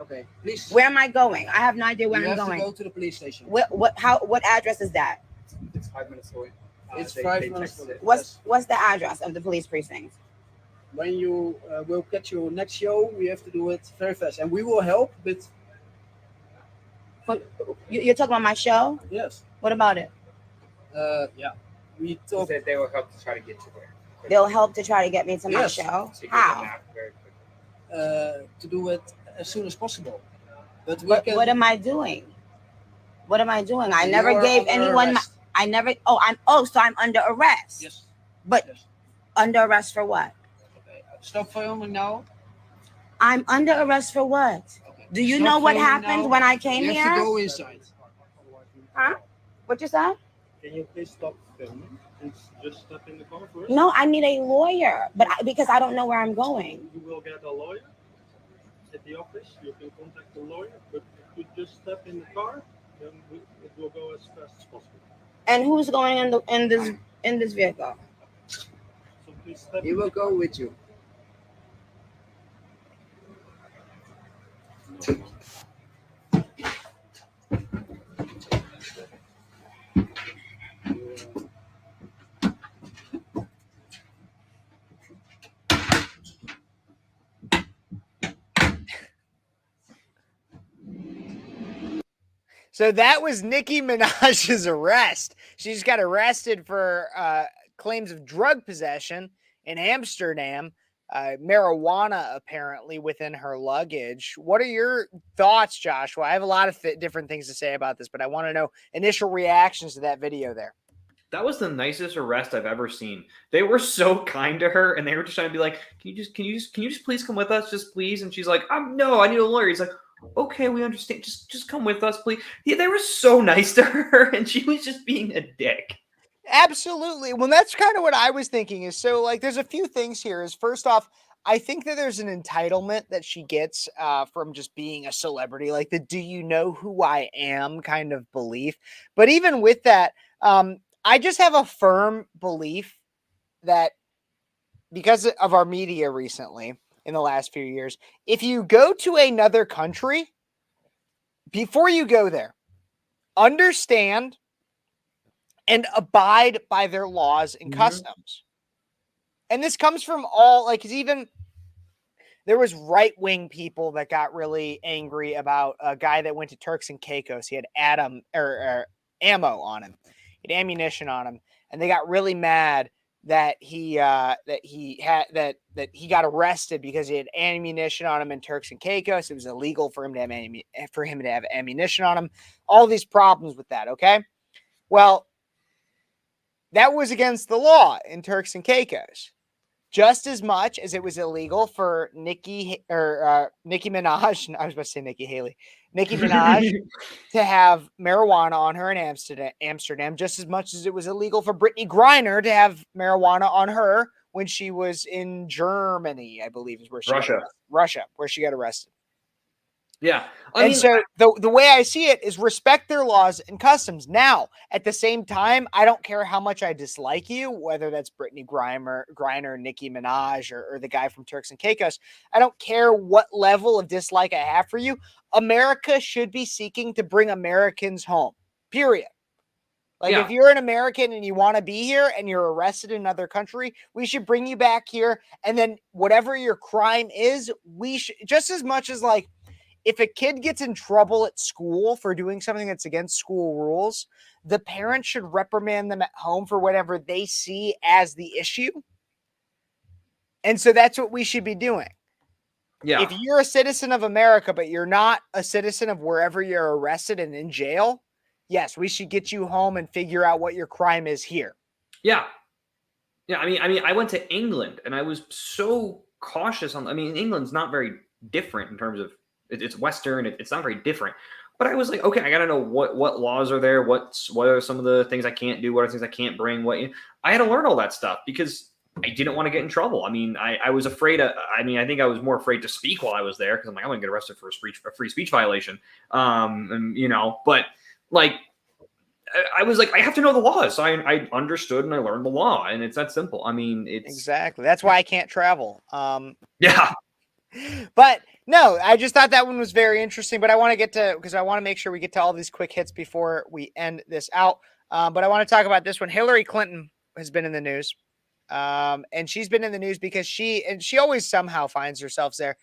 Okay, please. Where am I going? I have no idea where I'm going. You have to go to the police station. What address is that? It's 5 minutes away. It's 5 minutes away. What's the address of the police precinct? When you will get your next show, we have to do it very fast, and we will help. But you're talking about my show? Yes. What about it? Yeah, we talk. That they will help to try to get you there. They'll help to try to get me to my show. So how? To do it as soon as possible. But what am I doing? What am I doing? I never gave anyone. So I'm under arrest. Yes. But under arrest for what? Stop filming now. I'm under arrest for what? Okay. Do you know what happened when I came here? You have to go inside. Huh? What you said? Can you please stop filming and just step in the car first? No, I need a lawyer, because I don't know where I'm going. You will get a lawyer at the office. You can contact the lawyer, but if you just step in the car, then it will go as fast as possible. And who's going in this vehicle? So please step. He will go with you. So that was Nicki Minaj's arrest. She just got arrested for claims of drug possession in Amsterdam, marijuana apparently within her luggage. What are your thoughts, Joshua? I have a lot of different things to say about this, but I want to know initial reactions to that video there. That was the nicest arrest I've ever seen. They were so kind to her, and they were just trying to be like, "Can you just please come with us, just please?" And she's like, "No, I need a lawyer." He's like, "Okay, we understand. Just come with us, please." Yeah, they were so nice to her, and she was just being a dick. Absolutely. Well, that's kind of what I was thinking. Is so like, there's a few things here. Is first off, I think that there's an entitlement that she gets from just being a celebrity, like the "Do you know who I am" kind of belief. But even with that, I just have a firm belief that because of our media recently in the last few years, if you go to another country, before you go there, understand and abide by their laws and customs. And this comes from all, like, 'cause even there was right-wing people that got really angry about a guy that went to Turks and Caicos. He had ammo on him. He had ammunition on him, and they got really mad that he got arrested because he had ammunition on him in Turks and Caicos. It was illegal for him to have ammunition on him. All these problems with that. Okay, well, that was against the law in Turks and Caicos, just as much as it was illegal for Nicki Minaj. I was about to say Nikki Haley. Nicki Minaj to have marijuana on her in Amsterdam, just as much as it was illegal for Brittany Griner to have marijuana on her when she was in Germany, I believe is where she Russia, where she got arrested. Yeah. I mean, so the way I see it is respect their laws and customs. Now, at the same time, I don't care how much I dislike you, whether that's Brittany Griner, Nicki Minaj, or the guy from Turks and Caicos. I don't care what level of dislike I have for you. America should be seeking to bring Americans home, period. Like, if you're an American and you want to be here and you're arrested in another country, we should bring you back here. And then whatever your crime is, we should, just as much as like, if a kid gets in trouble at school for doing something that's against school rules, the parents should reprimand them at home for whatever they see as the issue. And so that's what we should be doing. Yeah. If you're a citizen of America, but you're not a citizen of wherever you're arrested and in jail, yes, we should get you home and figure out what your crime is here. Yeah. Yeah. I mean, I went to England and I was so cautious England's not very different in terms of, it's Western. It's not very different, but I was like, okay, I got to know what laws are there. What are some of the things I can't do? What are things I can't bring? I had to learn all that stuff because I didn't want to get in trouble. I mean, I was afraid I think I was more afraid to speak while I was there because I'm like, I'm going to get arrested for a free speech violation. But like, I was like, I have to know the laws. So I understood and I learned the law, and it's that simple. I mean, it's exactly, that's why I can't travel. Yeah. But no, I just thought that one was very interesting, but I want to get to, because I want to make sure we get to all these quick hits before we end this out. But I want to talk about this one. Hillary Clinton has been in the news. And she's been in the news because she always somehow finds herself there.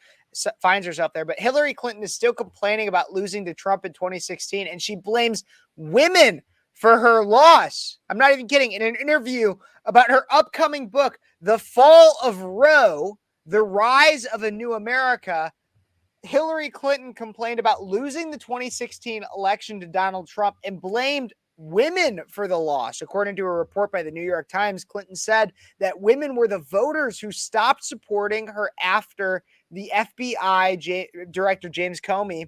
But Hillary Clinton is still complaining about losing to Trump in 2016, and she blames women for her loss. I'm not even kidding. In an interview about her upcoming book, The Fall of Roe, The Rise of a New America, Hillary Clinton complained about losing the 2016 election to Donald Trump and blamed women for the loss. According to a report by the New York Times, Clinton said that women were the voters who stopped supporting her after the FBI Director James Comey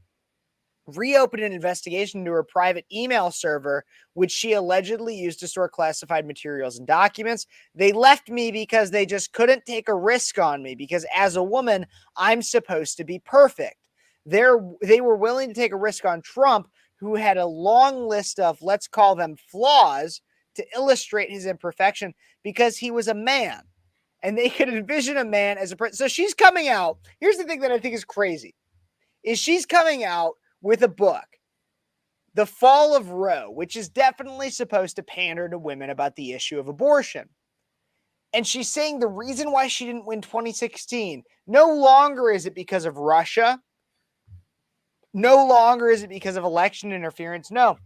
reopened an investigation into her private email server, which she allegedly used to store classified materials and documents. They left me because they just couldn't take a risk on me, because as a woman, I'm supposed to be perfect. They were willing to take a risk on Trump, who had a long list of, let's call them flaws, to illustrate his imperfection, because he was a man. And they could envision a man as a person. So she's coming out. Here's the thing that I think is crazy, is she's coming out with a book, The Fall of Roe, which is definitely supposed to pander to women about the issue of abortion. And she's saying the reason why she didn't win 2016, no longer is it because of Russia, no longer is it because of election interference. No.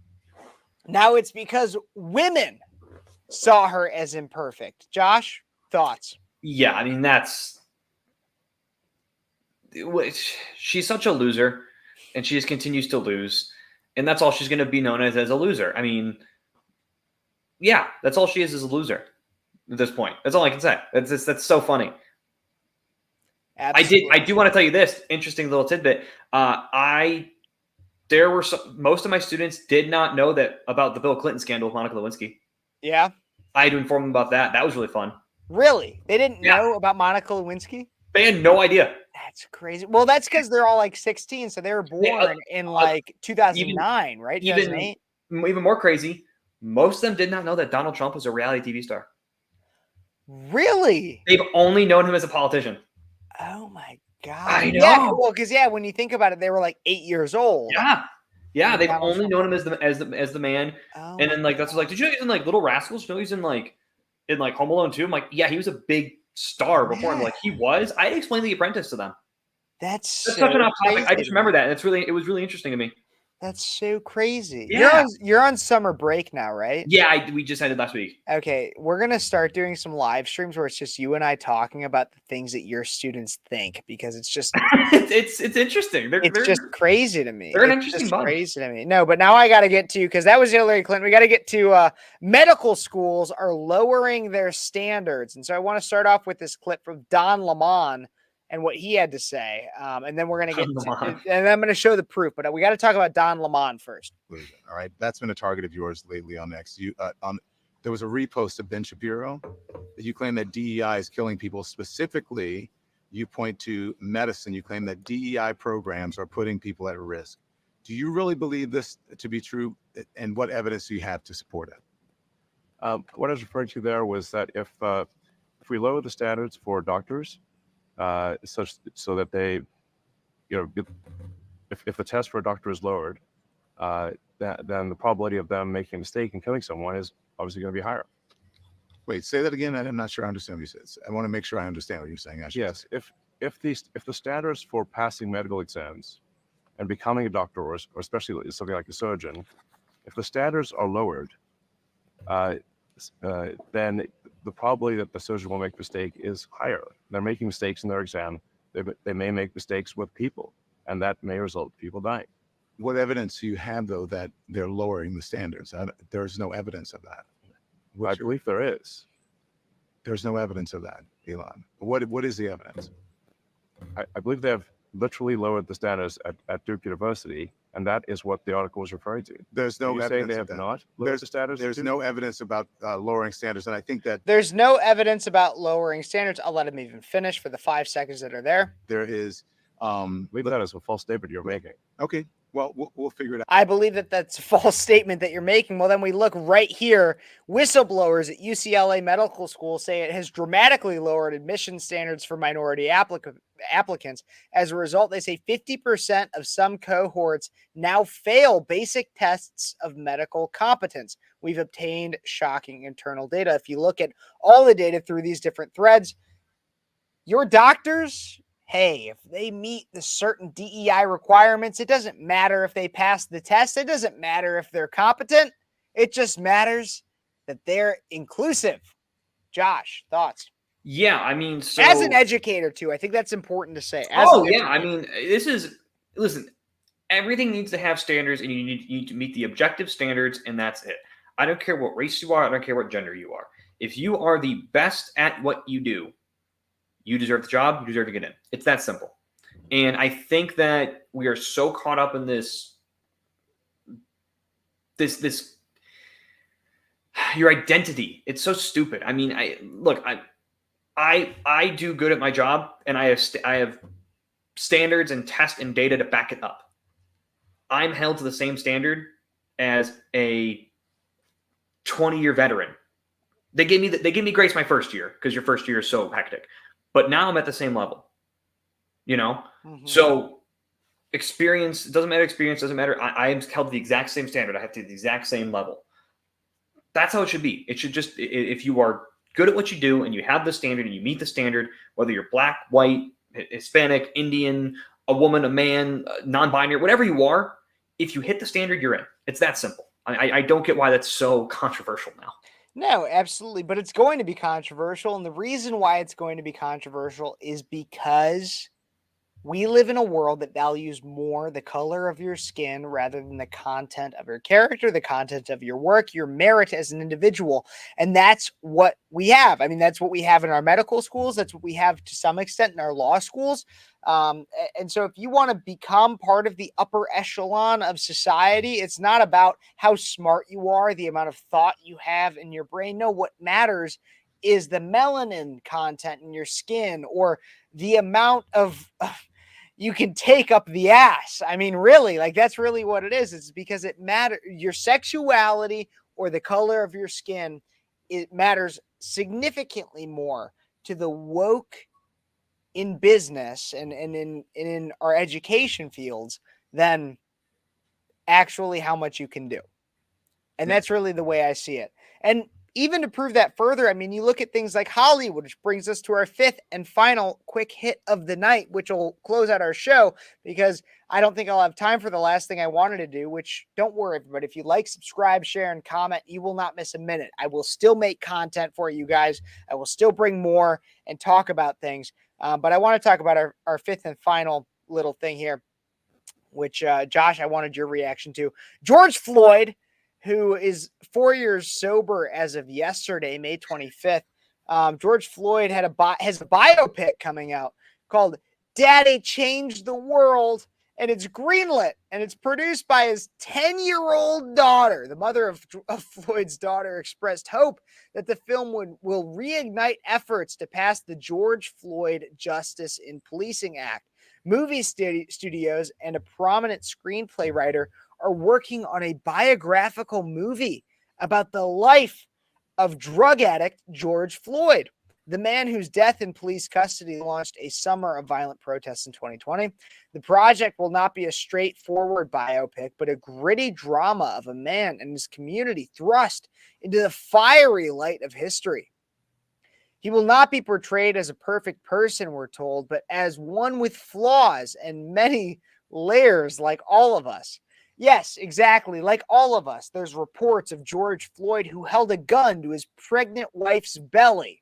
Now it's because women saw her as imperfect. Josh, thoughts? Yeah, I mean, she's such a loser, and she just continues to lose, and that's all she's going to be known as a loser. I mean, yeah, that's all she is a loser at this point. That's all I can say. That's so funny. Absolutely. I do want to tell you this interesting little tidbit. Most of my students did not know that about the Bill Clinton scandal with Monica Lewinsky. Yeah. I had to inform them about that. That was really fun. Really? They didn't know about Monica Lewinsky? They had no idea. That's crazy. Well, that's because they're all like 16, so they were born in like 2009, right? 2008? Even more crazy, most of them did not know that Donald Trump was a reality TV star. Really? They've only known him as a politician. Oh my God. I know. Yeah, well, because when you think about it, they were like 8 years old. Yeah, they've only known him as the man. Oh, and then like that's like, did you know he's in like Little Rascals? You know he's in like Home Alone 2? I'm like, yeah, he was a big star before. I'm like, he was. I explained The Apprentice to them. That's such an off topic. I just remember that. It was really interesting to me. That's so crazy. Yeah. You're on summer break now, right? Yeah, we just ended last week. Okay, we're gonna start doing some live streams where it's just you and I talking about the things that your students think, because it's just it's interesting. It's just crazy to me. They're an It's interesting just bunch. crazy to me. No, but now I got to get to, because that was Hillary Clinton. We got to get to medical schools are lowering their standards, and so I want to start off with this clip from Don Lemon and what he had to say, and then we're going to get and I'm going to show the proof. But we got to talk about Don Lemon first. All right, that's been a target of yours lately on X. There was a repost of Ben Shapiro that you claim that DEI is killing people. Specifically, you point to medicine. You claim that DEI programs are putting people at risk. Do you really believe this to be true? And what evidence do you have to support it? What I was referring to there was that if we lower the standards for doctors, such so that they, if the test for a doctor is lowered, then the probability of them making a mistake and killing someone is obviously going to be higher. Wait, say that again. I'm not sure I understand what you said. I want to make sure I understand what you're saying. Yes, if the standards for passing medical exams and becoming a doctor, or especially something like a surgeon, if the standards are lowered, then the probability that the surgeon will make a mistake is higher. They're making mistakes in their exam. They may make mistakes with people, and that may result in people dying. What evidence do you have, though, that they're lowering the standards? There's no evidence of that. I believe there is. There's no evidence of that, Elon. What is the evidence? I believe they have literally lowered the standards at Duke University, and that is what the article was referring to. There's no evidence. Saying they have not lowered the standards? There's no evidence about lowering standards, and I think that There's no evidence about lowering standards. I'll let him even finish for the 5 seconds that are there. there is. I believe that is a false statement you're making. Okay, well, we'll figure it out. I believe that that's a false statement that you're making. Well, then we look right here. Whistleblowers at UCLA Medical School say it has dramatically lowered admission standards for minority applicants. As a result, they say 50% of some cohorts now fail basic tests of medical competence. We've obtained shocking internal data. If you look at all the data through these different threads, your doctors, hey, if they meet the certain DEI requirements, it doesn't matter if they pass the test. It doesn't matter if they're competent. It just matters that they're inclusive. Josh, thoughts? Yeah, I mean, so as an educator too, I think that's important to say. I mean, listen, everything needs to have standards, and you need to meet the objective standards, and that's it. I don't care what race you are. I don't care what gender you are. If you are the best at what you do, you deserve the job. You deserve to get in. It's that simple. And I think that we are so caught up in this your identity. It's so stupid. I mean, I do good at my job, and I have standards and tests and data to back it up. I'm held to the same standard as a 20-year veteran. They gave me grace my first year because your first year is so hectic. But now I'm at the same level, So experience doesn't matter. Experience doesn't matter. I am held to the exact same standard. I have to the exact same level. That's how it should be. It should just, if you are good at what you do and you have the standard and you meet the standard, whether you're black, white, Hispanic, Indian, a woman, a man, non-binary, whatever you are, if you hit the standard, you're in. It's that simple. I don't get why that's so controversial now. No, absolutely. But it's going to be controversial. And the reason why it's going to be controversial is because we live in a world that values more the color of your skin rather than the content of your character, the content of your work, your merit as an individual. And that's what we have. I mean, that's what we have in our medical schools. That's what we have to some extent in our law schools. And so if you want to become part of the upper echelon of society, it's not about how smart you are, the amount of thought you have in your brain. No, what matters is the melanin content in your skin, or the amount of you can take up the ass. I mean, really, like that's really what it is. It's because it matters. Your sexuality or the color of your skin, it matters significantly more to the woke in business and in our education fields than actually how much you can do. And that's really the way I see it. And even to prove that further, I mean, you look at things like Hollywood, which brings us to our fifth and final quick hit of the night, which will close out our show, because I don't think I'll have time for the last thing I wanted to do, which, don't worry, everybody. If you like, subscribe, share, and comment, you will not miss a minute. I will still make content for you guys. I will still bring more and talk about things. But I want to talk about our fifth and final little thing here, which, Josh, I wanted your reaction to. George Floyd, who is 4 years sober as of yesterday, May 25th. George Floyd has a biopic coming out called Daddy Changed the World, and it's greenlit, and it's produced by his 10-year-old daughter. The mother of Floyd's daughter expressed hope that the film will reignite efforts to pass the George Floyd Justice in Policing Act. Movie studios and a prominent screenplay writer are working on a biographical movie about the life of drug addict George Floyd, the man whose death in police custody launched a summer of violent protests in 2020. The project will not be a straightforward biopic, but a gritty drama of a man and his community thrust into the fiery light of history. He will not be portrayed as a perfect person, we're told, but as one with flaws and many layers, like all of us. Yes, exactly. Like all of us, there's reports of George Floyd who held a gun to his pregnant wife's belly,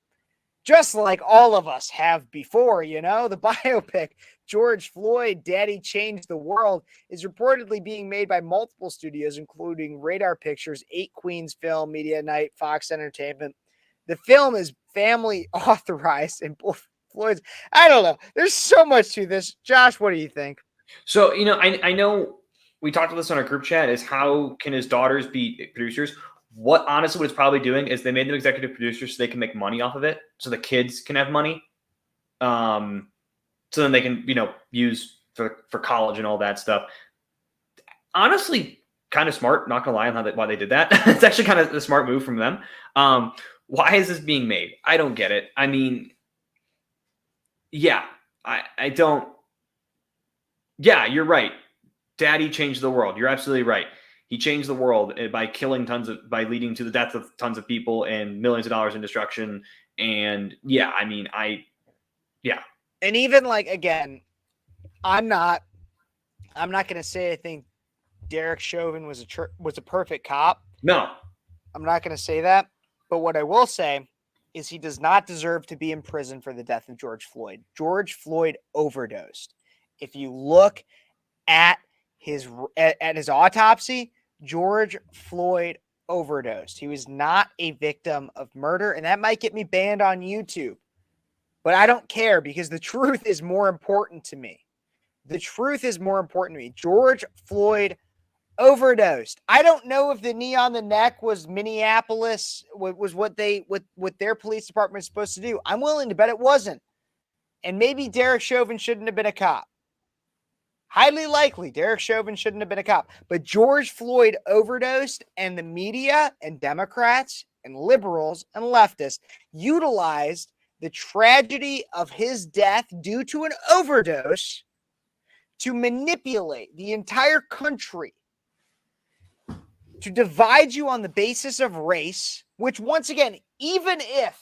just like all of us have before, you know. The biopic, George Floyd, Daddy Changed the World, is reportedly being made by multiple studios, including Radar Pictures, 8 Queens Film, Media Night, Fox Entertainment. The film is family authorized and both Floyd's. I don't know. There's so much to this. Josh, what do you think? So, I know we talked about this on our group chat, is how can his daughters be producers? What it's probably doing is they made them executive producers so they can make money off of it, so the kids can have money. So then they can, use for college and all that stuff. Honestly, kind of smart, not gonna lie on why they did that. It's actually kind of a smart move from them. Why is this being made? I don't get it. I mean, yeah, I don't. Yeah, you're right. Daddy changed the world. You're absolutely right. He changed the world by by leading to the death of tons of people and millions of dollars in destruction. And yeah, I mean, yeah. And even again, I'm not going to say I think Derek Chauvin was a perfect cop. No, I'm not going to say that. But what I will say is he does not deserve to be in prison for the death of George Floyd. George Floyd overdosed. If you look at his autopsy, George Floyd overdosed. He was not a victim of murder, and that might get me banned on YouTube. But I don't care, because the truth is more important to me. The truth is more important to me. George Floyd overdosed. I don't know if the knee on the neck was Minneapolis, was what their police department is supposed to do. I'm willing to bet it wasn't. And maybe Derek Chauvin shouldn't have been a cop. Highly likely, Derek Chauvin shouldn't have been a cop. But George Floyd overdosed, and the media and Democrats and liberals and leftists utilized the tragedy of his death due to an overdose to manipulate the entire country, to divide you on the basis of race, which, once again, even if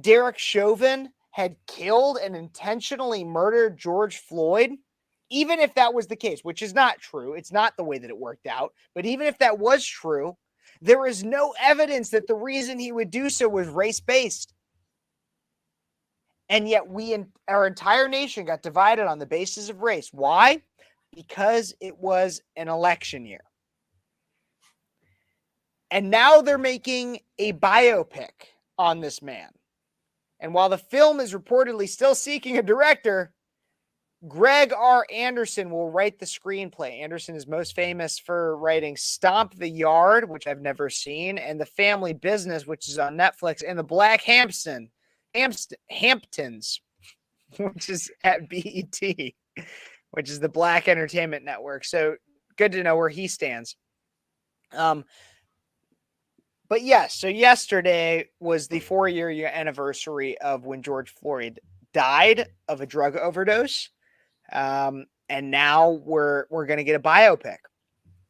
Derek Chauvin had killed and intentionally murdered George Floyd, even if that was the case, which is not true, it's not the way that it worked out, but even if that was true, there is no evidence that the reason he would do so was race-based. And yet our entire nation got divided on the basis of race. Why? Because it was an election year. And now they're making a biopic on this man. And while the film is reportedly still seeking a director, Greg R. Anderson will write the screenplay. Anderson is most famous for writing Stomp the Yard, which I've never seen, and The Family Business, which is on Netflix, and The Black Hamptons, which is at BET, which is the Black Entertainment Network. So good to know where he stands. But yes, so yesterday was the 4-year anniversary of when George Floyd died of a drug overdose. And now we're going to get a biopic.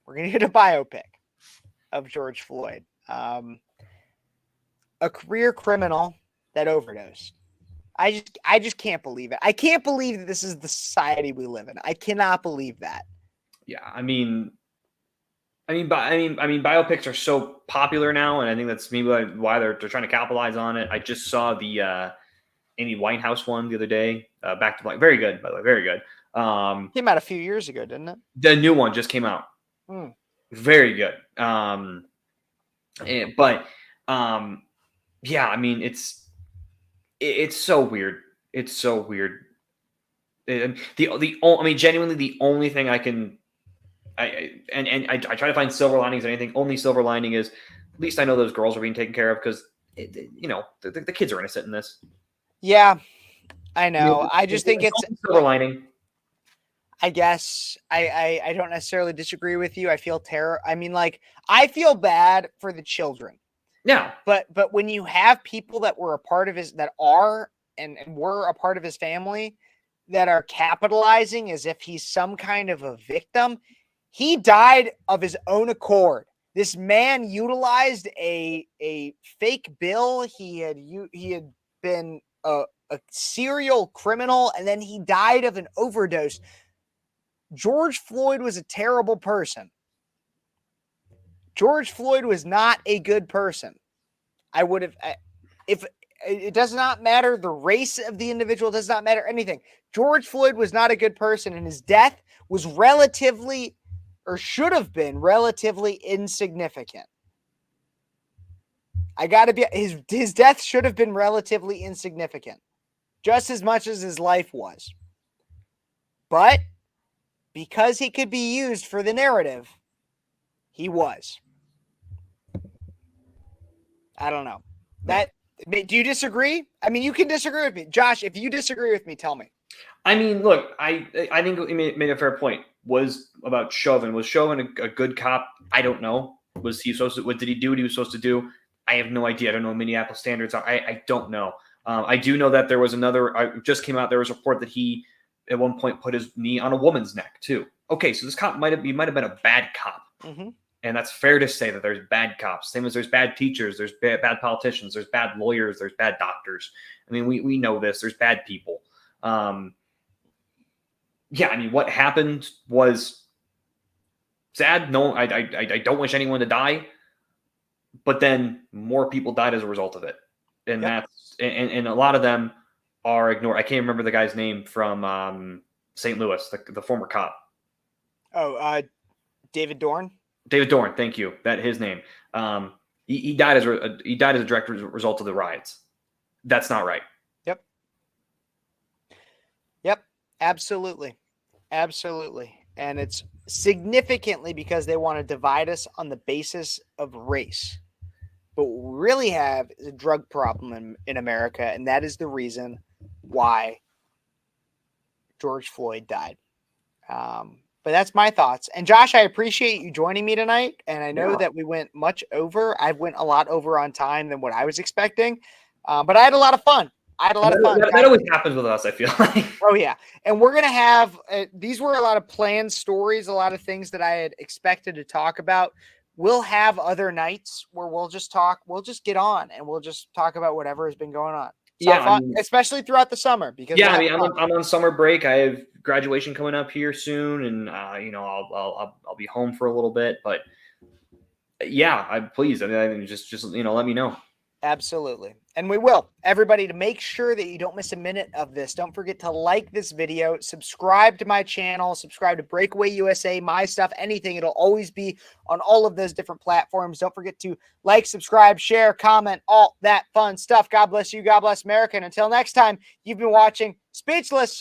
We're going to get a biopic of George Floyd, a career criminal that overdosed. I just can't believe it. I can't believe that this is the society we live in. I cannot believe that. Yeah, I mean, biopics are so popular now, and I think that's maybe why they're trying to capitalize on it. I just saw the Amy Winehouse one the other day. Back to Black, very good, by the way, very good. Came out a few years ago, didn't it? The new one just came out. Very good. Yeah, I mean, it's so weird. It's so weird. Genuinely, the only thing I can. I try to find silver linings in anything. Only silver lining is at least I know those girls are being taken care of because, the kids are innocent in this. Yeah, I know. I just think it's silver lining. I guess I don't necessarily disagree with you. I feel terror. I mean, like, I feel bad for the children. Yeah. But when you have people that were a part of his, that are and were a part of his family that are capitalizing as if he's some kind of a victim. He died of his own accord. This man utilized a fake bill. He had been a serial criminal, and then he died of an overdose. George Floyd was a terrible person. George Floyd was not a good person. If it does not matter the race of the individual, does not matter anything. George Floyd was not a good person, and his death was should have been relatively insignificant. His death should have been relatively insignificant, just as much as his life was. But because he could be used for the narrative, he was. I don't know. Do you disagree? I mean, you can disagree with me. Josh, if you disagree with me, tell me. I mean, look, I think you made a fair point. Was about Chauvin. Was Chauvin a good cop? I don't know. Was he supposed to? What did he do? What he was supposed to do? I have no idea. I don't know Minneapolis standards. I don't know. I do know that there was just came out. There was a report that he at one point put his knee on a woman's neck too. Okay, so this cop might have been a bad cop, and that's fair to say that there's bad cops. Same as there's bad teachers, there's bad politicians, there's bad lawyers, there's bad doctors. I mean, we know this. There's bad people. Yeah, I mean, what happened was sad. No, I don't wish anyone to die, but then more people died as a result of it, and that's and a lot of them are ignored. I can't remember the guy's name from St. Louis, the former cop. Oh, David Dorn. David Dorn, thank you. That his name. He died as a direct result of the riots. That's not right. Yep. Absolutely. And it's significantly because they want to divide us on the basis of race. But what we really have is a drug problem in America, and that is the reason why George Floyd died. But that's my thoughts. And Josh, I appreciate you joining me tonight. And I know that we went much over. I went a lot over on time than what I was expecting. But I had a lot of fun. That always happens with us, I feel like. Oh, yeah. And we're going to have these were a lot of planned stories, a lot of things that I had expected to talk about. We'll have other nights where we'll just talk. We'll just get on and we'll just talk about whatever has been going on. It's Yeah, all fun, I mean- especially throughout the summer because Yeah, we'll I mean, have fun. I'm on summer break. I have graduation coming up here soon, and I'll be home for a little bit. But yeah, please, I mean, just let me know. Absolutely. And we will. Everybody, to make sure that you don't miss a minute of this, don't forget to like this video, subscribe to my channel, subscribe to Breakaway USA, my stuff, anything. It'll always be on all of those different platforms. Don't forget to like, subscribe, share, comment, all that fun stuff. God bless you. God bless America. And until next time, you've been watching Speechless.